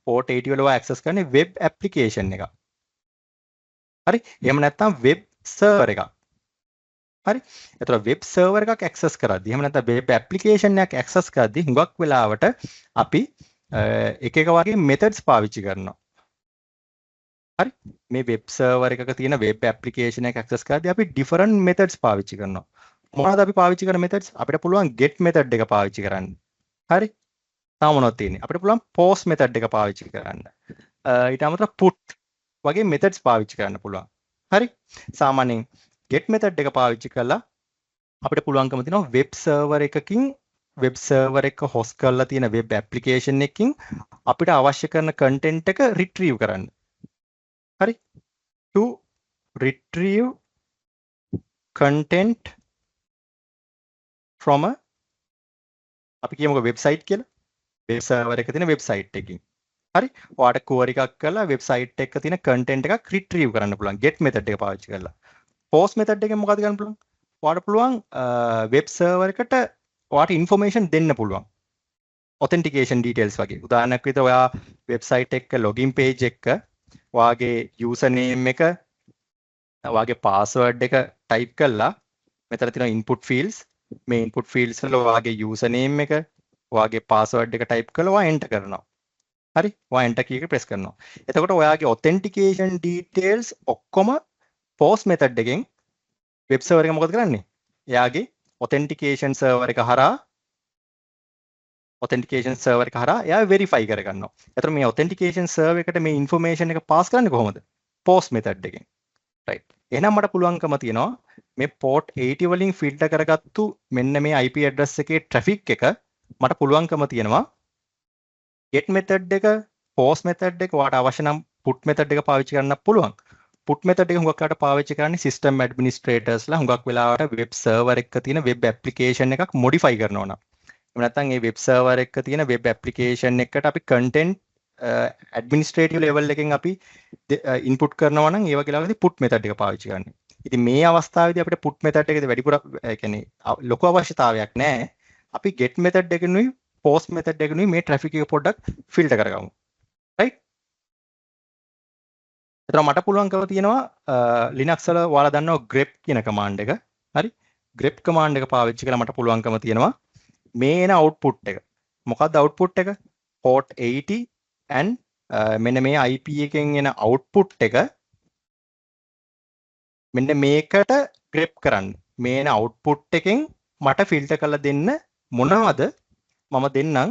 port 80 වල ඔයා access කරන්නේ web application එකක් හරි එහෙම නැත්නම් web server එකක් හරි එතකොට වෙබ් සර්වර් එකක් ඇක්සස් කරද්දී එහෙම නැත්නම් වෙබ් ඇප්ලිකේෂන් එකක් ඇක්සස් කරද්දී හුඟක් වෙලාවට අපි එක එක වගේ මෙතඩ්ස් පාවිච්චි කරනවා හරි මේ වෙබ් සර්වර් එකක තියෙන වෙබ් ඇප්ලිකේෂන් එක ඇක්සස් කරද්දී අපි ඩිෆරන්ට් මෙතඩ්ස් පාවිච්චි කරනවා මොනවද අපි පාවිච්චි කරන මෙතඩ්ස් අපිට පුළුවන් get method එක පාවිච්චි කරන්න හරි තව මොනවද තියෙන්නේ අපිට පුළුවන් post method එක පාවිච්චි කරන්න ඊට අමතරව put වගේ මෙතඩ්ස් පාවිච්චි කරන්න පුළුවන් හරි සාමාන්‍යයෙන් get method එක පාවිච්චි කරලා අපිට පුළුවන්කම තියෙනවා web server එකකින් web server එක host කරලා තියෙන web application එකකින් අපිට අවශ්‍ය කරන content එක retrieve කරන්න. හරි? to retrieve content from a අපි කියමුකෝ website කියලා. web server එක තියෙන website එකකින්. හරි? ඔයාලට query එකක් කරලා website එකක තියෙන content එකක් retrieve කරන්න පුළුවන් get method එක පාවිච්චි කරලා. post method එකෙන් මොකද කරන්න පුළුවන්? ඔයාලට පුළුවන් වෙබ් සර්වර් එකට ඔයාලට ඉන්ෆර්මේෂන් දෙන්න පුළුවන්. ඔතෙන්ටිකේෂන් ඩීටේල්ස් වගේ. උදාහරණයක් විදිහට ඔයා වෙබ්සයිට් එක ලොගින් පේජ් එක ඔයාගේ යූසර් නේම් එක ඔයාගේ පාස්වර්ඩ් එක ටයිප් කරලා මෙතන තියෙනවා ඉන්පුට් ෆීල්ඩ්ස්. මේ ඉන්පුට් ෆීල්ඩ්ස් වල ඔයාගේ යූසර් නේම් එක ඔයාගේ පාස්වර්ඩ් එක ටයිප් කරලා ඔයා එන්ටර් කරනවා. හරි? ඔයා එන්ටර් කී එක ප්‍රෙස් කරනවා. එතකොට ඔයාගේ ඔතෙන්ටිකේෂන් ඩීටේල්ස් ඔක්කොම පෝස්ට් මෙතඩ් එකෙන් වෙබ් සර්වර් එක මොකද කරන්නේ? එයාගේ ඔතෙන්ටිකේෂන් සර්වර් එක හරහා ඔතෙන්ටිකේෂන් සර්වර් එක හරහා එයා වෙරිෆයි කරගන්නවා. එතකොට මේ ඔතෙන්ටිකේෂන් සර්වර් එකට මේ ඉන්ෆර්මේෂන් එක පාස් කරන්නේ කොහොමද? පෝස්ට් මෙතඩ් එකෙන්. රයිට්. එහෙනම් මට පුළුවන්කම තියෙනවා මේ port 80 වලින් ෆිල්ටර් කරගත්තු මෙන්න මේ IP address එකේ traffic එක මට පුළුවන්කම තියෙනවා get method එක post method එක ඔයාලට අවශ්‍ය නම් put method එක පාවිච්චි කරන්න පුළුවන්. put method එක හුඟක් වෙලාවට පාවිච්චි කරන්නේ system administrators ලා හුඟක් වෙලාවට web server එකක තියෙන web application එකක් modify කරනවා නම්. එහෙම නැත්නම් මේ web server එකක තියෙන web application එකට අපි content administrative level එකෙන් අපි input කරනවා නම් ඒ වගේ ලාවකදී put method එක පාවිච්චි කරන්නේ. ඉතින් මේ අවස්ථාවේදී අපිට put method එකේදී වැඩිපුර ඒ කියන්නේ ලොකු අවශ්‍යතාවයක් නැහැ. අපි get method එකෙනුයි post method එකෙනුයි මේ traffic එක පොඩ්ඩක් filter කරගමු. right? එතන මට පුළුවන්කම තියෙනවා Linux වල ඔයාලා දන්නවා grep කියන command එක. හරි? grep command එක පාවිච්චි කරලා මට පුළුවන්කම තියෙනවා මේ එන output එක. මොකක්ද output එක? port 80 and මෙන්න මේ IP එකෙන් එන output එක මෙන්න මේකට grep කරන්න. මේ එන output එකෙන් මට filter කරලා දෙන්න මොනවද? මම දෙන්නම්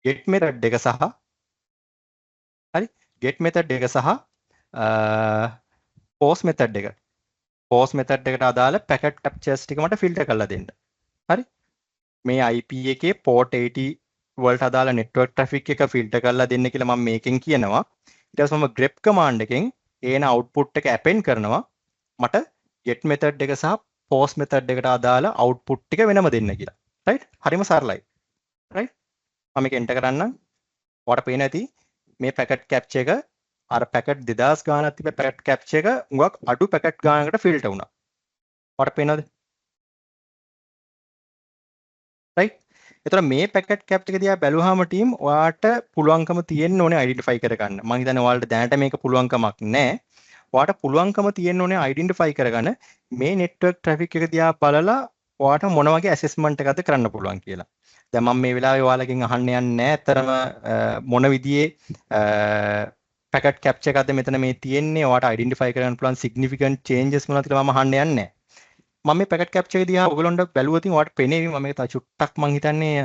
get method එක සහ හරි get method එක සහ post method එක. post method එකට අදාළ packet captures ටික මට filter කරලා දෙන්න. හරි? මේ IP එකේ port 80 වලට අදාළ network traffic එක filter කරලා දෙන්න කියලා මම මේකෙන් කියනවා. ඊට පස්සේ මම grep command එකෙන් එන output එක append කරනවා. මට get method එක සහ post method එකට අදාළ output ටික වෙනම දෙන්න කියලා. right? හරිම සරලයි. right? මම මේක enter කරන්නම්. ඔයාලට පේන ඇති මේ packet capture එක අර packet 2000 ගානක් තිබ්බ packet capture එක උඟක් අඩු packet ගානකට filter වුණා. ඔයාලට පේනවද? right? එතකොට මේ packet capture එක දිහා බැලුවාම team ඔයාට පුළුවන්කම තියෙන්න ඕනේ identify කරගන්න. මම හිතන්නේ ඔයාලට දැනට මේක පුළුවන්කමක් නැහැ. ඔයාට පුළුවන්කම තියෙන්න ඕනේ identify කරගන්න මේ network traffic එක දිහා බලලා ඔයාට මොන වගේ assessment එකක්ද කරන්න පුළුවන් කියලා. දැන් මම මේ වෙලාවේ ඔයාලගෙන් අහන්න යන්නේ නැහැ. ඇත්තරම මොන විදිහේ packet capture එකක්ද මෙතන මේ තියෙන්නේ. ඔයාට identify කරගන්න පුළුවන් significant changes මොනවද කියලා මම අහන්න යන්නේ නැහැ. මම මේ packet capture එක දිහා ඔයගොල්ලන්ට බැලුවොත් ඔයාට පේනේවි මම මේක තව චුට්ටක් මං හිතන්නේ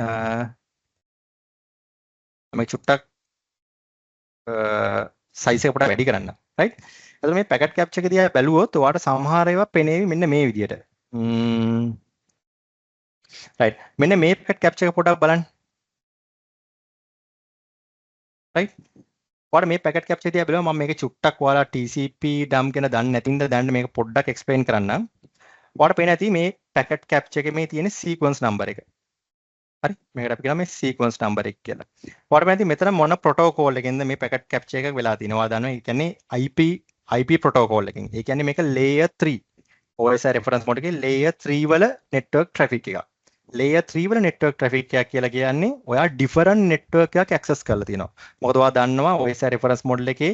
මම චුට්ටක් size එක පොඩ්ඩක් වැඩි කරන්න. right? එතකොට මේ packet capture එක දිහා බැලුවොත් ඔයාට සමහර ඒවා පේනේවි මෙන්න මේ විදිහට. right. මෙන්න මේ packet capture එක පොඩ්ඩක් බලන්න. right? ඔයාලා මේ packet capture එක දිහා බලුවා මම මේක චුට්ටක් ඔයාලා TCP dump ගැන දන්නේ නැතිඳ දැන් මේක පොඩ්ඩක් explain කරන්නම්. ඔයාලට පේන ඇති මේ packet capture එකේ මේ තියෙන sequence number එක. හරි? මේකට අපි කියනවා මේ sequence number එක කියලා. ඔයාලට පේන ඇති මෙතන මොන protocol එකෙන්ද මේ packet capture එකක් වෙලා තියෙනවා. ඔයා දන්නවා ඒ කියන්නේ IP protocol එකෙන්. ඒ කියන්නේ මේක layer 3. OSI reference mode එකේ layer 3 වල network traffic එකක්. layer 3 වල network traffic එකක් කියලා කියන්නේ ඔයා different network එකක් access කරලා තියෙනවා. මොකද ඔයා දන්නවා OSI reference model එකේ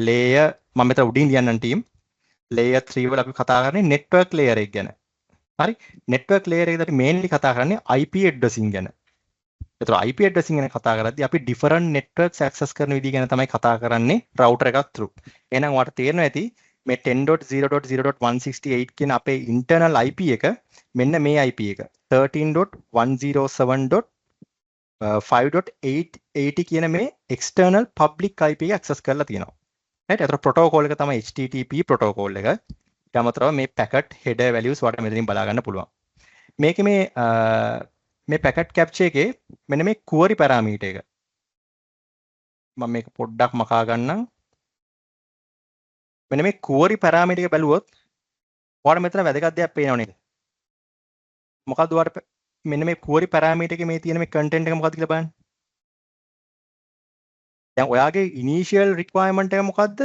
layer මම මෙතන උඩින් ලියන්නම් team layer 3 වල අපි කතා කරන්නේ network layer එක ගැන. හරි? network layer එකේදී අපි mainly කතා කරන්නේ IP addressing ගැන. ඒතර IP addressing ගැන කතා කරද්දී අපි different networks access කරන විදිහ ගැන තමයි කතා කරන්නේ router එකක් through. එහෙනම් ඔයාලට තේරෙනවා ඇති මේ 10.0.0.168 කියන අපේ internal IP එක මෙන්න මේ IP එක 13.107.5.880 කියන මේ external public IP එක access කරලා තියෙනවා. right? ඒතර protocol එක තමයි HTTP protocol එක. ඊට අමතරව මේ packet header values වලට මෙතනින් බලා ගන්න පුළුවන්. මේකේ මේ packet capture එකේ මෙන්න මේ query parameter එක. මම මේක පොඩ්ඩක් මකා ගන්නම්. මෙන්න මේ query parameter එක බැලුවොත් ඔයාලට මෙතන වැදගත් දෙයක් පේනව නේද? මොකද්ද ඔයාලට මෙන්න මේ query parameter එකේ මේ තියෙන මේ content එක මොකක්ද කියලා බලන්න. දැන් ඔයාගේ initial requirement එක මොකද්ද?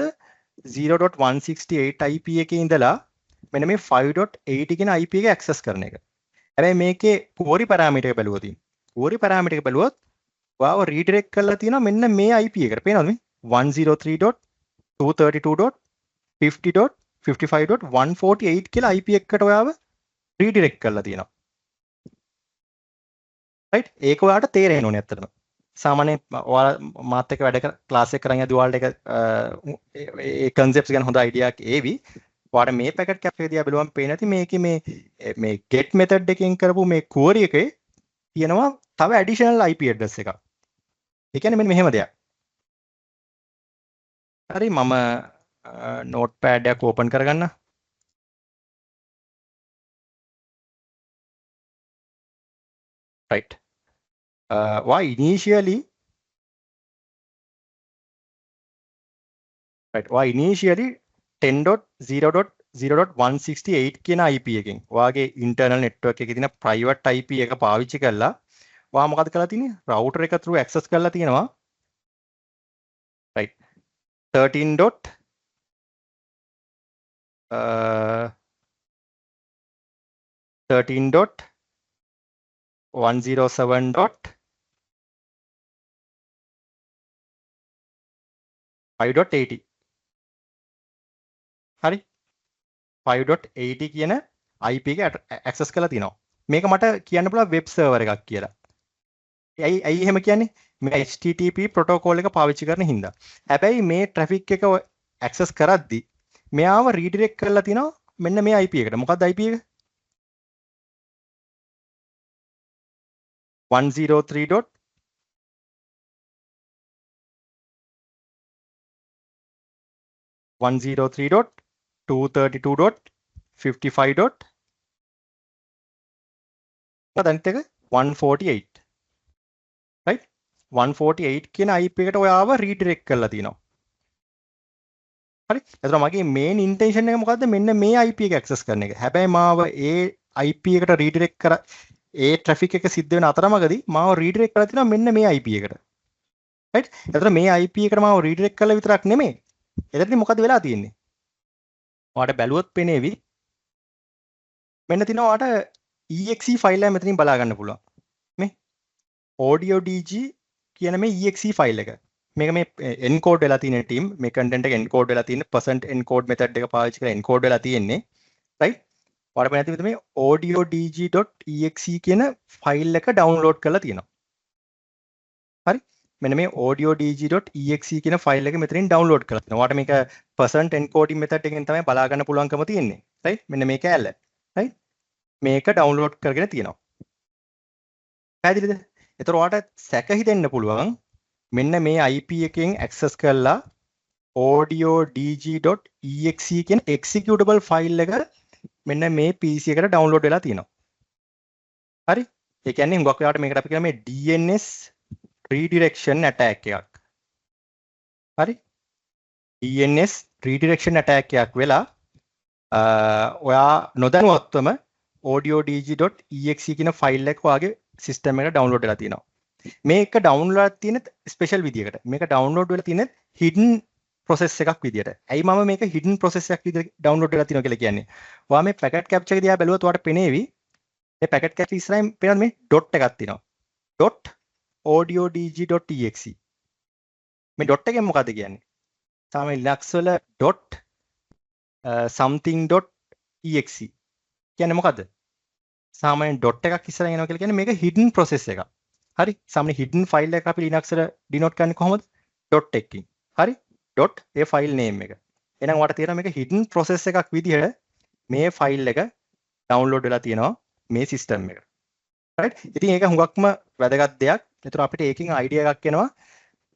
0.168 IP එකේ ඉඳලා මෙන්න මේ 5.80 කියන IP එක ඇක්සස් කරන එක. හැබැයි මේකේ query parameter එක බැලුවොත් query parameter එක බැලුවොත් ඔයාව redirect කරලා තියෙනවා මෙන්න මේ IP එකට. පේනවද මේ 103.232.50.55.148 කියලා IP එකකට ඔයාව redirect කරලා තියෙනවා. right? ඒක ඔයාලට තේරෙන්න ඕනේ ඇත්තටම. සාමාන්‍යයෙන් ඔයාලා මාත් එක්ක වැඩ ක්ලාස් එක කරන් යද්දී ඔයාලට ඒක ඒ concepts ගැන හොඳ idea එකක් ඒවි. ඔයාලට මේ packet capture එක දිහා බලුවම පේන්නේ නැති මේකේ මේ get method එකෙන් කරපු මේ query එකේ තියෙනවා තව additional IP address එකක්. ඒ කියන්නේ මෙන්න මෙහෙම දෙයක්. හරි මම notepad එකක් open කරගන්න. right. Why initially 10.0.0.168 කියන IP එකෙන් ඔයාගේ internal network එකේ තියෙන private IP එක පාවිච්චි කරලා ඔයා මොකද කරලා තියෙන්නේ router එක through access කරලා තියෙනවා right 13.107.5.80 හරි 5.80 කියන IP එක access කරලා තියෙනවා මේක මට කියන්න පුළුවන් web server එකක් කියලා ඇයි එහෙම කියන්නේ මේ HTTP protocol එක පාවිච්චි කරන හින්දා හැබැයි මේ traffic එක access කරද්දි මෙයාව redirect කරලා තිනවා මෙන්න මේ IP එකට මොකක්ද IP එක 103. 103.232.55. අනිත් එක 148 right 148 කියන IP එකට ඔයාව redirect කරලා තිනවා හරි එතන මගේ main intention එක මොකද්ද මෙන්න මේ IP එක access කරන එක හැබැයි මාව ඒ IP එකට redirect කර ඒ traffic එක සිද්ධ වෙන අතරමඟදී මාව redirect කරලා තිනවා මෙන්න මේ IP එකට right එතන මේ IP එකට මාව redirect කරලා විතරක් නෙමෙයි එතනදී මොකද වෙලා තියෙන්නේ ඔයාලට බැලුවොත් පෙනේවි මෙන්න තිනවා ඔයාලට exe ෆයිල් එක මෙතනින් බලා ගන්න පුළුවන් මේ audio dg කියන මේ exe ෆයිල් එක මේක මේ encode වෙලා තියෙන team මේ content එක encode වෙලා තියෙන %encode method එක පාවිච්චි කරලා encode වෙලා තියෙන්නේ right ඔයාලට පෙනෙන විදිහට මේ audiodg.exe කියන ෆයිල් එක download කරලා තියෙනවා හරි මෙන්න මේ audiodg.exe කියන ෆයිල් එක මෙතනින් download කරලා තියෙනවා. ඔයාලට මේක %encoding method එකෙන් තමයි බලා ගන්න පුළුවන්කම තියෙන්නේ. right? මෙන්න මේක ඇල්ල. right? මේක download කරගෙන තියෙනවා. පැහැදිලිද? ඒතර ඔයාලට සැක හිතෙන්න පුළුවන් මෙන්න මේ IP එකෙන් access කරලා audiodg.exe කියන executable ෆයිල් එක මෙන්න මේ PC එකට download වෙලා තියෙනවා. හරි? ඒ කියන්නේ හුඟක් වෙලාවට මේකට අපි කියන මේ DNS redirection attack එකක්. හරි? DNS redirection attack එකක් වෙලා ඔයා නොදැනුවත්වම audiodg.exe කියන ෆයිල් එක ඔයාගේ සිස්ටම් එකට ඩවුන්ලෝඩ් වෙලා තියෙනවා. මේක ඩවුන්ලෝඩ් වෙලා තියෙන ස්පෙෂල් විදියකට. මේක ඩවුන්ලෝඩ් වෙලා තියෙන hidden process එකක් විදියට. ඇයි මම මේක hidden process එකක් විදියට ඩවුන්ලෝඩ් වෙලා තියෙනවා කියලා කියන්නේ? ඔයා මේ packet capture එක දිහා බැලුවොත් ඔයාලට පෙනේවි මේ packet capture ඉස්සරහින් පේනවද මේ dot එකක් තියෙනවා. dot audiodg.exe මේ dot එකෙන් මොකද කියන්නේ සාමාන්‍ය Linux වල dot something.exe කියන්නේ මොකද සාමාන්‍ය dot එකක් ඉස්සරහින් එනවා කියලා කියන්නේ මේක hidden process එකක් හරි සාමාන්‍ය hidden file එකක් අපි Linux වල denote කරන්නේ කොහොමද dot එකකින් හරි dot ඒ file name එක එහෙනම් ඔයාලට තේරෙනවා මේක hidden process එකක් විදිහට මේ file එක download වෙලා තියෙනවා මේ system එකට right ඉතින් ඒක හුඟක්ම වැදගත් දෙයක් ඒතර අපිට ඒකෙන් idea එකක් එනවා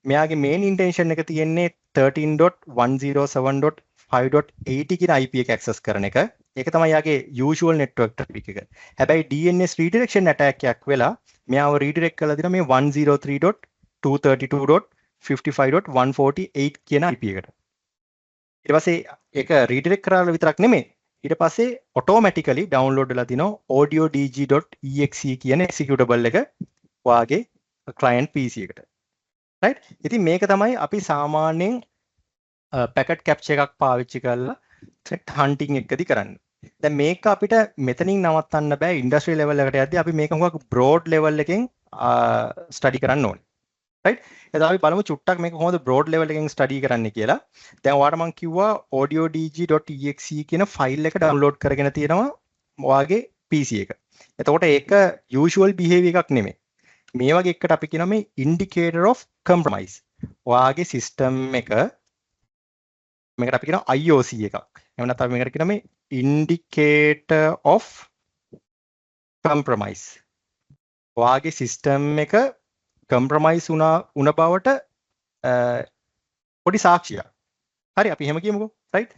මෙයාගේ main intention එක තියෙන්නේ 13.107.5.80 කියන IP එක access කරන එක ඒක තමයි යාගේ usual network traffic එක හැබැයි DNS redirection attack එකක් වෙලා මෙයාව redirect කරලා දෙනවා මේ 103.232.55.148 කියන IP එකට ඊට පස්සේ ඒක redirect කරලා විතරක් නෙමෙයි ඊට පස්සේ automatically download වෙලා තිනවා audiodg.exe කියන executable එක ඔයාගේ client PC එකට right ඉතින් මේක තමයි අපි සාමාන්‍යයෙන් packet capture එකක් පාවිච්චි කරලා threat hunting එකදී කරන්නේ දැන් මේක අපිට මෙතනින් නවත්තන්න බෑ ඉන්ඩස්ට්‍රි ලෙවල් එකට යද්දී අපි මේක හුඟක් බ්‍රෝඩ් ලෙවල් එකෙන් ස්ටඩි කරන්න ඕනේ. රයිට්? එතකොට අපි බලමු චුට්ටක් මේක කොහොමද බ්‍රෝඩ් ලෙවල් එකෙන් ස්ටඩි කරන්න කියලා. දැන් ඔයාලට මම කිව්වා audiodg.exe කියන ෆයිල් එක ඩවුන්ලෝඩ් කරගෙන තියෙනවා ඔයාගේ PC එක. එතකොට ඒක usual behavior එකක් නෙමෙයි. මේ වගේ එකකට අපි කියනවා මේ indicator of compromise. ඔයාගේ system එක මේකට අපි කියනවා IOC එකක්. එහෙම නැත්නම් අපි මේකට කියනවා මේ indicator of compromise. ඔයාගේ system එක compromise උන බවට පොඩි සාක්ෂියක්. හරි අපි එහෙම කියමුකෝ. right?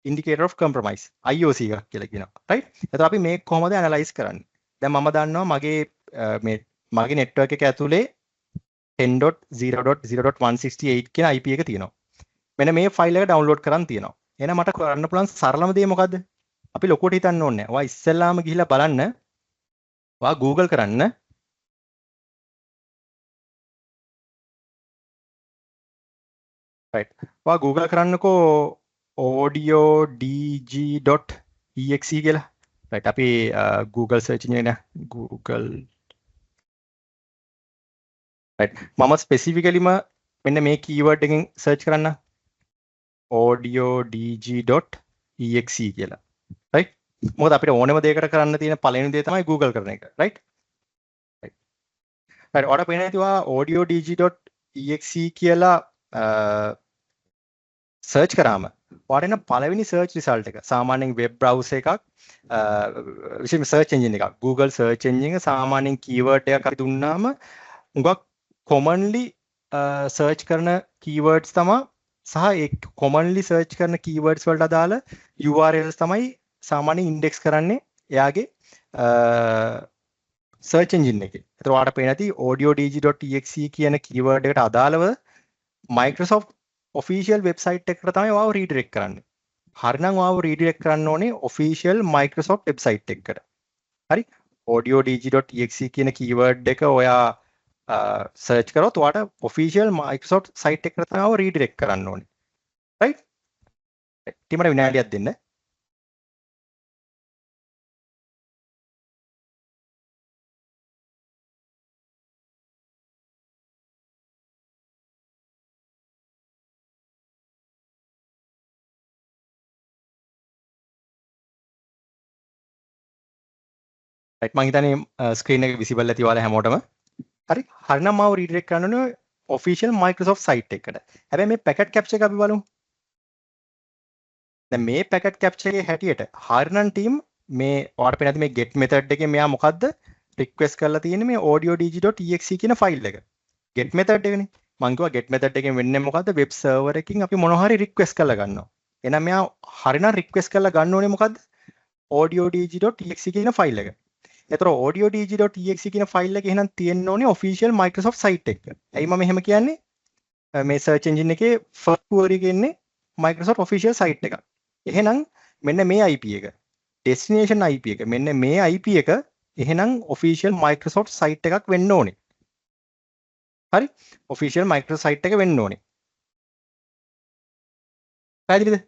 indicator of compromise IOC එකක් කියලා කියනවා. right? එතකොට අපි මේක කොහොමද ඇනලයිස් කරන්නේ? දැන් මම දන්නවා මගේ network එක ඇතුලේ 10.0.0.168 කියන IP එක තියෙනවා. මෙන්න මේ ෆයිල් එක ඩවුන්ලෝඩ් කරන් තියෙනවා. එහෙනම් මට කරන්න පුළුවන් සරලම දේ මොකද්ද? අපි ලොකුවට හිතන්න ඕනේ නැහැ. ඔයා ඉස්සෙල්ලාම ගිහිල්ලා බලන්න. ඔයා Google කරන්න. right. ඔයා Google කරන්නකෝ audiodg.exe කියලා. right. අපි Google search engine එක Google right. මම ස්පෙસિෆිකලිම මෙන්න මේ keyword එකෙන් search කරන්න. audiodg.exe කියලා. right. මොකද අපිට ඕනෙම දෙයකට කරන්න තියෙන පළවෙනි දේ තමයි Google කරන එක. right. right. ඔයාලට පේනවා ඉතින් audiodg.exe කියලා සර්ච් කරාම ඔයාලට එන පළවෙනි සර්ච් රිසල්ට් එක සාමාන්‍යයෙන් වෙබ් බ්‍රවුසර් එකක් විශේෂයෙන්ම සර්ච් එන්ජින් එකක් Google සර්ච් එන්ජින් එක සාමාන්‍යයෙන් කීවර්ඩ් එකක් හරි දුන්නාම උඟක් කොමන්ලි සර්ච් කරන කීවර්ඩ්ස් තමයි සහ ඒ කොමන්ලි සර්ච් කරන කීවර්ඩ්ස් වලට අදාළ URLs තමයි සාමාන්‍යයෙන් ඉන්ඩෙක්ස් කරන්නේ එයාගේ සර්ච් එන්ජින් එකේ. ඒතර ඔයාලට පේන ඇති audiodg.exe කියන කීවර්ඩ් එකට අදාළව Microsoft official website එකට තමයි ඔයාව redirect කරන්නේ. හරිනම් ඔයාව redirect කරන්න ඕනේ official Microsoft website එකකට. හරි? audiodg.exe කියන keyword එක ඔයා search කරොත් ඔයාට official Microsoft site එකට තමයි ඔයාව redirect කරන්න ඕනේ. right? ඉතින් මට විනාඩියක් දෙන්න. right මම හිතන්නේ screen එක visible ඇති ඔයාලා හැමෝටම. හරි හරිනම් මාව redirect කරන්න ඕනේ official Microsoft site එකකට. හැබැයි මේ packet capture එක අපි බලමු. දැන් මේ packet capture එකේ හැටියට හරිනම් team මේ ඔයාලට පේන ඇති මේ get method එකේ මෙයා මොකද්ද request කරලා තියෙන්නේ මේ audiodg.exe කියන file එක. get method එකනේ. මම කිව්වා get method එකෙන් වෙන්නේ මොකද්ද web server එකකින් අපි මොනවා හරි request කරලා ගන්නවා. එහෙනම් මෙයා හරිනම් request කරලා ගන්න ඕනේ මොකද්ද? audiodg.exe කියන file එක. එතකොට audiodg.exe කියන ෆයිල් එක එහෙනම් තියෙන්න ඕනේ official Microsoft site එක. ඇයි මම එහෙම කියන්නේ? මේ search engine එකේ first query එකේ ඉන්නේ Microsoft official site එකක්. එහෙනම් මෙන්න මේ IP එක destination IP එක මෙන්න මේ IP එක එහෙනම් official Microsoft site එකක් වෙන්න ඕනේ. හරි? official Microsoft site එක වෙන්න ඕනේ. පැහැදිලිද?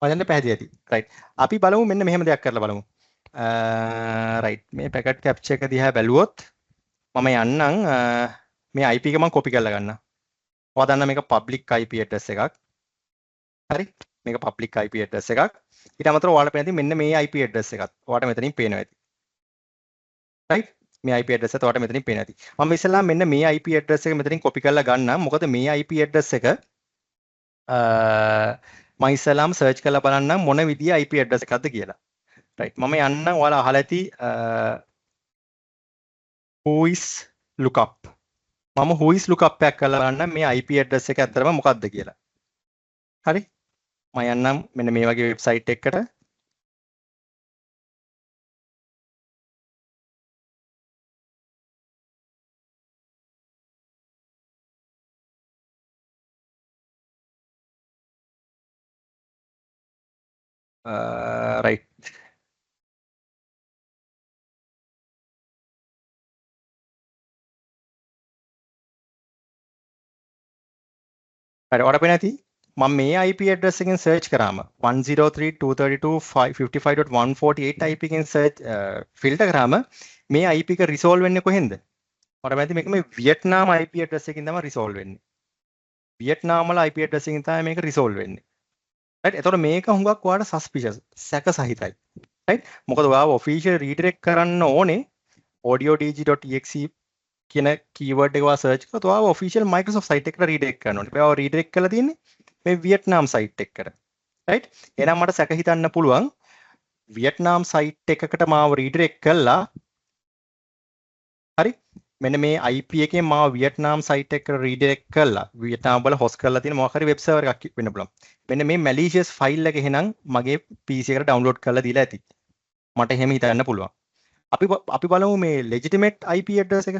මම පැහැදිලි ඇති. right. අපි බලමු මෙන්න මෙහෙම දෙයක් කරලා බලමු. right. මේ packet capture එක දිහා බැලුවොත් මම යන්නම් මේ IP එක මම copy කරලා ගන්නම්. ඔයා දන්න මේක public IP address එකක්. හරි? මේක public IP address එකක්. ඊට අමතරව ඔයාලට පේන මෙන්න මේ IP address එකක්. ඔයාලට මෙතනින් පේනවා ඇති. right? මේ IP address එක ඔයාලට මෙතනින් පේනවා ඇති. මම ඉස්සෙල්ලා මෙන්න මේ IP address එක මෙතනින් copy කරලා ගන්නම්. මොකද මේ IP address එක මම ඉස්සෙල්ලාම search කරලා බලන්නම් මොන විදිය IP address එකක්ද කියලා. right. මම යන්නම් ඔයාලා අහලා ඇති whois lookup. මම whois lookup එකක් කරලා බලන්නම් මේ IP address එක ඇත්තටම මොකක්ද කියලා. හරි? මම යන්නම් මෙන්න මේ වගේ වෙබ්සයිට් එකකට. right. හරි ඔයාලට පේන ඇති මම මේ IP address එකෙන් search කරාම 103.232.55.148 IP එකෙන් search filter කරාම මේ IP එක resolve වෙන්නේ කොහෙන්ද? මට මැති මේක මේ වියට්නාම් IP address එකකින් තමයි resolve වෙන්නේ. වියට්නාම් වල IP address එකකින් තමයි මේක resolve වෙන්නේ. right? එතකොට මේක හුඟක් ඔයාලට suspicious සැක සහිතයි. right? මොකද ඔයාව official redirect කරන්න ඕනේ audiodg.exe කියන keyword එක ඔයා search කරලා ඔයාව official Microsoft site එකට redirect කරන්න ඕනේ. ඔයාව redirect කරලා තියෙන්නේ මේ වියට්නාම් site එකකට. right? එහෙනම් මට සැක හිතන්න පුළුවන් වියට්නාම් site එකකට මාව redirect කළා. හරි? මෙන්න මේ IP එකෙන් මාව වියට්නාම් site එකට redirect කළා. වියට්නාම් වල host කරලා තියෙන මොකක් හරි web server එකක් වෙන්න පුළුවන්. මෙන්න මේ malicious file එක එහෙනම් මගේ PC එකට download කරලා දීලා ඇති. මට එහෙම හිතන්න පුළුවන්. අපි බලමු මේ legitimate IP address එක.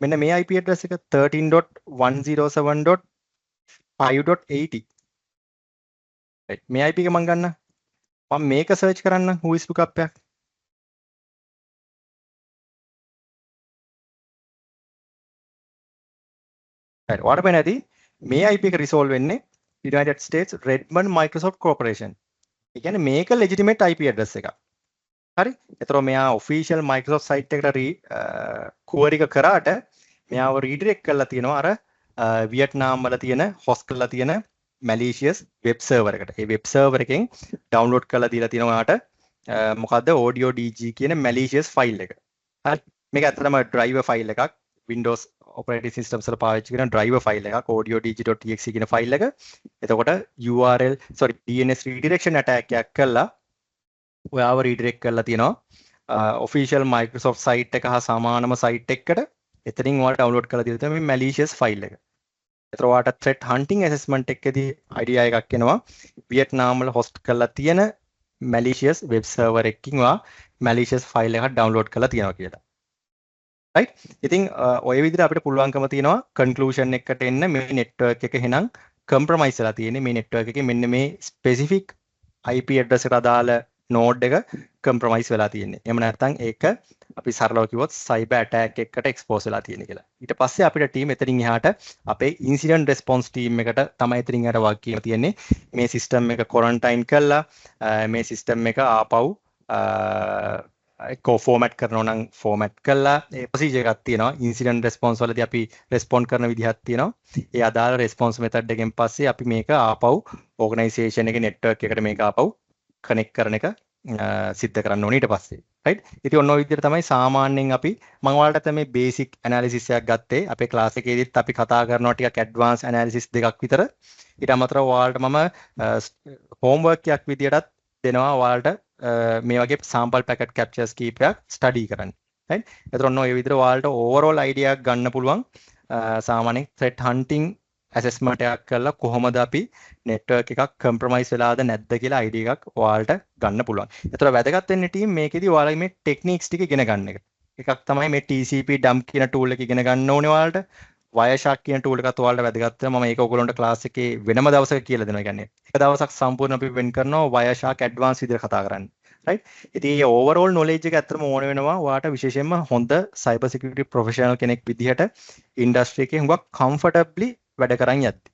මෙන්න මේ IP address එක 13.107.5.80. right? මේ IP එක මම ගන්න. මම මේක search කරන්න whois lookup එකක්. right. ඔයාලට පේන්නේ නැති මේ IP එක resolve වෙන්නේ United States Redmond Microsoft Corporation. ඒ කියන්නේ මේක legitimate IP address එකක්. හරි? ඒතර මෙයා official Microsoft site එකට query එක කරාට මෙයාව redirect කරලා තියෙනවා අර වියට්නාම් වල තියෙන host කරලා තියෙන malicious web server එකට. ඒ web server එකෙන් download කරලා දීලා තියෙනවා ඔයාට මොකද්ද audiodg කියන malicious file එක. හරි? මේක ඇත්තටම driver file එකක්. Windows operating systems වල පාවිච්චි කරන driver file එකක් audiodg.exe කියන file එක. එතකොට URL DNS redirection attack එකක් කළා ඔයාව redirect කරලා තියෙනවා official Microsoft site එක හා සමානම site එකකට. එතනින් ඔයාලා download කරලා දීලා තියෙන මේ malicious file එක. ඒතර ඔයාලට threat hunting assessment එකේදී idea එකක් එනවා වියට්නාම් වල host කරලා තියෙන malicious web server එකකින් ඔයා malicious file එකක් download කරලා තියෙනවා කියලා. right? ඉතින් ඔය විදිහට අපිට පුළුවන්කම තියෙනවා conclusion එකකට එන්න මේ network එක එහෙනම් compromise වෙලා තියෙන්නේ මේ network එකේ මෙන්න මේ specific IP address එකට අදාළ node එක compromise වෙලා තියෙන්නේ. එහෙම නැත්නම් ඒක අපි සරලව කිව්වොත් cyber attack එකකට expose වෙලා තියෙන කියලා. ඊට පස්සේ අපිට team එතනින් එහාට අපේ incident response team එකට තමයි එතනින් එහාට වගකීම තියෙන්නේ. මේ system එක quarantine කළා මේ system එක ආපහු format කරනවා නම් format කළා ඒ procedure එකක් තියෙනවා incident response වලදී අපි respond කරන විදිහක් තියෙනවා ඒ අදාළ response method එකෙන් පස්සේ අපි මේක ආපහු organization එකේ network එකට මේක ආපහු connect කරන එක සිද්ධ කරන්න ඕනේ ඊට පස්සේ right ඉතින් ඔන්න ඔය විදිහට තමයි සාමාන්‍යයෙන් අපි මම ඔයාලට මේ basic analysis එකක් ගත්තේ අපේ class එකේදීත් අපි කතා කරනවා ටිකක් advanced analysis දෙකක් විතර ඊට අමතරව ඔයාලට මම homework එකක් විදිහටත් දෙනවා ඔයාලට මේ වගේ sample packet captures කීපයක් study කරන්න. right? ඒතර ඔන්න ඔය විදිහට ඔයාලට overall idea එකක් ගන්න පුළුවන්. සාමාන්‍යයෙන් threat hunting assessment එකක් කරලා කොහොමද අපි network එකක් compromise වෙලාද නැද්ද කියලා idea එකක් ඔයාලට ගන්න පුළුවන්. ඒතර වැදගත් වෙන්නේ team මේකෙදි ඔයාලගේ මේ techniques ටික ඉගෙන ගන්න එක. එකක් තමයි මේ TCP dump කියන tool එක ඉගෙන ගන්න ඕනේ ඔයාලට. Wireshark කියන tool එකත් ඔයාලට වැදගත් වෙනවා. මම ඒක ඔයගොල්ලන්ට class එකේ වෙනම දවසක කියලා දෙනවා. කියන්නේ එක දවසක් සම්පූර්ණ අපි වෙන් කරනවා Wireshark advanced විදිහට කතා කරන්න. right? ඉතින් මේ overall knowledge එක ඇත්තටම ඕන වෙනවා ඔයාලට විශේෂයෙන්ම හොඳ cyber security professional කෙනෙක් විදිහට industry එකේ හුඟක් comfortably වැඩ කරන් යද්දි.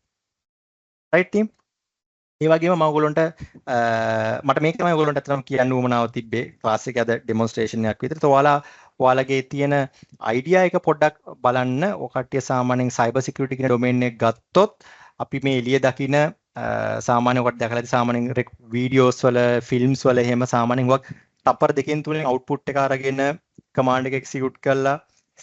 right team? ඒ වගේම මම ඔයගොල්ලන්ට මට මේක තමයි ඔයගොල්ලන්ට අතරම කියන්න උවමනාව තිබ්බේ class එකේ අද demonstration එකක් විදිහට. ඔයාලගේ තියෙන idea එක පොඩ්ඩක් බලන්න. ඔය කට්ටිය සාමාන්‍යයෙන් cyber security කියන domain එක ගත්තොත් අපි මේ එළිය දකින සාමාන්‍ය කොට දැකලා ඇති සාමාන්‍යයෙන් videos වල films වල එහෙම සාමාන්‍යයෙන් වක් තප්පර දෙකෙන් තුනෙන් output එක අරගෙන command එක execute කරලා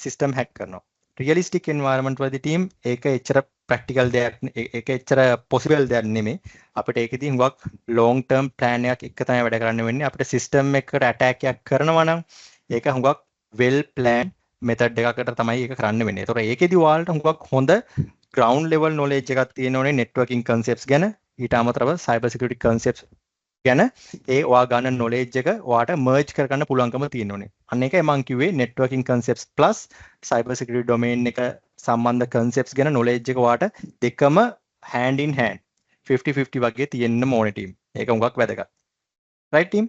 system hack කරනවා. realistic environment වලදී team ඒක එච්චර practical දෙයක් ඒක එච්චර possible දෙයක් නෙමෙයි. අපිට ඒකෙදී හුඟක් long term plan එකක් එක තමයි වැඩ කරන්න වෙන්නේ. අපිට system එකකට attack එකක් කරනවා නම් ඒක හුඟක් well planned method එකකට තමයි ඒක කරන්න වෙන්නේ. ඒතකොට ඒකෙදී ඔයාලට හුඟක් හොඳ ground level knowledge එකක් තියෙන්න ඕනේ networking concepts ගැන. ඊට අමතරව cyber security concepts ගැන ඒ ඔයා ගන්න knowledge එක ඔයාට merge කරගන්න පුළුවන්කම තියෙන්න ඕනේ. අන්න ඒකයි මම කිව්වේ networking concepts plus cyber security domain එක සම්බන්ධ concepts ගැන knowledge එක ඔයාට දෙකම hand in hand 50-50 වගේ තියෙන්න ඕනේ team. ඒක හුඟක් වැදගත්. right team?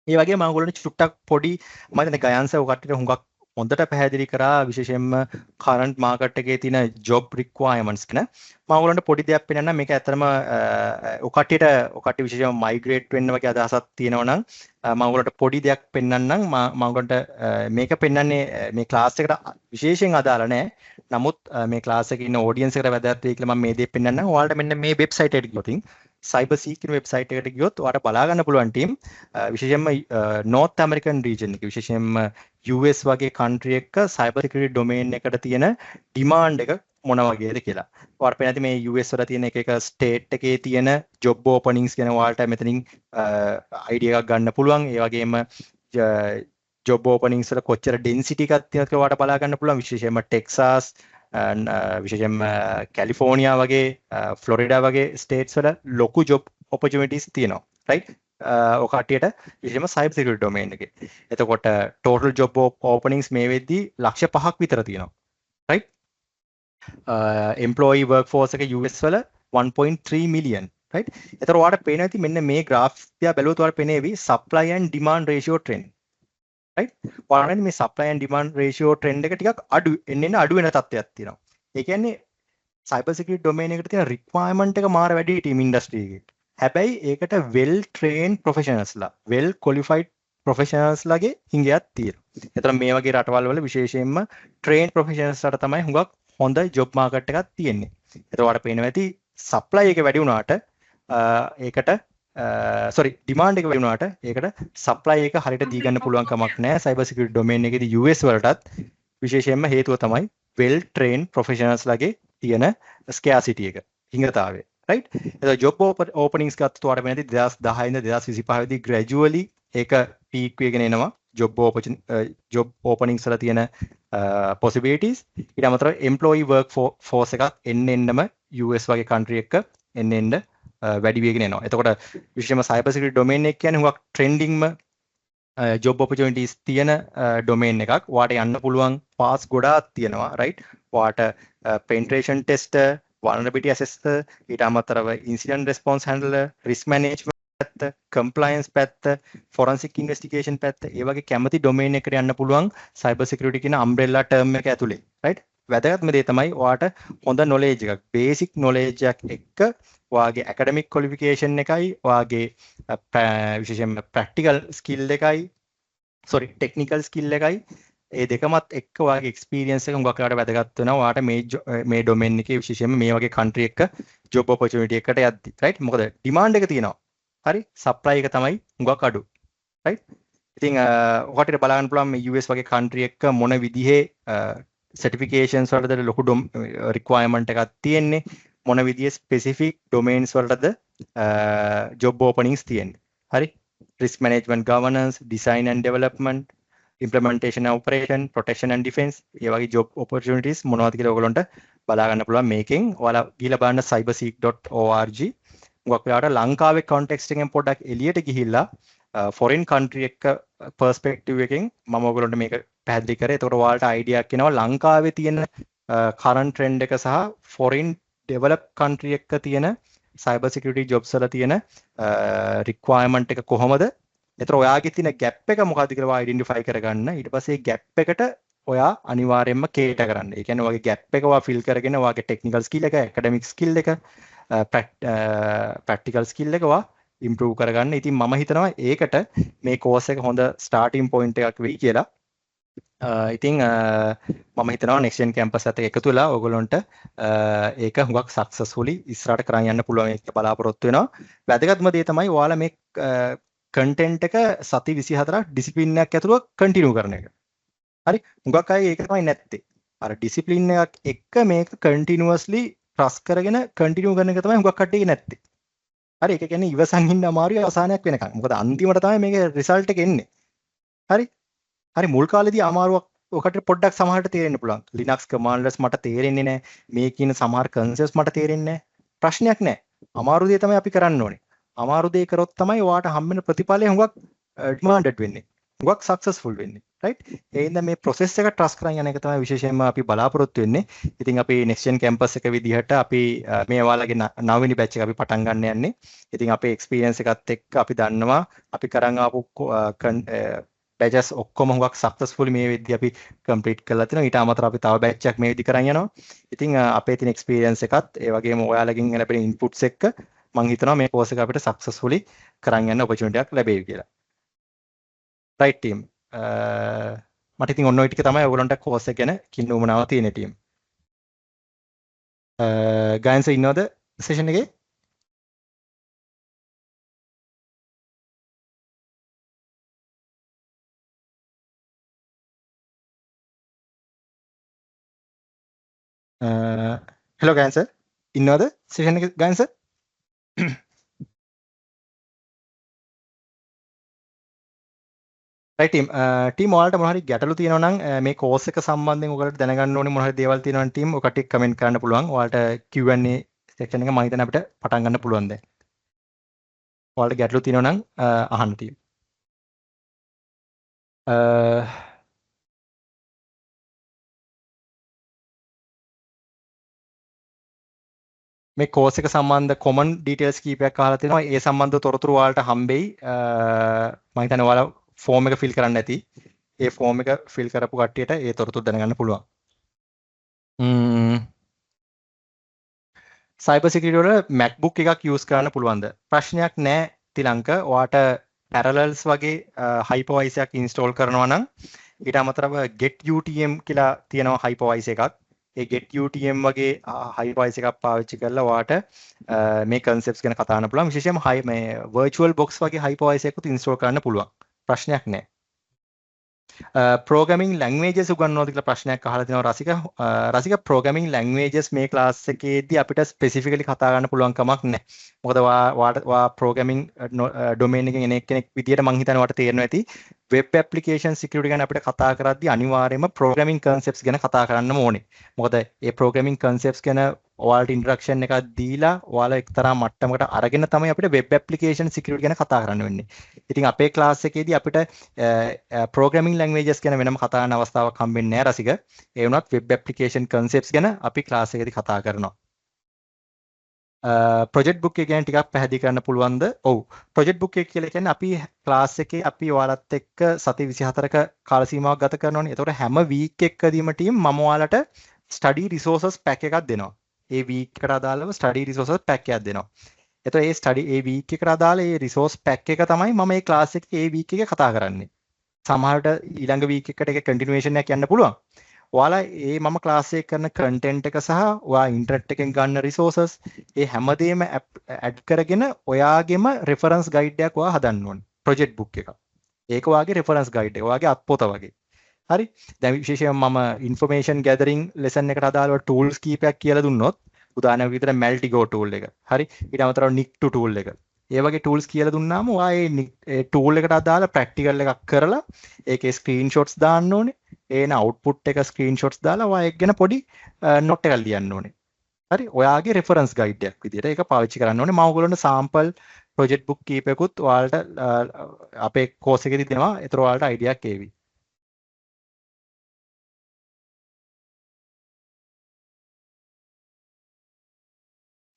ඒ වගේ මම ඔයගොල්ලන්ට චුට්ටක් පොඩි මම හිතන්නේ ගයන්ස ඔය කට්ටියට හුඟක් හොඳට පැහැදිලි කරා විශේෂයෙන්ම current market එකේ තියෙන job requirements ගැන. මම ඔයගොල්ලන්ට පොඩි දෙයක් පෙන්නන්නම්. මේක ඇත්තටම ඔකට විශේෂයෙන්ම migrate වෙන්න වගේ අදහසක් තියෙනවා නම් මම ඔයගොල්ලන්ට පොඩි දෙයක් පෙන්නන්නම්. මම ඔයගොල්ලන්ට මේක පෙන්නන්නේ මේ class එකට විශේෂයෙන් අදාළ නැහැ. නමුත් මේ class එකේ ඉන්න audience එකට වැදගත් වෙයි කියලා මම මේ දේ පෙන්නන්නම්. ඔයාලට මෙන්න මේ website එකට ගියොත් CyberSeek කියන වෙබ්සයිට් එකට ගියොත් ඔයාලට බලා ගන්න පුළුවන් ටීම් විශේෂයෙන්ම North American region එක විශේෂයෙන්ම US වගේ country එකක cyber security domain එකට තියෙන demand එක මොන වගේද කියලා. ඔයාලට පේන ඇති මේ US වල තියෙන එක state එකේ තියෙන job openings ගැන ඔයාලට මෙතනින් idea එකක් ගන්න පුළුවන්. ඒ වගේම job openings වල කොච්චර density එකක් තියෙනවද කියලා ඔයාලට බලා ගන්න පුළුවන්. විශේෂයෙන්ම Texas විශේෂයෙන්ම කැලිෆෝනියා වගේ ෆ්ලොරිඩා වගේ ස්ටේට්ස් වල ලොකු ජොබ් ඔපචුනිටිස් තියෙනවා රයිට් ඔය කට්ටියට විශේෂයෙන්ම සයිබර් සිකියුරිටි ඩොමේන් එකේ. එතකොට ටෝටල් ජොබ් ඕපනින්ග්ස් මේ වෙද්දී ලක්ෂ 5ක් විතර තියෙනවා රයිට් එම්ප්ලොයී වර්ක්ෆෝස් එක US වල 1.3 මිලියන් රයිට්. එතකොට ඔයාලට පේනවා ඇති මෙන්න මේ graph දිහා බැලුවොත් ඔයාලට පේනේවි supply and demand ratio trend right ඔයාලට මේ supply and demand ratio trend එක ටිකක් අඩු වෙන තත්ත්වයක් තියෙනවා. ඒ කියන්නේ cyber security domain එකට තියෙන requirement එක මාර වැඩි team industry එකේ. හැබැයි ඒකට well trained professionals ලා well qualified professionals ලාගේ හිඟයක් තියෙනවා. ඒතර මේ වගේ රටවල් වල විශේෂයෙන්ම trained professionals ලාට තමයි හුඟක් හොඳ job market එකක් තියෙන්නේ. ඒතර ඔයාලට පේනවා ඇති supply එක වැඩි වුණාට ඒකට demand එක වැඩි වුණාට ඒකට supply එක හරියට දී ගන්න පුළුවන් කමක් නැහැ. cyber security domain එකේදී US වලටත් විශේෂයෙන්ම හේතුව තමයි well trained professionals ලාගේ තියෙන scarcity එක හිඟතාවය right. එතකොට job openings ගත්තොත් ඔයාලට වෙනදී 2010 ඉඳන් 2025 වෙදී gradually ඒක peak වෙගෙන එනවා job openings වල තියෙන possibilities. ඊට අමතරව employee workforce එකක් එන්නෙන්නම US වගේ country එකක එන්න වැඩි වෙගෙන එනවා. එතකොට විශේෂයෙන්ම cyber security domain එක කියන්නේ හුඟක් trendingම job opportunities තියෙන domain එකක්. ඔයාට යන්න පුළුවන් paths ගොඩාක් තියෙනවා right. ඔයාට penetration tester, vulnerability assessor, ඊට අමතරව incident response handler, risk management පැත්ත, compliance පැත්ත, forensic investigation පැත්ත, ඒ වගේ කැමති domain එකකට යන්න පුළුවන් cyber security කියන umbrella term එක ඇතුලේ right. වැදගත්ම දේ තමයි ඔයාට හොඳ knowledge එකක්, basic knowledge එකක් එක්ක ඔයාගේ academic qualification එකයි, ඔයාගේ විශේෂයෙන්ම practical skill එකයි, technical skill එකයි ඒ දෙකමත් එක්ක ඔයාගේ experience එක හුඟක් වෙලාවට වැදගත් වෙනවා. ඔයාට මේ domain එකේ විශේෂයෙන්ම මේ වගේ country එකක job opportunity එකකට යද්දි right. මොකද demand එක තියෙනවා. හරි supply එක තමයි හුඟක් අඩු right. ඉතින් ඔකට බලන්න පුළුවන් මේ US වගේ country එකක මොන විදිහේ certifications වලද ලොකු requirement එකක් තියෙන්නේ, මොන විදිහේ specific domains වලටද job openings තියෙන්නේ. හරි risk management, governance, design and development, implementation and operation, protection and defense, ඒ වගේ job opportunities මොනවද කියලා ඔයගොල්ලන්ට බලා ගන්න පුළුවන් මේකෙන්. ඔයාලා ගිහලා බලන්න cyberseek.org. මොකක් වෙලාවට ලංකාවේ context එකෙන් පොඩ්ඩක් එළියට ගිහිල්ලා foreign country එක perspective එකෙන් මම ඔයගොල්ලන්ට මේක පැහැදිලි කරේ. එතකොට ඔයාලට idea එකක් එනවා ලංකාවේ තියෙන current trend එක සහ foreign developed country එකක තියෙන cyber security jobs වල තියෙන requirement එක කොහොමද. එතකොට ඔයාගේ තියෙන gap එක මොකක්ද කියලා ඔයා identify කරගන්න. ඊට පස්සේ gap එකට ඔයා අනිවාර්යයෙන්ම cater කරන්න. ඒ කියන්නේ ඔයාගේ gap එක ඔයා fill කරගෙන ඔයාගේ technical skill එක, academic skill එක, practical skill එක ඔයා improve කරගන්න. ඉතින් මම හිතනවා ඒකට මේ course එක හොඳ starting point එකක් වෙයි කියලා. ඉතින් මම හිතනවා next gen campus එකත් එකතු වෙලා ඔයගොල්ලන්ට ඒක හුඟක් successfully ඉස්සරහට කරන් යන්න පුළුවන් ඒක බලාපොරොත්තු වෙනවා. වැදගත්ම දේ තමයි ඔයාලා මේ content එක සති 24ක් discipline එකක් ඇතුළත continue කරන එක. හරි හුඟක් අය ඒක තමයි නැත්තේ. අර discipline එකක් එක්ක මේක continuously trust කරගෙන continue කරන එක තමයි හුඟක් කට්ටියගේ නැත්තේ. හරි ඒක කියන්නේ ඉවසන් ඉන්න අමාරුයි අවසානයක් වෙනකන්. මොකද අන්තිමට තමයි මේකේ result එක එන්නේ. හරි මුල් කාලේදී අමාරුවක් ඔකට පොඩ්ඩක් සමහරට තේරෙන්න පුළුවන්. Linux commanders මට තේරෙන්නේ නැහැ. මේ කියන සමහර concepts මට තේරෙන්නේ නැහැ. ප්‍රශ්නයක් නැහැ. අමාරු දේ තමයි අපි කරන්න ඕනේ. අමාරු දේ කරොත් තමයි ඔයාට හම්බෙන ප්‍රතිඵලය හුඟක් demanded වෙන්නේ. හුඟක් successful වෙන්නේ. right. ඒ හින්දා මේ process එක trust කරන් යන එක තමයි විශේෂයෙන්ම අපි බලාපොරොත්තු වෙන්නේ. ඉතින් අපි next gen campus එක විදිහට අපි මේ ඔයාලගේ 9 වෙනි batch එක අපි පටන් ගන්න යන්නේ. ඉතින් අපේ experience එකත් එක්ක අපි දන්නවා අපි කරන් ආපු batches ඔක්කොම හුඟක් successfully මේ වෙද්දී අපි complete කරලා තිනවා. ඊට අමතරව අපි තව batch එකක් මේ වෙද්දී කරන් යනවා. ඉතින් අපේ තියෙන experience එකත් ඒ වගේම ඔයාලගෙන් ලැබෙන inputs එක්ක මම හිතනවා මේ course එක අපිට successfully කරන් යන්න opportunity එකක් ලැබෙයි කියලා. right team. මට ඉතින් ඔන්න ඔය ටික තමයි ඔයගොල්ලන්ට course එක ගැන කින්න උමනාව තියෙන team. ගායන්ස ඉන්නවද session එකේ? hello ගායන්ස ඉන්නවද session එකේ ගායන්ස? right team. team ඔයාලට මොන හරි ගැටලු තියෙනවා නම් මේ course එක සම්බන්ධයෙන් ඔයාලට දැනගන්න ඕනේ මොන හරි දේවල් තියෙනවා නම් team ඔය කටික් comment කරන්න පුළුවන්. ඔයාලට Q&A section එක මම හිතන්නේ අපිට පටන් ගන්න පුළුවන් දැන්. ඔයාලට ගැටලු තියෙනවා නම් අහන්න team. මේ course එක සම්බන්ධ common details කීපයක් අහලා තියෙනවා. ඒ සම්බන්ධ තොරතුරු ඔයාලට හම්බෙයි. මම හිතන්නේ ඔයාලා form එක fill කරන්න ඇති. ඒ form එක fill කරපු කට්ටියට ඒ තොරතුරු දැනගන්න පුළුවන්. cyber security වල MacBook එකක් use කරන්න පුළුවන්ද? ප්‍රශ්නයක් නැහැ තිලංක. ඔයාට Parallels වගේ hypervisor එකක් install කරනවා නම් ඊට අමතරව get UTM කියලා තියෙනවා hypervisor එකක්. ඒ get UTM වගේ hypervisor එකක් පාවිච්චි කරලා ඔයාට මේ concepts ගැන කතා කරන්න පුළුවන්. විශේෂයෙන්ම මේ virtual box වගේ hypervisor එකකුත් install කරන්න පුළුවන්. ප්‍රශ්නයක් නැහැ. programming languages උගන්වනවද කියලා ප්‍රශ්නයක් අහලා තිනවා රසික. රසික programming languages මේ class එකේදී අපිට specifically කතා කරන්න පුළුවන් කමක් නැහැ. මොකද වා programming domain එකෙන් එන කෙනෙක් විදියට මම හිතන්නේ ඔයාලට තේරෙනවා ඇති web application security ගැන අපිට කතා කරද්දී අනිවාර්යයෙන්ම programming concepts ගැන කතා කරන්න ඕනේ. මොකද මේ programming concepts ගැන ඔයාලට introduction එකක් දීලා ඔයාලා එක්තරා මට්ටමකට අරගෙන තමයි අපිට web application security ගැන කතා කරන්න වෙන්නේ. ඉතින් අපේ class එකේදී අපිට programming languages ගැන වෙනම කතා කරන්න අවස්ථාවක් හම්බෙන්නේ නැහැ රසික. ඒ වුණත් web application concepts ගැන අපි class එකේදී කතා කරනවා. project book එක ගැන ටිකක් පැහැදිලි කරන්න පුළුවන්ද? ඔව්. project book එක කියලා කියන්නේ අපි class එකේ අපි ඔයාලත් එක්ක සති 24ක කාල සීමාවක් ගත කරනවානේ. ඒතකොට හැම week එකකදීම team මම ඔයාලට study resources pack එකක් දෙනවා. ඒ week එකට අදාළව study resources pack එකක් දෙනවා. එතකොට ඒ study ඒ week එකට අදාළ ඒ resource pack එක තමයි මම මේ class එකේ ඒ week එකේ කතා කරන්නේ. සමහරට ඊළඟ week එකට ඒක continuation එකක් යන්න පුළුවන්. ඔයාලා මම class එකේ කරන content එක සහ ඔයා internet එකෙන් ගන්න resources ඒ හැමදේම add කරගෙන ඔයාගෙම reference guide එකක් ඔයා හදන්න ඕනේ. project book එකක්. ඒක ඔයාගේ reference guide එක. ඔයාගේ අත්පොත වගේ. හරි. දැන් විශේෂයෙන්ම මම information gathering lesson එකට අදාළව tools කීපයක් කියලා දුන්නොත් උදාහරණයක් විදිහට Maltigo tool එක. හරි. ඊට අමතරව Nikto tool එක. ඒ වගේ tools කියලා දුන්නාම ඔයා ඒ tool එකට අදාළ practical එකක් කරලා ඒකේ screenshots දාන්න ඕනේ. ඒන output එක screenshots දාලා ඔයා ඒක ගැන පොඩි note එකක් ලියන්න ඕනේ. හරි. ඔයාගේ reference guide එකක් විදිහට ඒක පාවිච්චි කරන්න ඕනේ. මම ඔයගොල්ලන්ට sample project book කීපයකුත් ඔයාලට අපේ course එකේදී දෙනවා. ඒතර ඔයාලට idea එකක් ඒවි.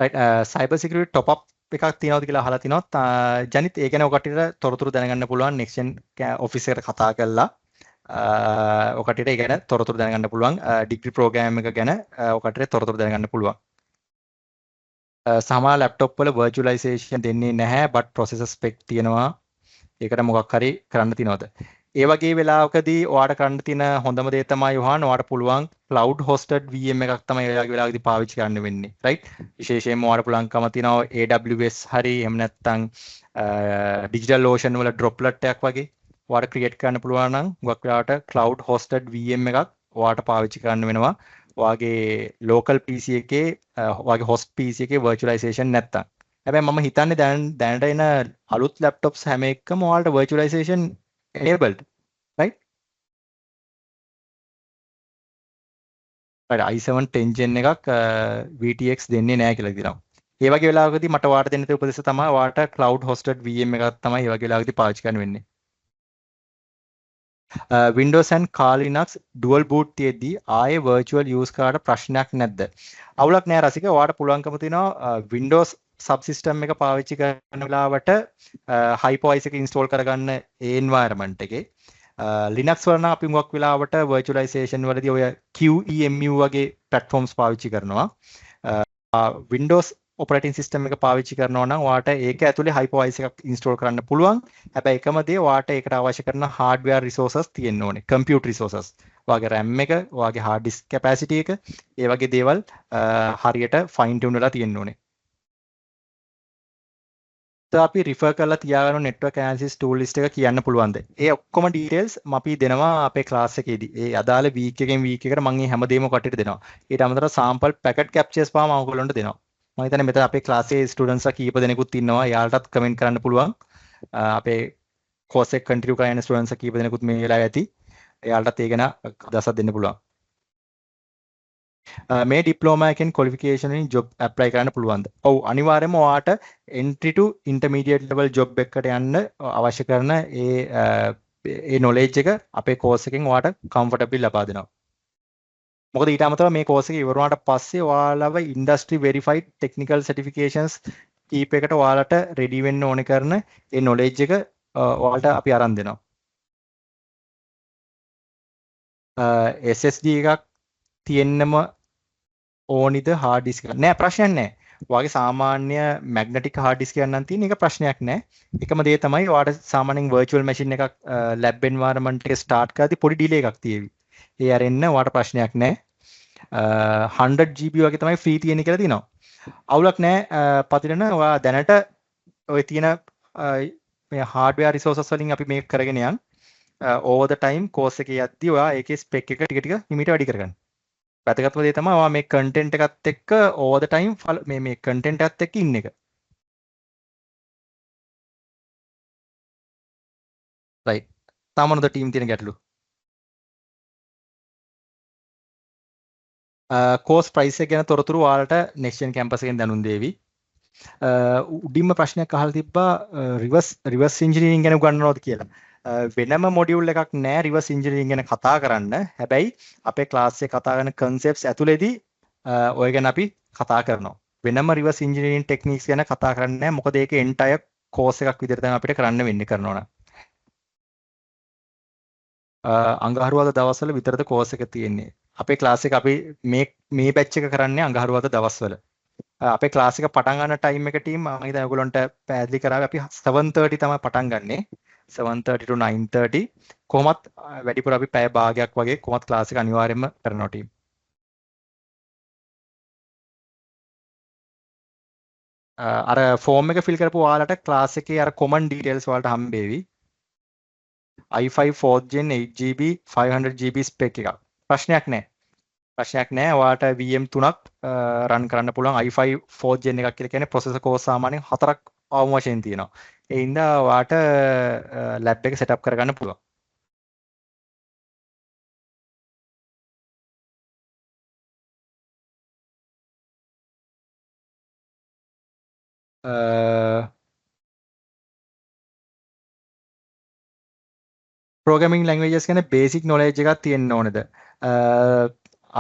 right. cyber security top up එකක් තියෙනවද කියලා අහලා තිනොත් ජනිත් ඒ ගැන ඔකටිට තොරතුරු දැනගන්න පුළුවන් next gen office එකට කතා කරලා ඔකටිට ඒ ගැන තොරතුරු දැනගන්න පුළුවන් degree program එක ගැන ඔකටිට තොරතුරු දැනගන්න පුළුවන්. සමහර laptop වල virtualization දෙන්නේ නැහැ but processor spec තියෙනවා. ඒකට මොකක් හරි කරන්න තියනවද? ඒ වගේ වෙලාවකදී ඔයාට කරන්න තියෙන හොඳම දේ තමයි යෝහන් ඔයාට පුළුවන් cloud hosted VM එකක් තමයි ඔයාගේ වෙලාවකදී පාවිච්චි කරන්න වෙන්නේ right. විශේෂයෙන්ම ඔයාට පුළුවන්කම තියෙනවා AWS හරි එහෙම නැත්නම් DigitalOcean වල droplet එකක් වගේ ඔයාට create කරන්න පුළුවන් නම් හුඟක් වෙලාවට cloud hosted VM එකක් ඔයාට පාවිච්චි කරන්න වෙනවා. ඔයාගේ local PC එකේ ඔයාගේ host PC එකේ virtualization නැත්තම්. හැබැයි මම හිතන්නේ දැනට එන අලුත් laptops හැම එකකම ඔයාලට virtualization enabled right. right. i7 10 gen එකක් VTX දෙන්නේ නැහැ කියලා කියනවා. ඒ වගේ වෙලාවකදී මට ඔයාලට දෙන්න තියෙන උපදෙස් තමයි ඔයාලට cloud hosted VM එකක් තමයි ඒ වගේ වෙලාවකදී පාවිච්චි කරන්න වෙන්නේ. Windows and Kali Linux dual boot තියෙද්දී ආයේ virtual use කරාට ප්‍රශ්නයක් නැද්ද? අවුලක් නැහැ රසික. ඔයාලට පුළුවන්කම තියෙනවා Windows subsystem එක පාවිච්චි කරන වෙලාවට hypervisor එක install කරගන්න ඒ environment එකේ Linux වල නම් අපි මුගක් වෙලාවට virtualization වලදී ඔය QEMU වගේ platforms පාවිච්චි කරනවා. Windows operating system එක පාවිච්චි කරනවා නම් ඔයාට ඒක ඇතුලේ hypervisor එකක් install කරන්න පුළුවන්. හැබැයි එකම දේ ඔයාට ඒකට අවශ්‍ය කරන hardware resources තියෙන්න ඕනේ. compute resources. ඔයාගේ RAM එක, ඔයාගේ hard disk capacity එක, ඒ වගේ දේවල් හරියට fine tune වෙලා තියෙන්න ඕනේ. අපි රිෆර් කරලා තියාගන්න network analysis tool list එක කියන්න පුළුවන්ද? ඒ ඔක්කොම details අපි දෙනවා අපේ class එකේදී. ඒ අදාළ week එකෙන් week එකට මම මේ හැමදේම කටට දෙනවා. ඊට අමතරව sample packet captures පාම ඔයගොල්ලන්ට දෙනවා. මම හිතන්නේ මෙතන අපේ class එකේ students ලා කීප දෙනෙකුත් ඉන්නවා. යාළටත් comment කරන්න පුළුවන්. අපේ course එක continue කරන students ලා කීප දෙනෙකුත් මේ වෙලාවේ ඇති. යාළටත් ඒ ගැන අදහසක් දෙන්න පුළුවන්. මේ ඩිප්ලෝමා එකෙන් qualification වලින් job apply කරන්න පුළුවන්ද? ඔව් අනිවාර්යයෙන්ම ඔයාට entry to intermediate level job එකකට යන්න අවශ්‍ය කරන ඒ knowledge එක අපේ course එකෙන් ඔයාට comfortably ලබා දෙනවා. මොකද ඊට අමතරව මේ course එක ඉවර වුණාට පස්සේ ඔයාලව industry verified technical certifications කීප එකට ඔයාලට ready වෙන්න ඕනේ කරන ඒ knowledge එක ඔයාලට අපි අරන් දෙනවා. SSD එකක් තියෙන්නම ඕනිද hard disk එක? නෑ ප්‍රශ්නයක් නෑ. ඔයාගේ සාමාන්‍ය magnetic hard disk එකක් නම් තියෙන එක ප්‍රශ්නයක් නෑ. එකම දේ තමයි ඔයාට සාමාන්‍යයෙන් virtual machine එකක් lab environment එක start කරද්දී පොඩි delay එකක් තියෙවි. ඒ අරෙන්න ඔයාට ප්‍රශ්නයක් නෑ. 100 GB වගේ තමයි free තියෙන්නේ කියලා තියෙනවා. අවුලක් නෑ පතිරන ඔයා දැනට ඔය තියෙන මේ hardware resources වලින් අපි මේක කරගෙන යන් over the time course එකේ යද්දී ඔයා ඒකේ spec එක ටික ටික හිමීට වැඩි කරගන්න. වැදගත්ම දේ තමයි ඔයා මේ content එකත් එක්ක over the time මේ content එකත් එක්ක ඉන්න එක. right. තාමනොද team තියෙන ගැටලු. course price එක ගැන තොරතුරු ඔයාලට next gen campus එකෙන් දැනුම් දෙවි. උඩින්ම ප්‍රශ්නයක් අහලා තිබ්බා reverse engineering ගැන උගන්වනවද කියලා. වෙනම මොඩියුල් එකක් නෑ reverse engineering ගැන කතා කරන්න. හැබැයි අපේ class එකේ කතා කරන concepts ඇතුළේදී ඔය ගැන අපි කතා කරනවා. වෙනම reverse engineering techniques ගැන කතා කරන්නේ නෑ. මොකද ඒක entire course එකක් විදිහට තමයි අපිට කරන්න වෙන්නේ කරනවා නම්. අඟහරුවාදා දවස්වල විතරද course එක තියෙන්නේ. අපේ class එක අපි මේ batch එක කරන්නේ අඟහරුවාදා දවස්වල. අපේ ක්ලාස් එක පටන් ගන්න ටයිම් එක ටීම් මම හිතන්නේ ඔයගොල්ලන්ට පැහැදිලි කරාවේ අපි 7:30 තමයි පටන් ගන්නෙ 7:30 to 9:30 කොහොමත් වැඩිපුර අපි පැය භාගයක් වගේ කොහොමත් ක්ලාස් එක අනිවාර්යයෙන්ම කරනවා ටීම් අර ෆෝම් එක ෆිල් කරපු ඔයාලට ක්ලාස් එකේ අර කොමන් ඩීටේල්ස් වලට හම්බෙවි i5 4th gen 8GB 500GB spec එකක් ප්‍රශ්නයක් නෑ ඔයාට VM 3ක් රන් කරන්න පුළුවන් i5 4th gen එකක් කියලා කියන්නේ processor core සාමාන්‍යයෙන් 4ක් අවම වශයෙන් තියෙනවා. ඒ හින්දා ඔයාට lab එක setup කරගන්න පුළුවන්. programming languages ගැන basic knowledge එකක් තියෙන්න ඕනේද?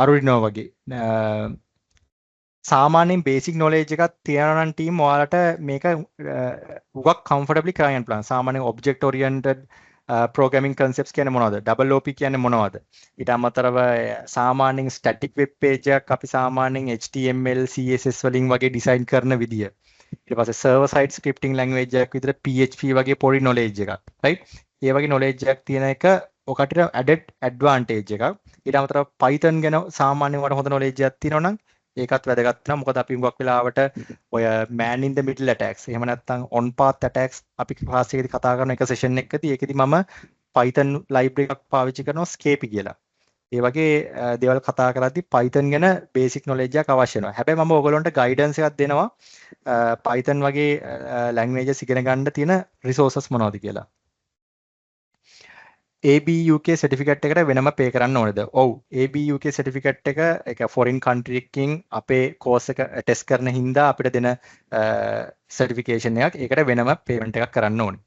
Arduino වගේ. සාමාන්‍යයෙන් basic knowledge එකක් තියෙනවා නම් team ඔයාලට මේක උගක් comfortably කරන්න පුළුවන්. සාමාන්‍යයෙන් object oriented programming concepts කියන්නේ මොනවද? double OP කියන්නේ මොනවද? ඊට අමතරව සාමාන්‍යයෙන් static web page එකක් අපි සාමාන්‍යයෙන් HTML CSS වලින් වගේ design කරන විදිය. ඊට පස්සේ server side scripting language එකක් විතර PHP වගේ පොඩි knowledge එකක්. right? ඒ වගේ knowledge එකක් තියෙන එක ඔකට added advantage එකක්. ඊට අමතරව Python ගැන සාමාන්‍යයෙන් වට හොඳ knowledge එකක් තියෙනවා නම් ඒකත් වැදගත් වෙනවා. මොකද අපි හුඟක් වෙලාවට ඔය man in the middle attacks එහෙම නැත්නම් on path attacks අපි ක්ලාස් එකේදී කතා කරන එක session එකකදී ඒකෙදි මම Python library එකක් පාවිච්චි කරනවා Scapy කියලා. ඒ වගේ දේවල් කතා කරද්දී Python ගැන basic knowledge එකක් අවශ්‍ය වෙනවා. හැබැයි මම ඔයගොල්ලන්ට guidance එකක් දෙනවා Python වගේ languages ඉගෙන ගන්න තියෙන resources මොනවද කියලා. ABUK certificate එකට වෙනම pay කරන්න ඕනේද? ඔව්. ABUK certificate එක foreign country එකකින් අපේ course එක test කරන හින්දා අපිට දෙන certification එකක්. ඒකට වෙනම payment එකක් කරන්න ඕනේ.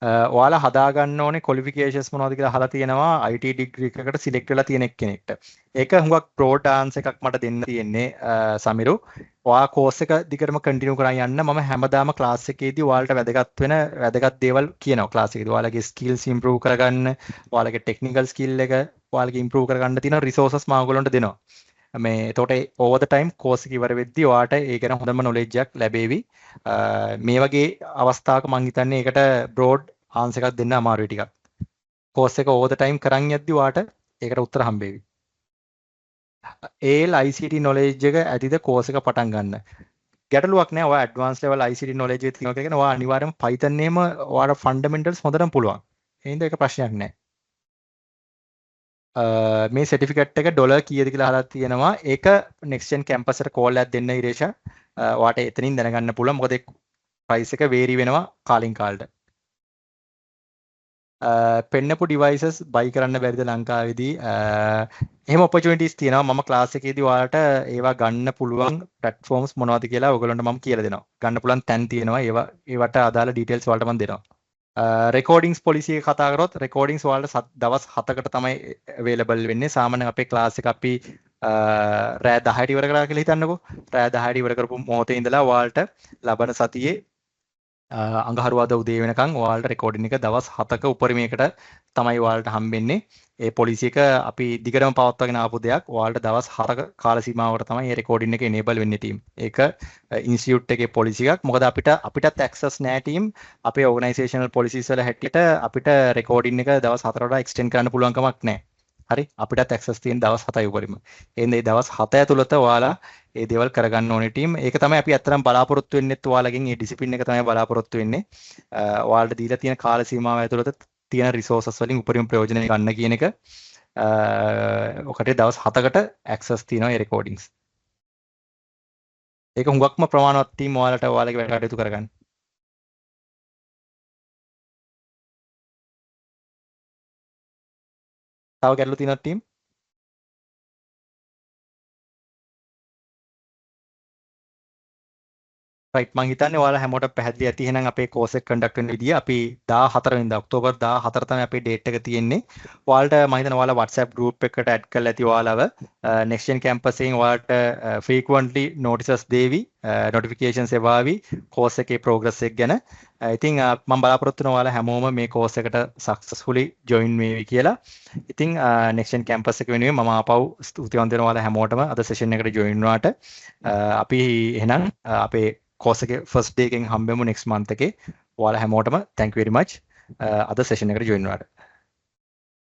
ඔයාලා හදාගන්න ඕනේ qualifications මොනවද කියලා අහලා තියෙනවා IT degree එකකට select වෙලා තියෙන කෙනෙක්ට. ඒක හුඟක් broad answer එකක් මට දෙන්න තියෙන්නේ සමිරු. ඔයා course එක දිගටම continue කරන් යන්න. මම හැමදාම class එකේදී ඔයාලට වැදගත් දේවල් කියනවා class එකේදී. ඔයාලගේ skills improve කරගන්න, ඔයාලගේ technical skill එක ඔයාලගේ improve කරගන්න තියෙන resources මම ඔයගොල්ලන්ට දෙනවා. මේ එතකොට over the time course එක ඉවර වෙද්දී ඔයාට ඒ ගැන හොඳම knowledge එකක් ලැබෙවි. මේ වගේ අවස්ථාවක මම හිතන්නේ ඒකට broad answer එකක් දෙන්න අමාරුයි ටිකක්. course එක over the time කරන් යද්දී ඔයාට ඒකට උත්තර හම්බෙවි. AL ICT knowledge එක ඇතිද course එක පටන් ගන්න. ගැටලුවක් නෑ. ඔයා advanced level ICT knowledge එක තියෙනවා කියන්නේ ඔයා අනිවාර්යයෙන්ම Python එකේම ඔයාට fundamentals හොඳටම පුළුවන්. ඒ හින්දා ඒක ප්‍රශ්නයක් නෑ. මේ සර්ටිෆිකට් එක ඩොලර් කීයද කියලා අහලා තියෙනවා. ඒක next gen campus එකට කෝල් එකක් දෙන්න ඉරේෂා. ඔයාට එතනින් දැනගන්න පුළුවන්. මොකද price එක vary වෙනවා කාලින් කාලට. පෙන්නපු devices buy කරන්න බැරිද ලංකාවේදී? එහෙම opportunities තියෙනවා. මම class එකේදී ඔයාලට ඒවා ගන්න පුළුවන් platforms මොනවද කියලා ඔයගොල්ලන්ට මම කියලා දෙනවා. ගන්න පුළුවන් තැන් තියෙනවා. ඒවට අදාළ details වලට මම දෙනවා. රෙකෝඩින්ස් පොලිසි එක කතා කරොත් රෙකෝඩින්ස් වලට දවස් 7කට තමයි available වෙන්නේ. සාමාන්‍යයෙන් අපේ ක්ලාස් එක අපි රෑ 10ට ඉවර කරා කියලා හිතන්නකෝ. රෑ 10ට ඉවර කරපු මොහොතේ ඉඳලා ඔයාලට ලබන සතියේ අඟහරුවාදා උදේ වෙනකන් ඔයාලට රෙකෝඩින් එක දවස් 7ක උපරිමයකට තමයි ඔයාලට හම්බෙන්නේ. ඒ පොලිසි එක අපි දිගටම පවත්වාගෙන ආපු දෙයක්. ඔයාලට දවස් 4ක කාල සීමාවකට තමයි මේ රෙකෝඩින් එක enable වෙන්නේ ටීම්. ඒක ඉන්ස්ටිටියුට් එකේ පොලිසි එකක්. මොකද අපිටත් access නැහැ ටීම්. අපේ organizational policies වල හැටියට අපිට රෙකෝඩින් එක දවස් 4කට extend කරන්න පුළුවන් කමක් නැහැ. හරි අපිටත් access තියෙන දවස් 7යි උපරිම. එහෙනම් මේ දවස් 7 ඇතුළත ඔයාලා ඒ දේවල් කරගන්න ඕනේ ටීම්. ඒක තමයි අපි අත්‍තරම් බලාපොරොත්තු වෙන්නෙත් ඔයාලගෙන්. මේ ඩිසිප්ලින් එක තමයි බලාපොරොත්තු වෙන්නේ. ඔයාලට දීලා තියෙන කාල සීමාව ඇතුළත තියෙන resources වලින් උපරිම ප්‍රයෝජන ගන්න කියන එක. ඔකට දවස් 7කට access තියෙනවා මේ recordings. ඒක හුඟක්ම ප්‍රමාණවත් ටීම් ඔයාලට ඔයාලගේ වැඩ කටයුතු කරගන්න. තව ගැටලු තියෙනවද ටීම්? රයිට් මං හිතන්නේ ඔයාලා හැමෝටම පැහැදිලි ඇති. එහෙනම් අපේ course එක conduct වෙන විදිය අපි 14 වෙනිදා ඔක්තෝබර් 14 තමයි අපේ date එක තියෙන්නේ. ඔයාලට මම හිතන්නේ ඔයාලා WhatsApp group එකකට add කරලා ඇති ඔයාලව next gen campus එකෙන් ඔයාලට frequently notices දේවි, notifications එවාවි course එකේ progress එක ගැන. ඉතින් මම බලාපොරොත්තු වෙනවා ඔයාලා හැමෝම මේ course එකට successfully join වෙවි කියලා. ඉතින් next gen campus එක වෙනුවෙන් මම ආපහු ස්තුතිවන්ත වෙනවා ඔයාලා හැමෝටම අද session එකට join වුණාට. අපි එහෙනම් අපේ course එකේ first day එකෙන් හම්බෙමු next month එකේ. ඔයාලා හැමෝටම thank you very much අද session එකට join වුණාට.